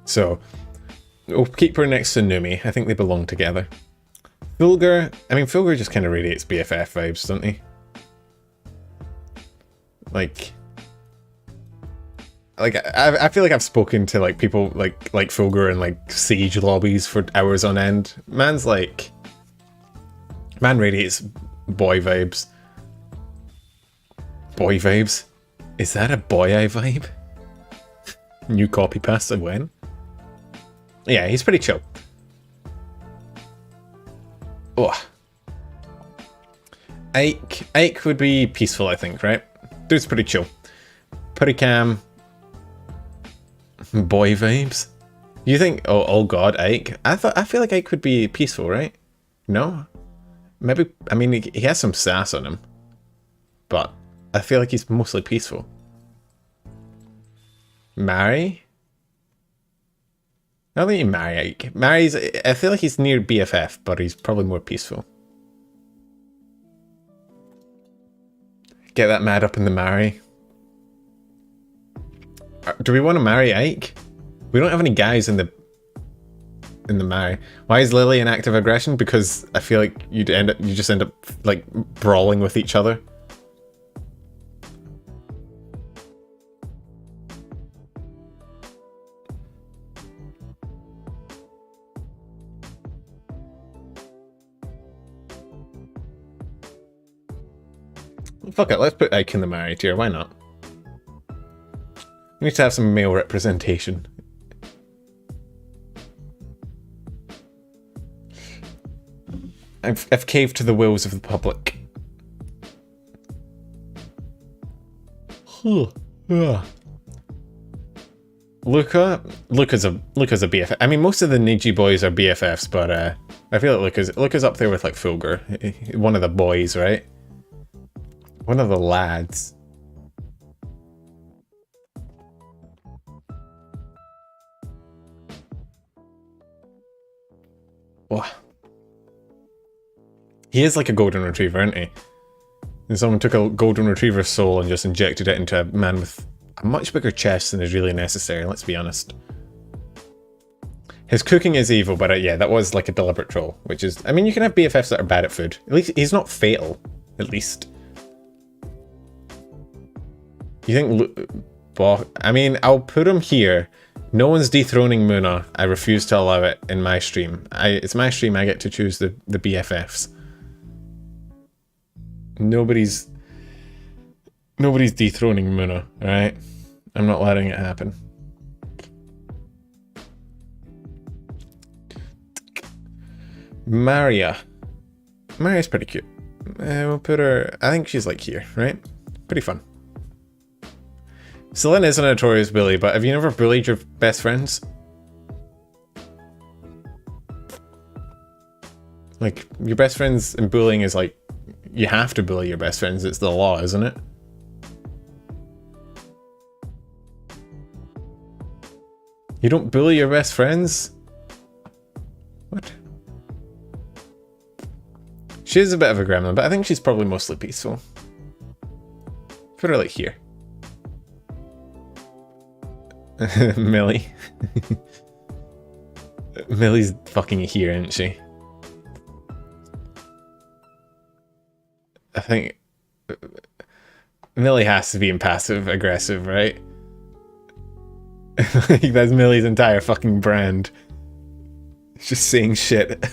So, we'll keep her next to Numi. I think they belong together. Fulgur, I mean, Fulgur just kind of radiates BFF vibes, doesn't he? Like I feel like I've spoken to like people like Fulgur and like Siege lobbies for hours on end. Man radiates boy vibes. Boy vibes? Is that a boy eye vibe? New copy pasta when? Yeah, he's pretty chill. Oh. Ike would be peaceful, I think, right? Dude's pretty chill. Pretty calm. Boy vibes. You think? Oh god, Ike. I feel like Ike would be peaceful, right? No? Maybe. I mean, he has some sass on him, but I feel like he's mostly peaceful. Marry? I don't think you marry Ike. Mary's. I feel like he's near BFF, but he's probably more peaceful. Get that mad up in the marry. Do we want to marry Ike? We don't have any guys in the marry. Why is Lily in active aggression? Because I feel like you just end up like brawling with each other. Fuck it, let's put Ike in the marry tier, why not? We need to have some male representation. I've caved to the wills of the public. Luca's a BFF. I mean, most of the Niji boys are BFFs, but I feel like Luca's up there with like Fulgur, one of the boys, right? One of the lads. Oh. He is like a golden retriever, isn't he? And someone took a golden retriever soul and just injected it into a man with a much bigger chest than is really necessary, let's be honest. His cooking is evil, but yeah, that was like a deliberate troll, which is... I mean, you can have BFFs that are bad at food. At least he's not fatal, at least. You think... I mean, I'll put him here. No one's dethroning Muna. I refuse to allow it in my stream. It's my stream, I get to choose the BFFs. Nobody's dethroning Muna, alright? I'm not letting it happen. Maria's pretty cute. We'll put her... I think she's like here, right? Pretty fun. Celine is a notorious bully, but have you never bullied your best friends? Like, your best friends and bullying is like, you have to bully your best friends, it's the law, isn't it? You don't bully your best friends? What? She is a bit of a gremlin, but I think she's probably mostly peaceful. Put her like here. Millie. Millie's fucking here, isn't she? I think Millie has to be in passive aggressive, right? Like, that's Millie's entire fucking brand. Just saying shit.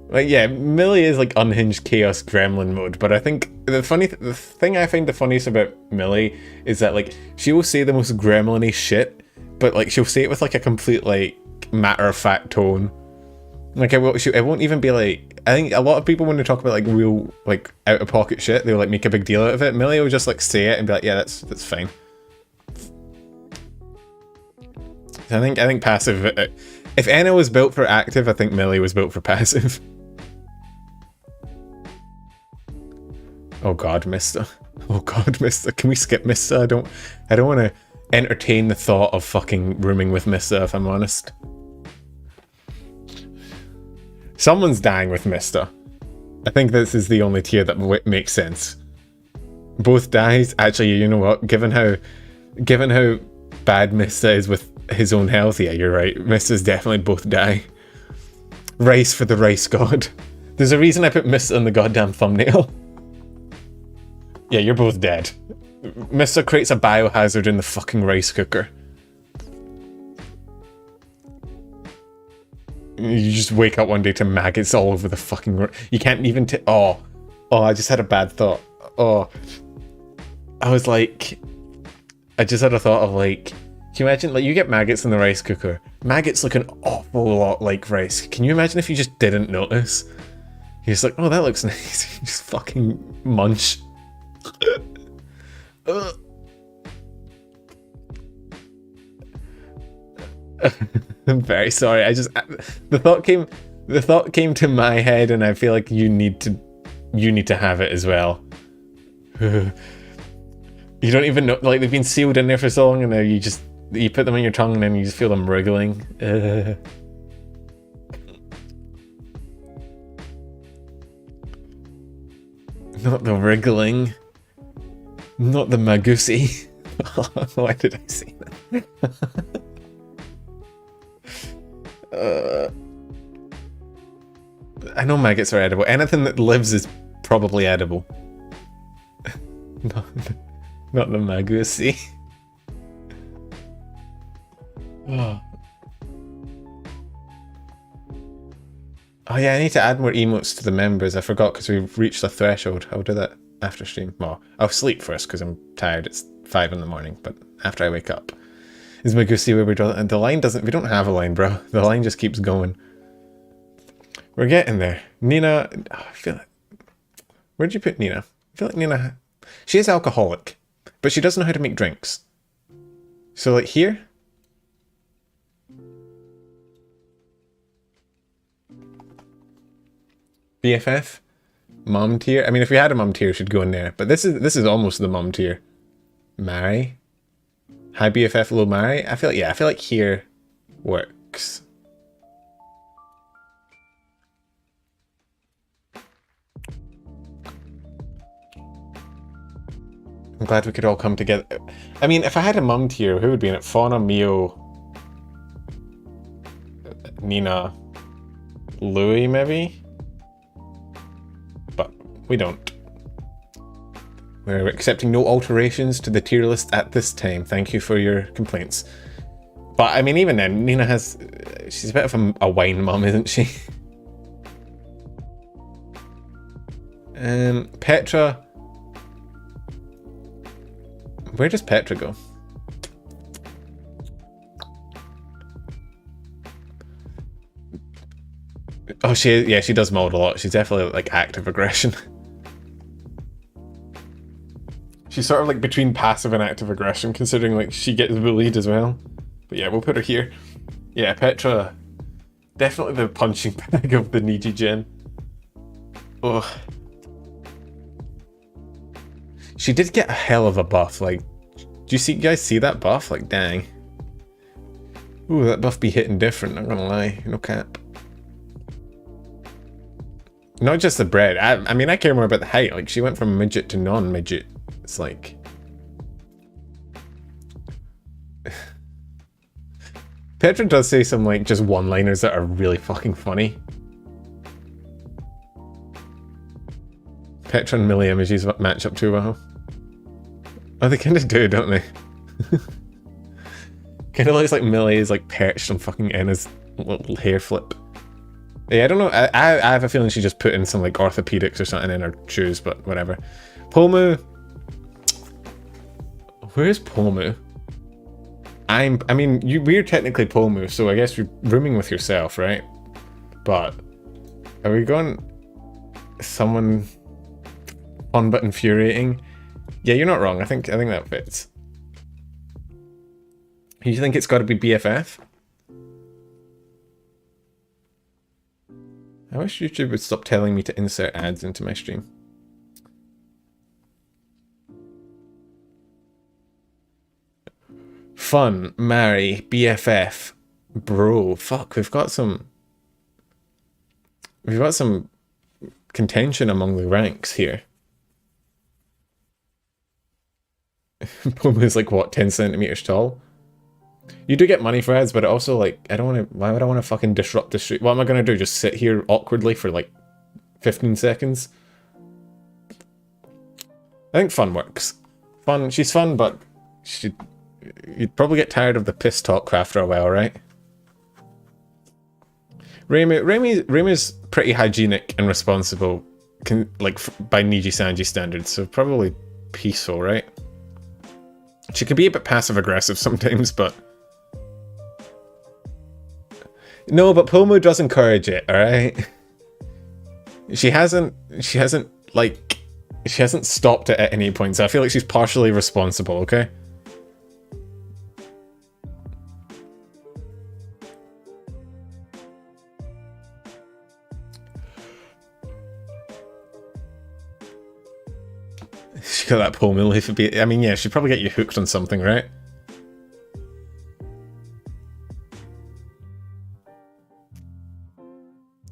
Like, yeah, Millie is like unhinged chaos gremlin mode, but I think the thing I find the funniest about Millie is that like she will say the most gremlin-y shit, but like she'll say it with like a complete like matter-of-fact tone. Like it won't even be like, I think a lot of people when they talk about like real like out-of-pocket shit, they'll like make a big deal out of it. Millie will just like say it and be like, yeah, that's fine. I think passive. If Anna was built for active, I think Millie was built for passive. Oh god, Mister. Oh god, Mister. Can we skip Mister? I don't want to entertain the thought of fucking rooming with Mister, if I'm honest. Someone's dying with Mister. I think this is the only tier that makes sense. Both dies. Actually, you know what? Given how bad Mister is with his own health, yeah, you're right. Mister's definitely both die. Rice for the rice god. There's a reason I put Mister in the goddamn thumbnail. Yeah, you're both dead. Mister creates a biohazard in the fucking rice cooker. You just wake up one day to maggots all over the fucking... You can't even... Oh, I just had a bad thought. Oh. I was like... I just had a thought of like... Can you imagine, like, you get maggots in the rice cooker. Maggots look an awful lot like rice. Can you imagine if you just didn't notice? You're just like, oh, that looks nice. You just fucking munch. I'm very sorry. The thought came to my head, and I feel like you need to have it as well. You don't even know, like, they've been sealed in there for so long, and now you put them on your tongue, and then you just feel them wriggling. Not the wriggling. Not the magusi. Why did I say that? I know maggots are edible. Anything that lives is probably edible. Not the magusi. Oh yeah, I need to add more emotes to the members. I forgot because we've reached the threshold. I'll do that after stream. Well, I'll sleep first because I'm tired. It's 5 in the morning, but after I wake up. Is Magusi where we draw? And the line doesn't... We don't have a line, bro. The line just keeps going. We're getting there. Nina... Oh, I feel like... Where'd you put Nina? I feel like Nina... She is alcoholic, but she doesn't know how to make drinks. So, like, here... BFF? Mom tier? I mean, if we had a mom tier, she'd go in there. But this is almost the mom tier. Marry? High BFF, low marry? I feel like here works. I'm glad we could all come together. I mean, if I had a mum tier, who would be in it? Fauna, Mio, Nina, Louis, maybe? But we don't. We're accepting no alterations to the tier list at this time. Thank you for your complaints. But I mean, even then, Nina has... She's a bit of a wine mum, isn't she? Petra... Where does Petra go? Oh, she does mold a lot. She's definitely like active aggression. She's sort of like between passive and active aggression, considering like she gets bullied as well. But yeah, we'll put her here. Yeah, Petra, definitely the punching bag of the Niji gen. Ugh. She did get a hell of a buff. Like, do you guys see that buff? Like, dang. Ooh, that buff be hitting different, not gonna lie. No cap. Not just the bread. I mean, I care more about the height. Like, she went from midget to non-midget. It's like... Petra does say some, like, just one-liners that are really fucking funny. Petra and Millie images match up too well. Oh, they kind of do, don't they? Kind of looks like Millie is like perched on fucking Enna's little hair flip. Yeah, I don't know. I have a feeling she just put in some like orthopedics or something in her shoes, but whatever. Pomu. Where's Pomu? I mean, we're technically Pomu, so I guess you're rooming with yourself, right? But are we going someone fun but infuriating? Yeah, you're not wrong. I think that fits. You think it's got to be BFF? I wish YouTube would stop telling me to insert ads into my stream. Fun, marry, BFF, bro. Fuck, we've got some contention among the ranks here. Pomu's like what, 10 centimeters tall? You do get money for ads, but also like I don't want to. Why would I want to fucking disrupt the stream? What am I gonna do? Just sit here awkwardly for like 15 seconds? I think fun works. Fun. She's fun, but you'd probably get tired of the piss talk after a while, right? Reimu's pretty hygienic and responsible, by Niji Sanji standards, so probably peaceful, right? She can be a bit passive aggressive sometimes, but no, but Pomu does encourage it, alright? She hasn't stopped it at any point, so I feel like she's partially responsible, okay? She got that Pomu leaf. I mean, yeah, she'd probably get you hooked on something, right?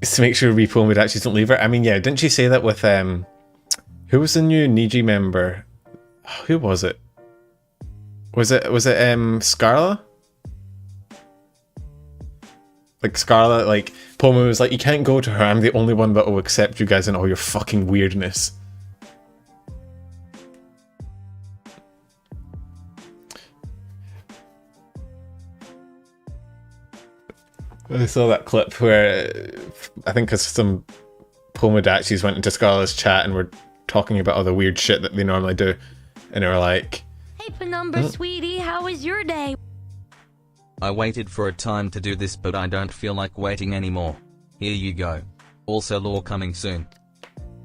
To make sure Pomu actually don't leave her. I mean, yeah, didn't she say that with who was the new Niji member? Who was it? Was it Scarla? Like Scarla, like Pomu was like, you can't go to her. I'm the only one that will accept you guys and all your fucking weirdness. I saw that clip where I think because some Pomodachis went into Scarla's chat and were talking about all the weird shit that they normally do, and they were like, Hey Penumbra, sweetie, how was your day? I waited for a time to do this, but I don't feel like waiting anymore. Here you go. Also lore coming soon.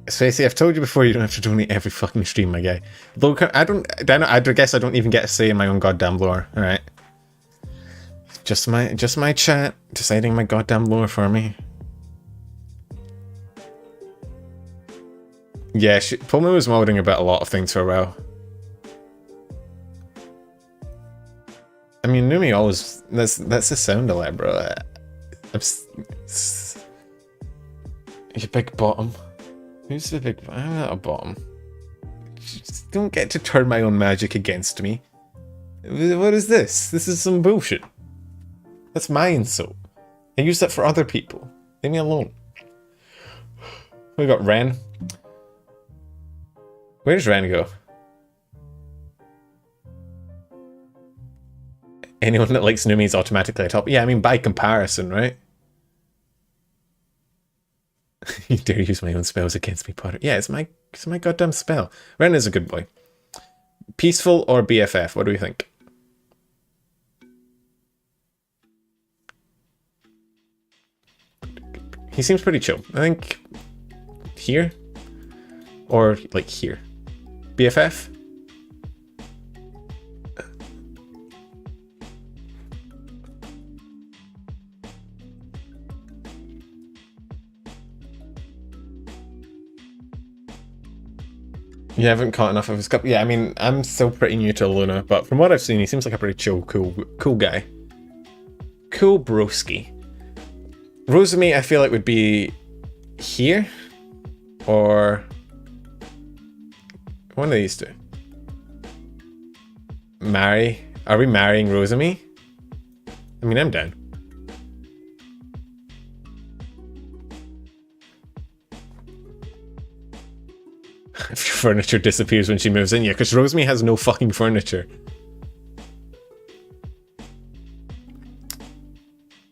Spacey, I've told you before, you don't have to donate every fucking stream, my guy. Though I guess I don't even get a say in my own goddamn lore, alright? Just my chat deciding my goddamn lore for me. Yeah, Pomu was molding about a lot of things for a while. I mean, Numi always... That's the sound alert, bro. You big bottom. Who's the big... I'm not a bottom. Just don't get to turn my own magic against me. What is this? This is some bullshit. That's my insult. I use that for other people. Leave me alone. We got Ren. Where does Ren go? Anyone that likes Numi is automatically a top. Yeah, I mean, by comparison, right? You dare use my own spells against me, Potter. Yeah, it's my goddamn spell. Ren is a good boy. Peaceful or BFF? What do we think? He seems pretty chill. I think here or like here. BFF? You haven't caught enough of his cup. Yeah, I mean, I'm still pretty new to Luna, but from what I've seen, he seems like a pretty chill, cool guy. Cool broski. Rosemi, I feel like would be here, or one of these two. Marry? Are we marrying Rosemi? I mean, I'm down. If your furniture disappears when she moves in, yeah, because Rosemi has no fucking furniture.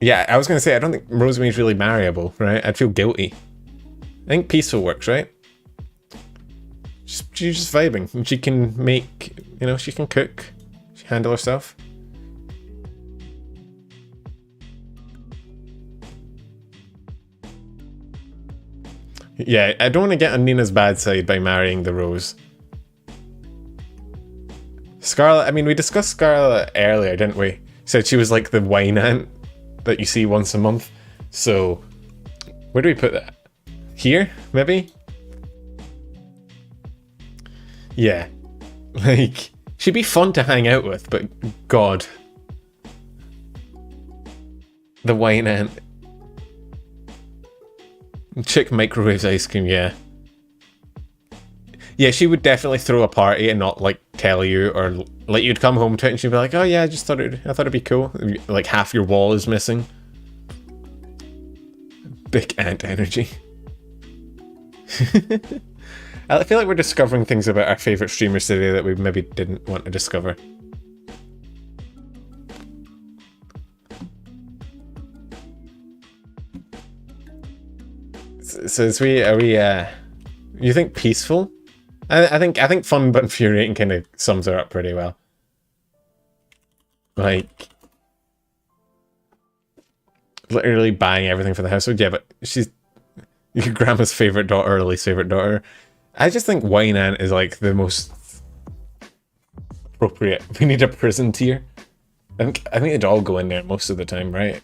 Yeah, I was going to say, I don't think Rosemi's really marryable, right? I'd feel guilty. I think peaceful works, right? She's just vibing. And she can make, you know, she can cook. She can handle herself. Yeah, I don't want to get on Nina's bad side by marrying the Rose. Scarlet, I mean, we discussed Scarlet earlier, didn't we? Said she was like the wine ant that you see once a month. So, where do we put that? Here, maybe? Yeah. Like, she'd be fun to hang out with, but God. The wine ant. Chick microwaves ice cream, yeah. Yeah, she would definitely throw a party and not, like, tell you, or, like, you'd come home to it and she'd be like, oh yeah, I thought it'd be cool. Like, half your wall is missing. Big ant energy. I feel like we're discovering things about our favourite streamers today that we maybe didn't want to discover. So you think peaceful? I think fun but infuriating kind of sums her up pretty well. Like, literally buying everything for the household. Yeah, but she's your grandma's favourite daughter, or least favourite daughter. I just think Wine Ant is like the most appropriate. We need a prison tier. I think they'd all go in there most of the time, right?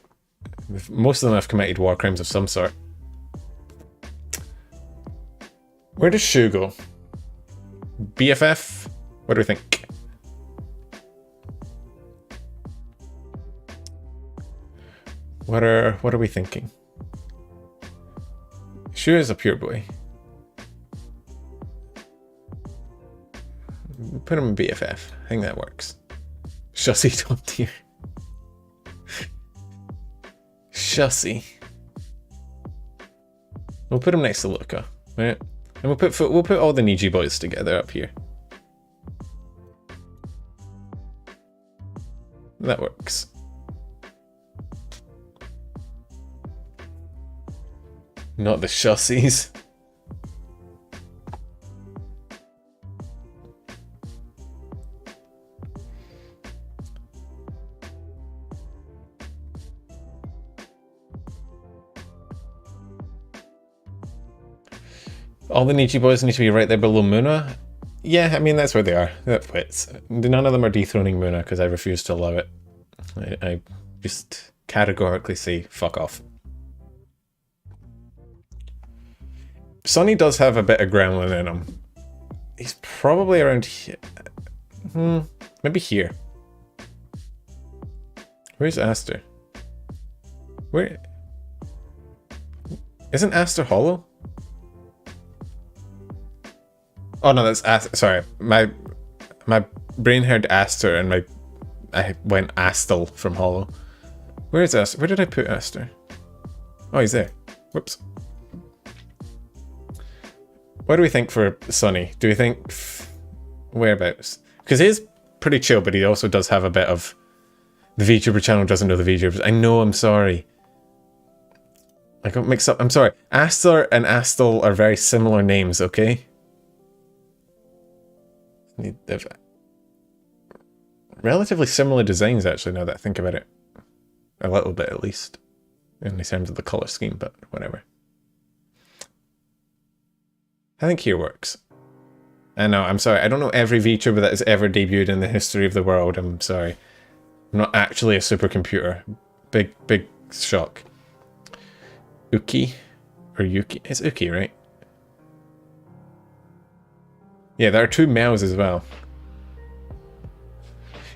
Most of them have committed war crimes of some sort. Where does Shu go? BFF? What do we think? What are we thinking? Shu is a pure boy. Put him in BFF. I think that works. Shussie top tier. Shussie. We'll put him next to Luca, right? And we'll put all the Niji boys together up here. That works. Not the Shussies. All the Nietzsche boys need to be right there below Muna. Yeah, I mean, that's where they are. That fits. None of them are dethroning Muna because I refuse to allow it. I just categorically say, fuck off. Sonny does have a bit of gremlin in him. He's probably around here. Maybe here. Where's Aster? Where? Isn't Aster hollow? Oh no, that's Aster. Sorry, my brain heard Aster and I went Astel from hollow. Where is Aster? Where did I put Aster? Oh, he's there. Whoops. What do we think for Sonny? Do we think whereabouts? Because he's pretty chill, but he also does have a bit of the VTuber channel doesn't know the VTubers. I know. I'm sorry. I got mixed up. I'm sorry. Aster and Astel are very similar names. Okay. They've relatively similar designs, actually, now that I think about it. A little bit, at least. In terms of the colour scheme, but whatever. I think here works. I know, I'm sorry. I don't know every VTuber that has ever debuted in the history of the world. I'm sorry. I'm not actually a supercomputer. Big shock. Uki? Or Yuki? It's Uki, right? Yeah, there are 2 males as well.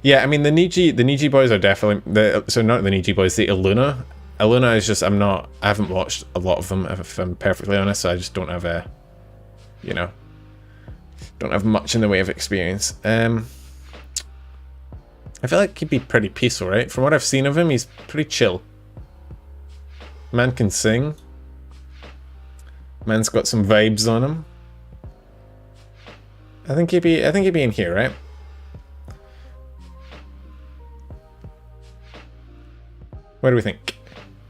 Yeah, I mean the Niji boys are definitely so not the Niji boys, the Illuna. Illuna is just I haven't watched a lot of them if I'm perfectly honest, so I just don't have don't have much in the way of experience. I feel like he'd be pretty peaceful, right? From what I've seen of him, he's pretty chill. Man can sing. Man's got some vibes on him. I think he'd be in here, right? What do we think?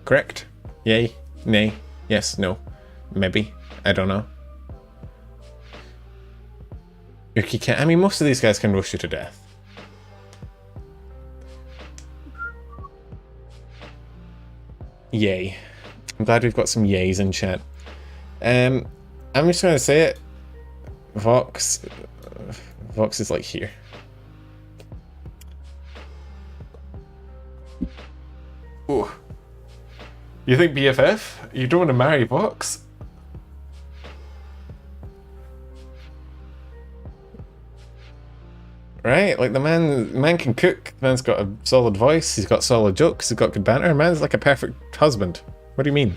Correct? Yay? Nay? Yes? No? Maybe? I don't know. Yuki can. I mean, most of these guys can roast you to death. Yay. I'm glad we've got some yays in chat. I'm just gonna say it. Vox is like here. Oh. You think BFF? You don't want to marry Vox? Right? Like the man can cook. The man's got a solid voice. He's got solid jokes. He's got good banter. Man's like a perfect husband. What do you mean?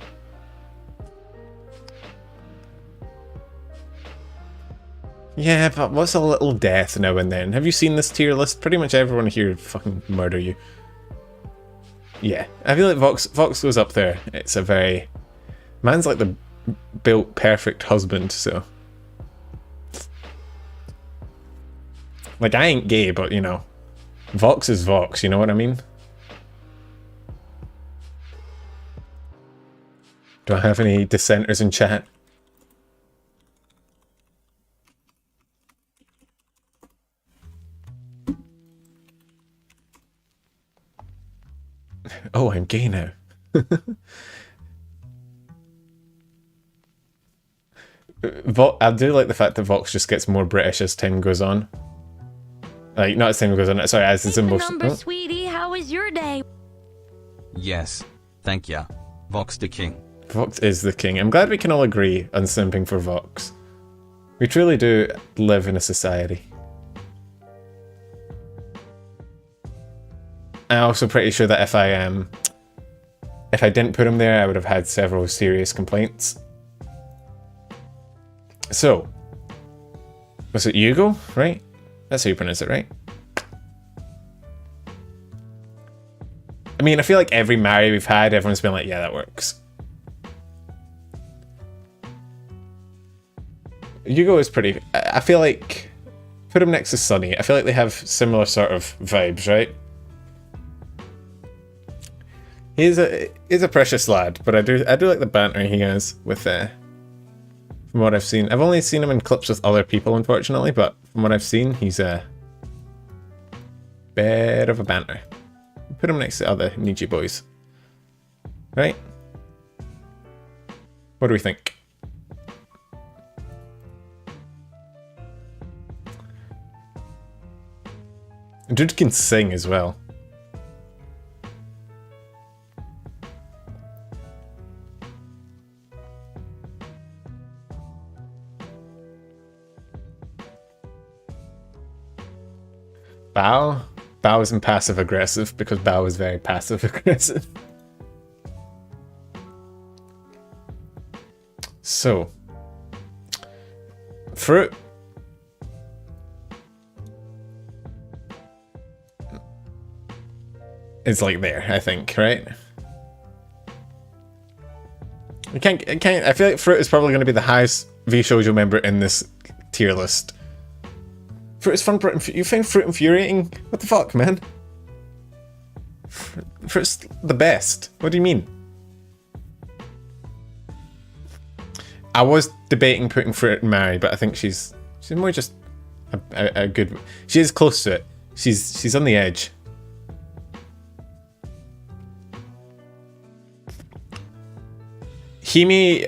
Yeah, but what's a little death now and then? Have you seen this tier list? Pretty much everyone here would fucking murder you. Yeah, I feel like Vox goes up there. It's a very... Man's like the built perfect husband, so... Like, I ain't gay, but, you know, Vox is Vox, you know what I mean? Do I have any dissenters in chat? Oh, I'm gay now. I do like the fact that Vox just gets more British as time goes on. Like, not as time goes on, sorry, as it's in most... Number, sweetie, how was your day? Yes. Thank ya. Vox the king. Vox is the king. I'm glad we can all agree on simping for Vox. We truly do live in a society. I'm also pretty sure that if I didn't put him there, I would have had several serious complaints. So, was it Hugo, right? That's how you pronounce it, right? I mean, I feel like every Mary we've had, everyone's been like, yeah, that works. Hugo is pretty... I feel like... Put him next to Sunny. I feel like they have similar sort of vibes, right? He's a precious lad, but I do like the banter he has with... From what I've seen. I've only seen him in clips with other people, unfortunately, but from what I've seen, he's a bit of a banter. Put him next to other Niji boys. Right? What do we think? Dude can sing as well. Bao isn't passive aggressive because Bao is very passive aggressive. So, Fruit is like there, I think, right? I feel like Fruit is probably going to be the highest VShoujo member in this tier list. Fruit is fun, you find Fruit infuriating? What the fuck, man? Fruit's the best. What do you mean? I was debating putting Fruit in Mary, but I think she's more just a good... She is close to it. She's on the edge. Hime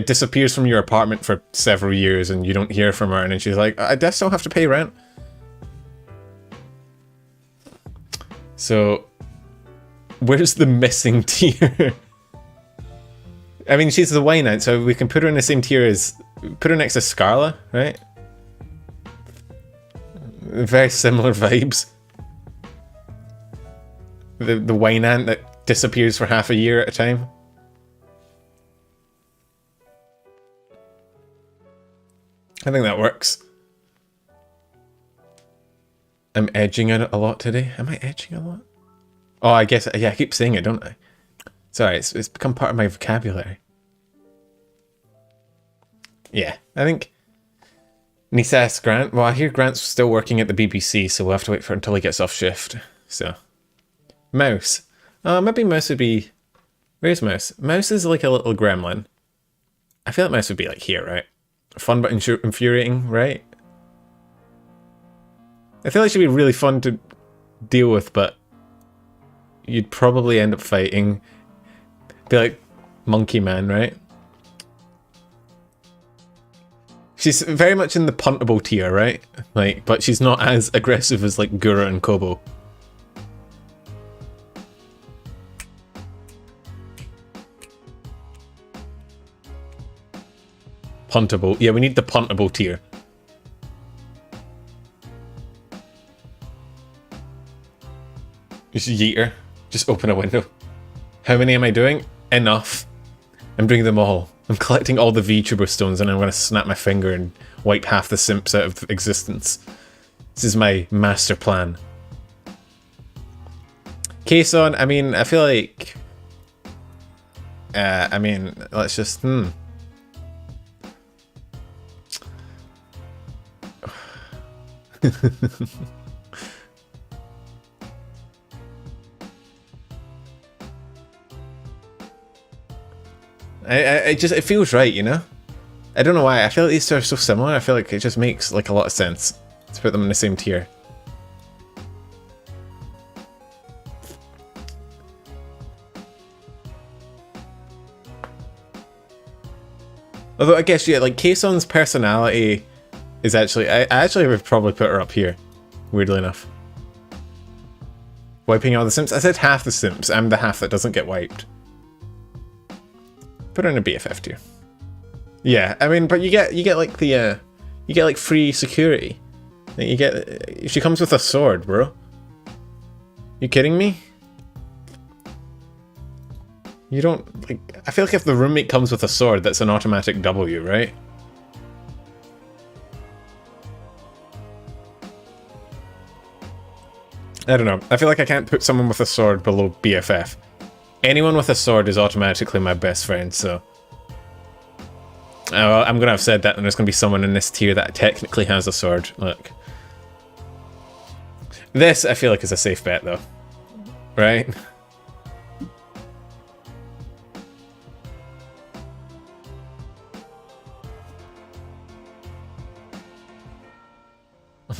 disappears from your apartment for several years and you don't hear from her, and then she's like, I still have to pay rent. So, where's the missing tier? I mean, she's the Wayne out, so we can put her in the same tier as... Put her next to Scarla, right? Very similar vibes. The wine ant that disappears for half a year at a time. I think that works. I'm edging it a lot today. Am I edging a lot? Oh, I guess, yeah, I keep saying it, don't I? Sorry, it's become part of my vocabulary. Yeah, I think... Nisa asks Grant. Well, I hear Grant's still working at the BBC, so we'll have to wait for until he gets off shift. So... Mouse. Maybe Mouse would be... Where's Mouse? Mouse is like a little gremlin. I feel like Mouse would be like here, right? Fun but infuriating, right? I feel like she'd be really fun to deal with, but you'd probably end up fighting. Be like Monkey Man, right? She's very much in the puntable tier, right? Like, but she's not as aggressive as like Gura and Kobo. Puntable. Yeah, we need the puntable tier. Just yeet her. Just open a window. How many am I doing? Enough. I'm doing them all. I'm collecting all the Vtuber stones and I'm going to snap my finger and wipe half the simps out of existence. This is my master plan. Kason, I mean, I feel like... I mean, let's just... it feels right, you know? I don't know why. I feel like these two are so similar. I feel like it just makes like a lot of sense to put them in the same tier. Although I guess, yeah, like Kaeson's personality is actually... I actually would probably put her up here, weirdly enough. Wiping all the simps? I said half the simps. I'm the half that doesn't get wiped. Put her in a BFF tier. Yeah, I mean, but you get like the you get like free security. You get... She comes with a sword, bro. You kidding me? You don't... like... I feel like if the roommate comes with a sword, that's an automatic W, right? I don't know. I feel like I can't put someone with a sword below BFF. Anyone with a sword is automatically my best friend, so... Oh, I'm gonna have said that, and there's gonna be someone in this tier that technically has a sword. Look. This, I feel like, is a safe bet, though. Right?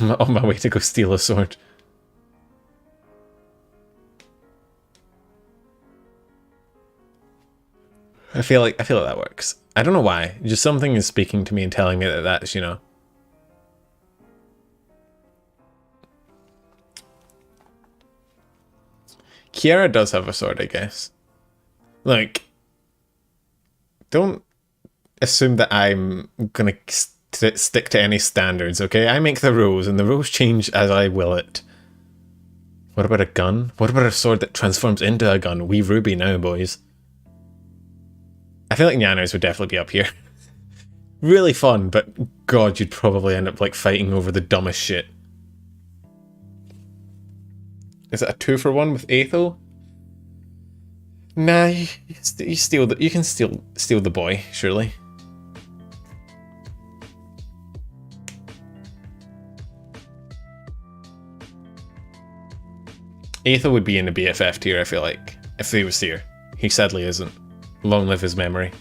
I'm on my way to go steal a sword. I feel like that works. I don't know why. Just something is speaking to me and telling me that that's, you know. Kiara does have a sword, I guess. Like, don't assume that I'm gonna stick to any standards, okay? I make the rules, and the rules change as I will it. What about a gun? What about a sword that transforms into a gun? We Ruby now, boys. I feel like Nyanos would definitely be up here. Really fun, but god, you'd probably end up like fighting over the dumbest shit. Is it a 2-for-1 with Aethel? Nah, you can steal the boy, surely. Aethel would be in the BFF tier, I feel like, if he was here. He sadly isn't. Long live his memory.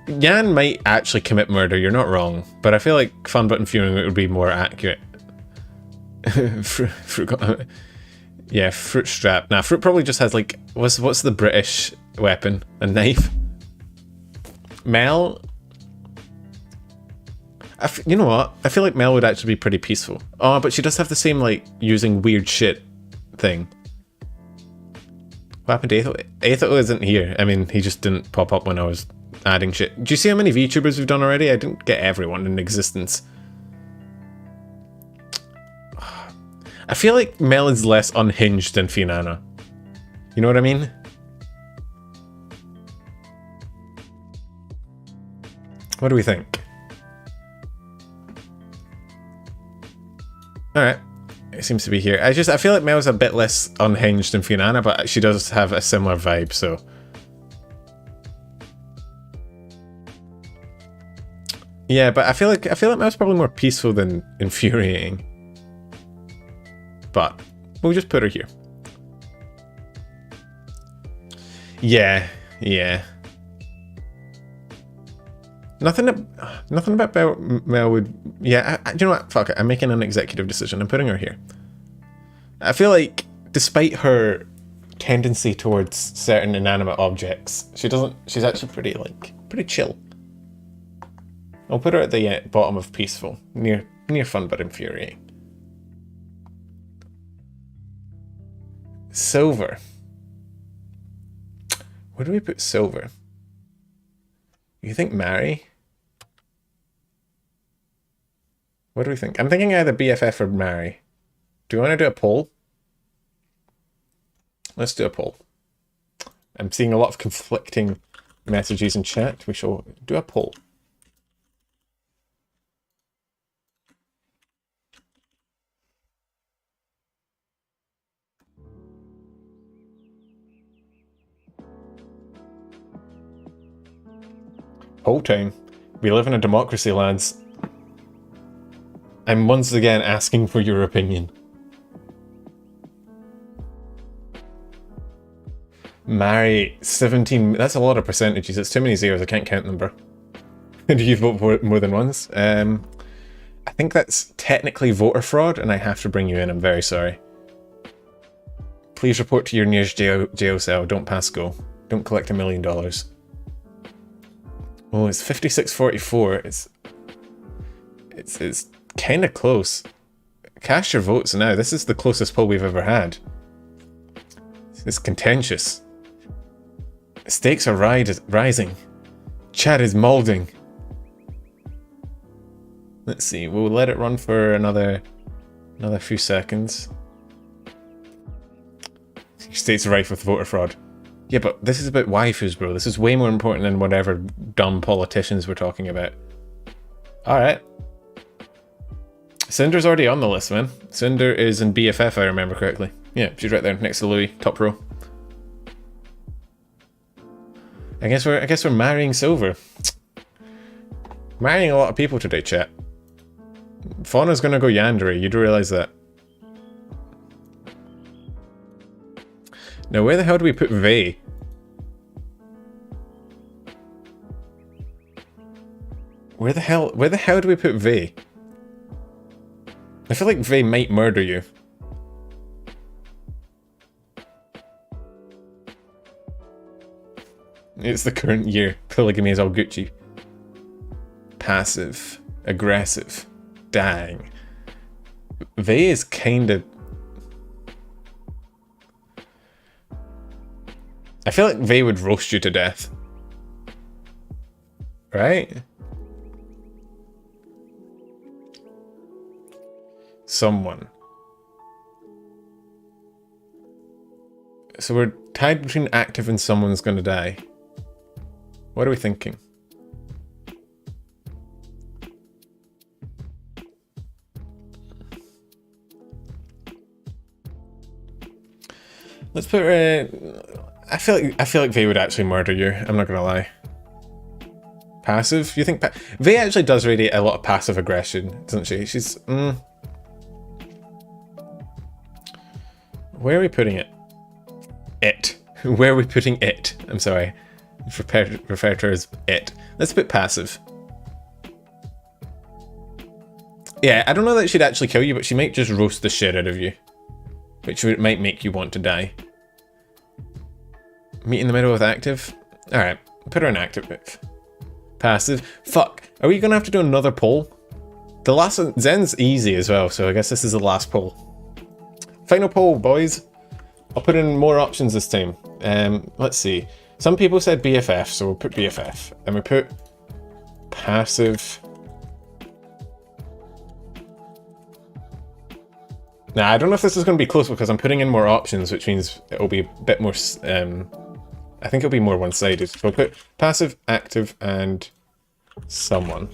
Yan might actually commit murder, you're not wrong, but I feel like Fun Button Fuming would be more accurate. Yeah, Fruit Strap. Nah, Fruit probably just has like, what's the British weapon? A knife? Mel? You know what? I feel like Mel would actually be pretty peaceful. Oh, but she does have the same like, using weird shit thing. What happened to Aethel? Aethel isn't here. I mean, he just didn't pop up when I was adding shit. Do you see how many VTubers we've done already? I didn't get everyone in existence. I feel like Mel is less unhinged than Fianna. You know what I mean? What do we think? Alright. It seems to be here. I feel like Mel's a bit less unhinged than Fianna, but she does have a similar vibe, so. Yeah, but I feel like Mel's probably more peaceful than infuriating. But we'll just put her here. Yeah. Nothing about Mel would... Yeah, do you know what? Fuck it. I'm making an executive decision. I'm putting her here. I feel like, despite her tendency towards certain inanimate objects, she's actually pretty chill. I'll put her at the bottom of peaceful. Near fun but infuriating. Silver. Where do we put Silver? You think marry? What do we think? I'm thinking either BFF or marry. Do you want to do a poll? Let's do a poll. I'm seeing a lot of conflicting messages in chat. We shall do a poll. Poll time. We live in a democracy, lads. I'm once again asking for your opinion. Marry 17. That's a lot of percentages. It's too many zeros. I can't count them, bro. Do you vote for it more than once? I think that's technically voter fraud, and I have to bring you in. I'm very sorry. Please report to your nearest jail cell. Don't pass go. Don't collect $1 million. Oh, it's 56-44. It's kind of close. Cast your votes now. This is the closest poll we've ever had. It's contentious. Stakes are rising. Chat is molding. Let's see. We'll let it run for another few seconds. States rife with voter fraud. Yeah, but this is about waifus, bro. This is way more important than whatever dumb politicians we're talking about. Alright. Cinder's already on the list, man. Cinder is in BFF, if I remember correctly. Yeah, she's right there next to Louis, top row. I guess we're marrying Silver. Marrying a lot of people today, chat. Fauna's gonna go Yandere, you do realise that. Now, where the hell do we put Vey? Where the hell do we put Vey? I feel like Vey might murder you. It's the current year. Polygamy is all Gucci. Passive. Aggressive. Dang. Vey is kind of... I feel like Vey would roast you to death. Right? Someone. So we're tied between active and someone's gonna die. What are we thinking? Let's put I feel like Vey would actually murder you. I'm not gonna lie. Passive? You think Vey actually does radiate a lot of passive aggression, doesn't she? She's Where are we putting it? It. Where are we putting it? I'm sorry. Refer to her as it. Let's put passive. Yeah, I don't know that she'd actually kill you, but she might just roast the shit out of you. Which might make you want to die. Meet in the middle with active? Alright, put her in active. Passive. Fuck. Are we gonna have to do another poll? The last one, Zen's easy as well, so I guess this is the last poll. Final poll, boys. I'll put in more options this time. Let's see. Some people said BFF, so we'll put BFF. Then we put passive. Now, I don't know if this is going to be close because I'm putting in more options, which means it'll be a bit more... I think it'll be more one-sided. So I'll put passive, active, and someone.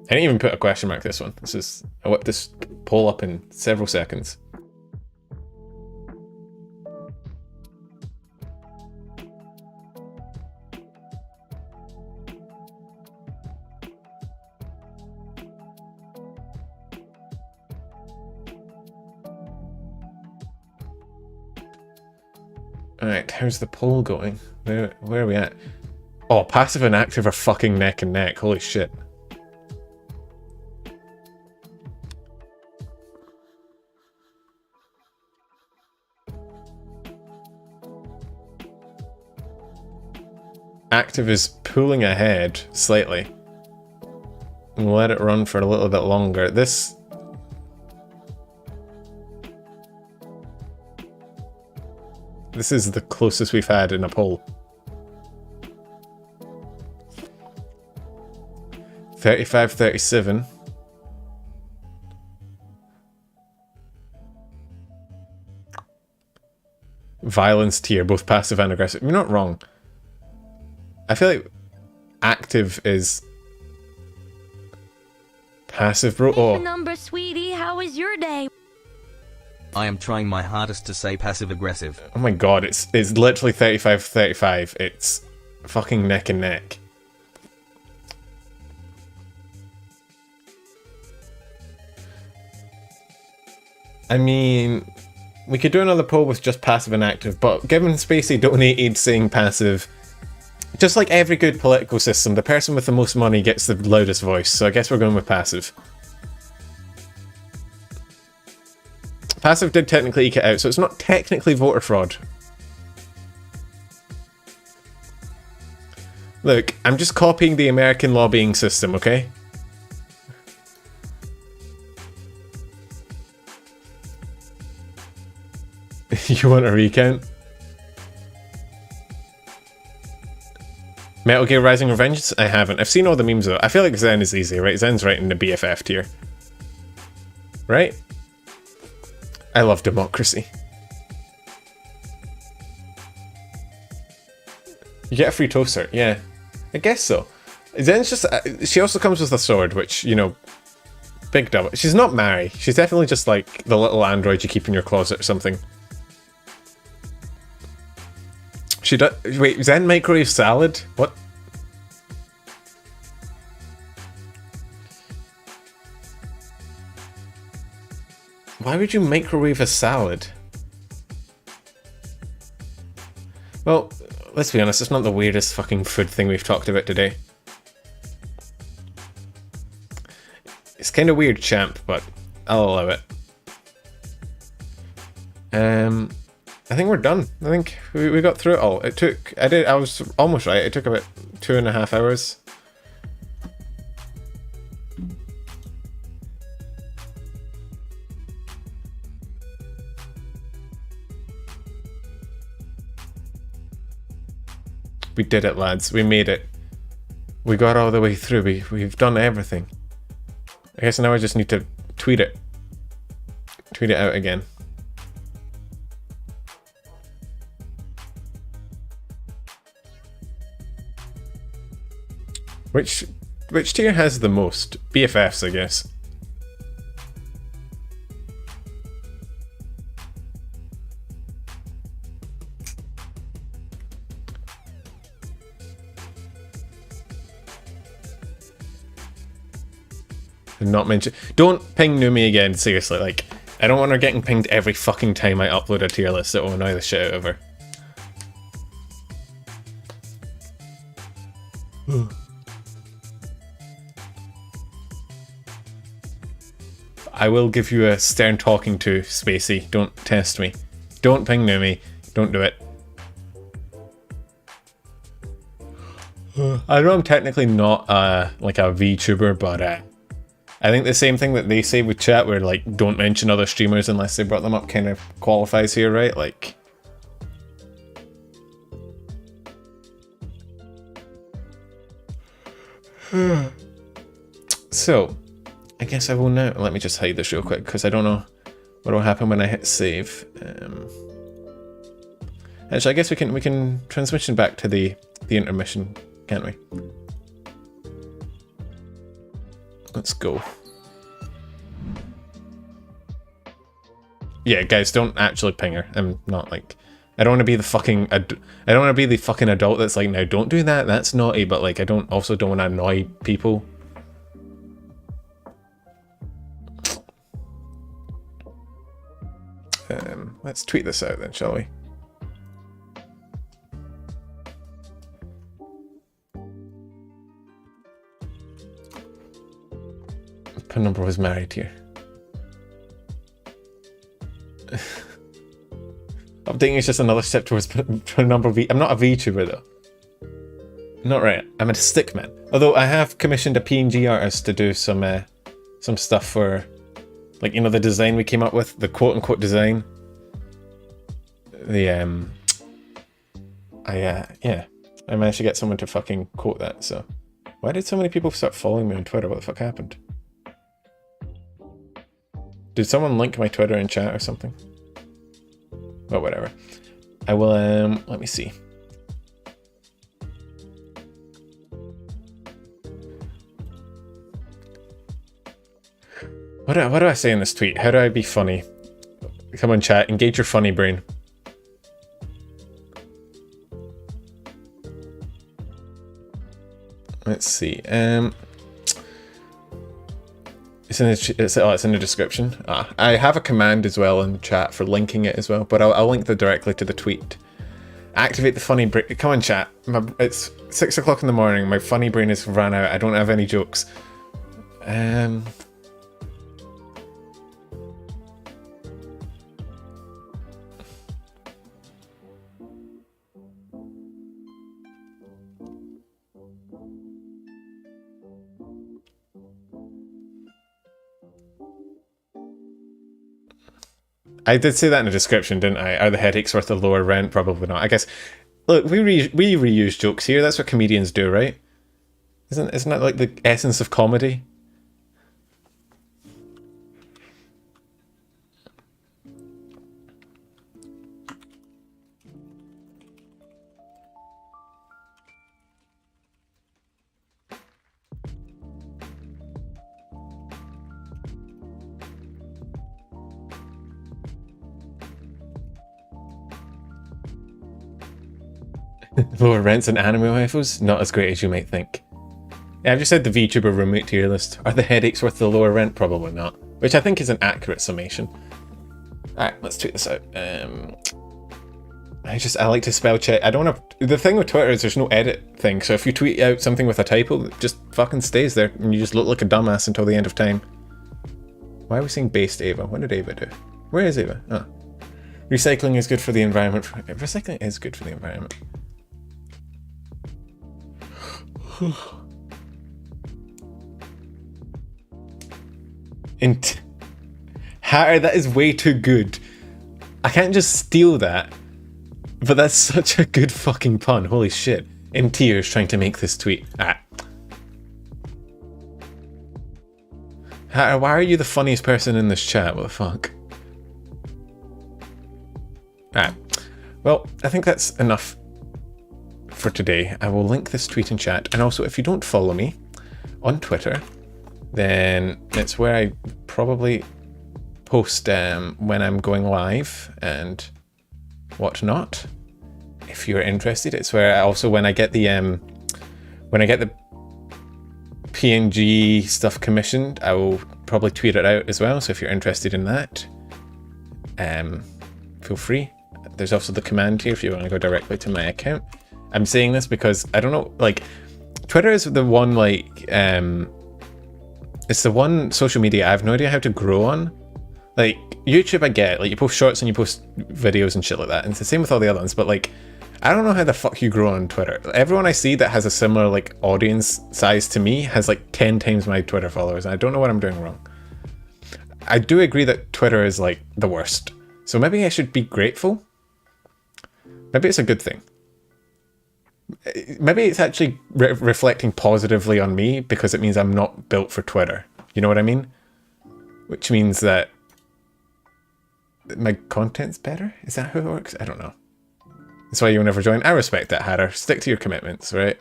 I didn't even put a question mark this one. I whipped this poll up in several seconds. Alright, how's the poll going? Where are we at? Oh, passive and active are fucking neck and neck. Holy shit. Active is pulling ahead slightly. We'll let it run for a little bit longer. This is the closest we've had in a poll. 35-37. Violence tier, both passive and aggressive. You're not wrong. I feel like active is passive, bro. The number, sweetie. How was your day? I am trying my hardest to say passive-aggressive. Oh my god, it's literally 35-35. It's fucking neck and neck. I mean, we could do another poll with just passive and active, but given Spacey donated saying passive, just like every good political system, the person with the most money gets the loudest voice, so I guess we're going with passive. Passive did technically eke it out, so it's not technically voter fraud. Look, I'm just copying the American lobbying system, okay? You want a recount? Metal Gear Rising Revenge? I haven't. I've seen all the memes though. I feel like Zen is easy, right? Zen's right in the BFF tier. Right? I love democracy. You get a free toaster, yeah. I guess so. Zen's just... she also comes with a sword, which, you know... Big double. She's not Mary. She's definitely just like the little android you keep in your closet or something. She does... Wait, Zen microwave salad? What? Why would you microwave a salad? Well, let's be honest, it's not the weirdest fucking food thing we've talked about today. It's kind of weird, champ, but I'll allow it. I think we're done. I think we got through it all. It took... I was almost right. It took about 2.5 hours. We did it, lads. We made it. We got all the way through. We've done everything. I guess now I just need to tweet it. Tweet it out again. Which tier has the most? BFFs, I guess. Not mention. Don't ping Numi again, seriously. Like, I don't want her getting pinged every fucking time I upload a tier list. It will annoy the shit out of her. I will give you a stern talking to, Spacey. Don't test me. Don't ping Numi. Don't do it. I know I'm technically not like a VTuber, but I think the same thing that they say with chat, where like don't mention other streamers unless they brought them up, kind of qualifies here, right? Like, so I guess I will now. Let me just hide this real quick because I don't know what will happen when I hit save. Actually, I guess we can transition back to the intermission, can't we? Let's go. Yeah, guys, don't actually ping her. I'm not like, I don't want to be the fucking, I don't want to be the fucking adult that's like, now don't do that. That's naughty. But like, I don't want to annoy people. Let's tweet this out then, shall we? Penumbra was married here. Updating is just another step towards Penumbra V. I'm not a VTuber though. Not right. I'm a stickman. Although I have commissioned a PNG artist to do some stuff for, like, you know, the design we came up with, the quote-unquote design. Yeah, I managed to get someone to fucking quote that. So, why did so many people start following me on Twitter? What the fuck happened? Did someone link my Twitter in chat or something? Well, whatever. I will, let me see. What do I say in this tweet? How do I be funny? Come on, chat. Engage your funny brain. Let's see. It's in the description. I have a command as well in the chat for linking it as well, but I'll link directly to the tweet. Activate the funny brain. Come on, chat. It's 6 o'clock in the morning. My funny brain has ran out. I don't have any jokes. I did say that in the description, didn't I? Are the headaches worth the lower rent? Probably not. I guess. Look, we reuse jokes here. That's what comedians do, right? Isn't that like the essence of comedy? Lower rents and anime waifus? Not as great as you might think. Yeah, I've just said the VTuber roommate tier list. Are the headaches worth the lower rent? Probably not. Which I think is an accurate summation. Alright, let's tweet this out. I like to spell check. I don't want to... The thing with Twitter is there's no edit thing, so if you tweet out something with a typo, it just fucking stays there, and you just look like a dumbass until the end of time. Why are we saying based Ava? What did Ava do? Where is Ava? Oh. Recycling is good for the environment. Recycling is good for the environment. Hatter, that is way too good. I can't just steal that. But that's such a good fucking pun. Holy shit. In tears trying to make this tweet. Hatter, why are you the funniest person in this chat? What the fuck? Well, I think that's enough for today. I will link this tweet in chat, and also if you don't follow me on Twitter, then it's where I probably post when I'm going live and whatnot. If you're interested, it's where when I get the PNG stuff commissioned, I will probably tweet it out as well. So if you're interested in that, feel free. There's also the command here if you want to go directly to my account. I'm saying this because I don't know, like, Twitter is the one, like, it's the one social media I have no idea how to grow on. Like, YouTube I get, like, you post shorts and you post videos and shit like that, and it's the same with all the other ones, but, like, I don't know how the fuck you grow on Twitter. Everyone I see that has a similar, like, audience size to me has, like, 10 times my Twitter followers, and I don't know what I'm doing wrong. I do agree that Twitter is, like, the worst. So maybe I should be grateful? Maybe it's a good thing. Maybe it's actually reflecting positively on me because it means I'm not built for Twitter. You know what I mean? Which means that my content's better? Is that how it works? I don't know. That's why you'll never join. I respect that, Hatter. Stick to your commitments, right?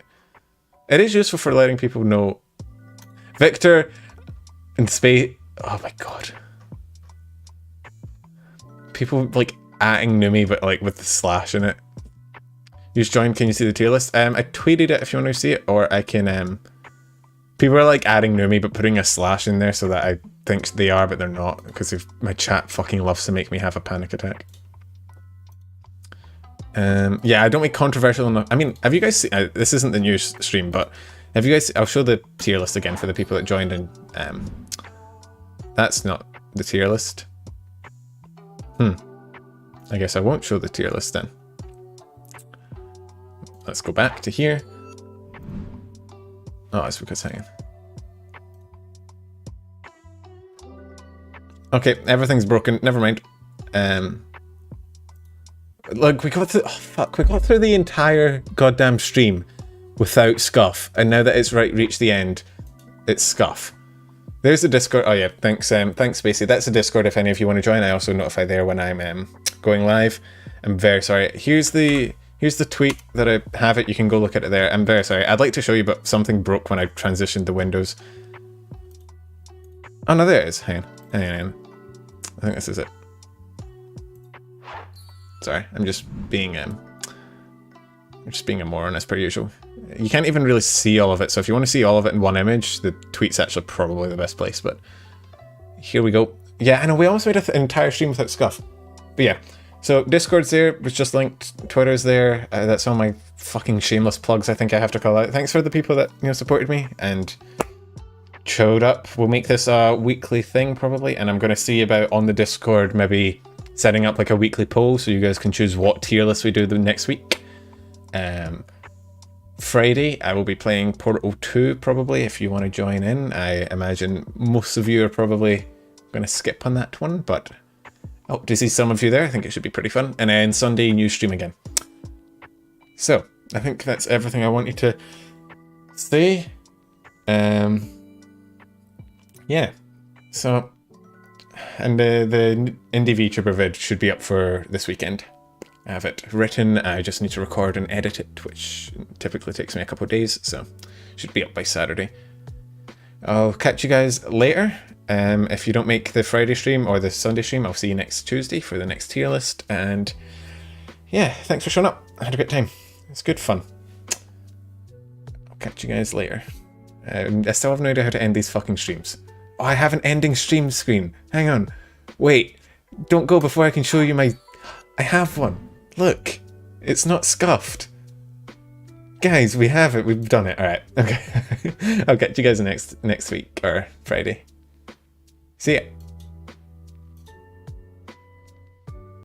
It is useful for letting people know. Victor and Space. Oh my god. People like atting Numi, but like with the slash in it. You just joined. Can you see the tier list? I tweeted it if you want to see it, or I can. People are like adding Numi, but putting a slash in there so that I think they are, but they're not, because if my chat fucking loves to make me have a panic attack. Yeah, I don't make controversial enough. I mean, have you guys seen, this isn't the news stream, but have you guys, I'll show the tier list again for the people that joined, and that's not the tier list. I guess I won't show the tier list then. Let's go back to here. Oh, it's because hang on. Okay, everything's broken. Never mind. Look, we got through the entire goddamn stream without scuff, and now that it's reached the end, it's scuff. There's the Discord. Oh yeah, thanks, Spacey. That's the Discord if any of you want to join. I also notify there when I'm going live. I'm very sorry. Here's the tweet that I have it. You can go look at it there. I'm very sorry. I'd like to show you, but something broke when I transitioned the windows. Oh no, there it is. Hang on. I think this is it. Sorry, I'm just being a moron as per usual. You can't even really see all of it, so if you want to see all of it in one image, the tweet's actually probably the best place, but here we go. Yeah, I know, we almost made an entire stream without scuff. But yeah, so Discord's there, was just linked, Twitter's there, that's all my fucking shameless plugs I think I have to call out. Thanks for the people that, supported me and showed up. We'll make this a weekly thing probably, and I'm going to see about on the Discord maybe setting up like a weekly poll so you guys can choose what tier list we do the next week. Friday I will be playing Portal 2 probably if you want to join in. I imagine most of you are probably going to skip on that one, but I hope to see some of you there. I think it should be pretty fun. And then Sunday new stream again. So I think that's everything I wanted to say. Yeah, so and the indie Vtuber vid should be up for this weekend. I have it written, I just need to record and edit it, which typically takes me a couple of days, so should be up by Saturday. I'll catch you guys later. If you don't make the Friday stream or the Sunday stream, I'll see you next Tuesday for the next tier list, and yeah, thanks for showing up. I had a good time. It's good fun. I'll catch you guys later. I still have no idea how to end these fucking streams. Oh, I have an ending stream screen. Hang on. Wait. Don't go before I can show you my... I have one. Look. It's not scuffed. Guys, we have it. We've done it. Alright. Okay. I'll catch you guys next week. Or Friday. See ya.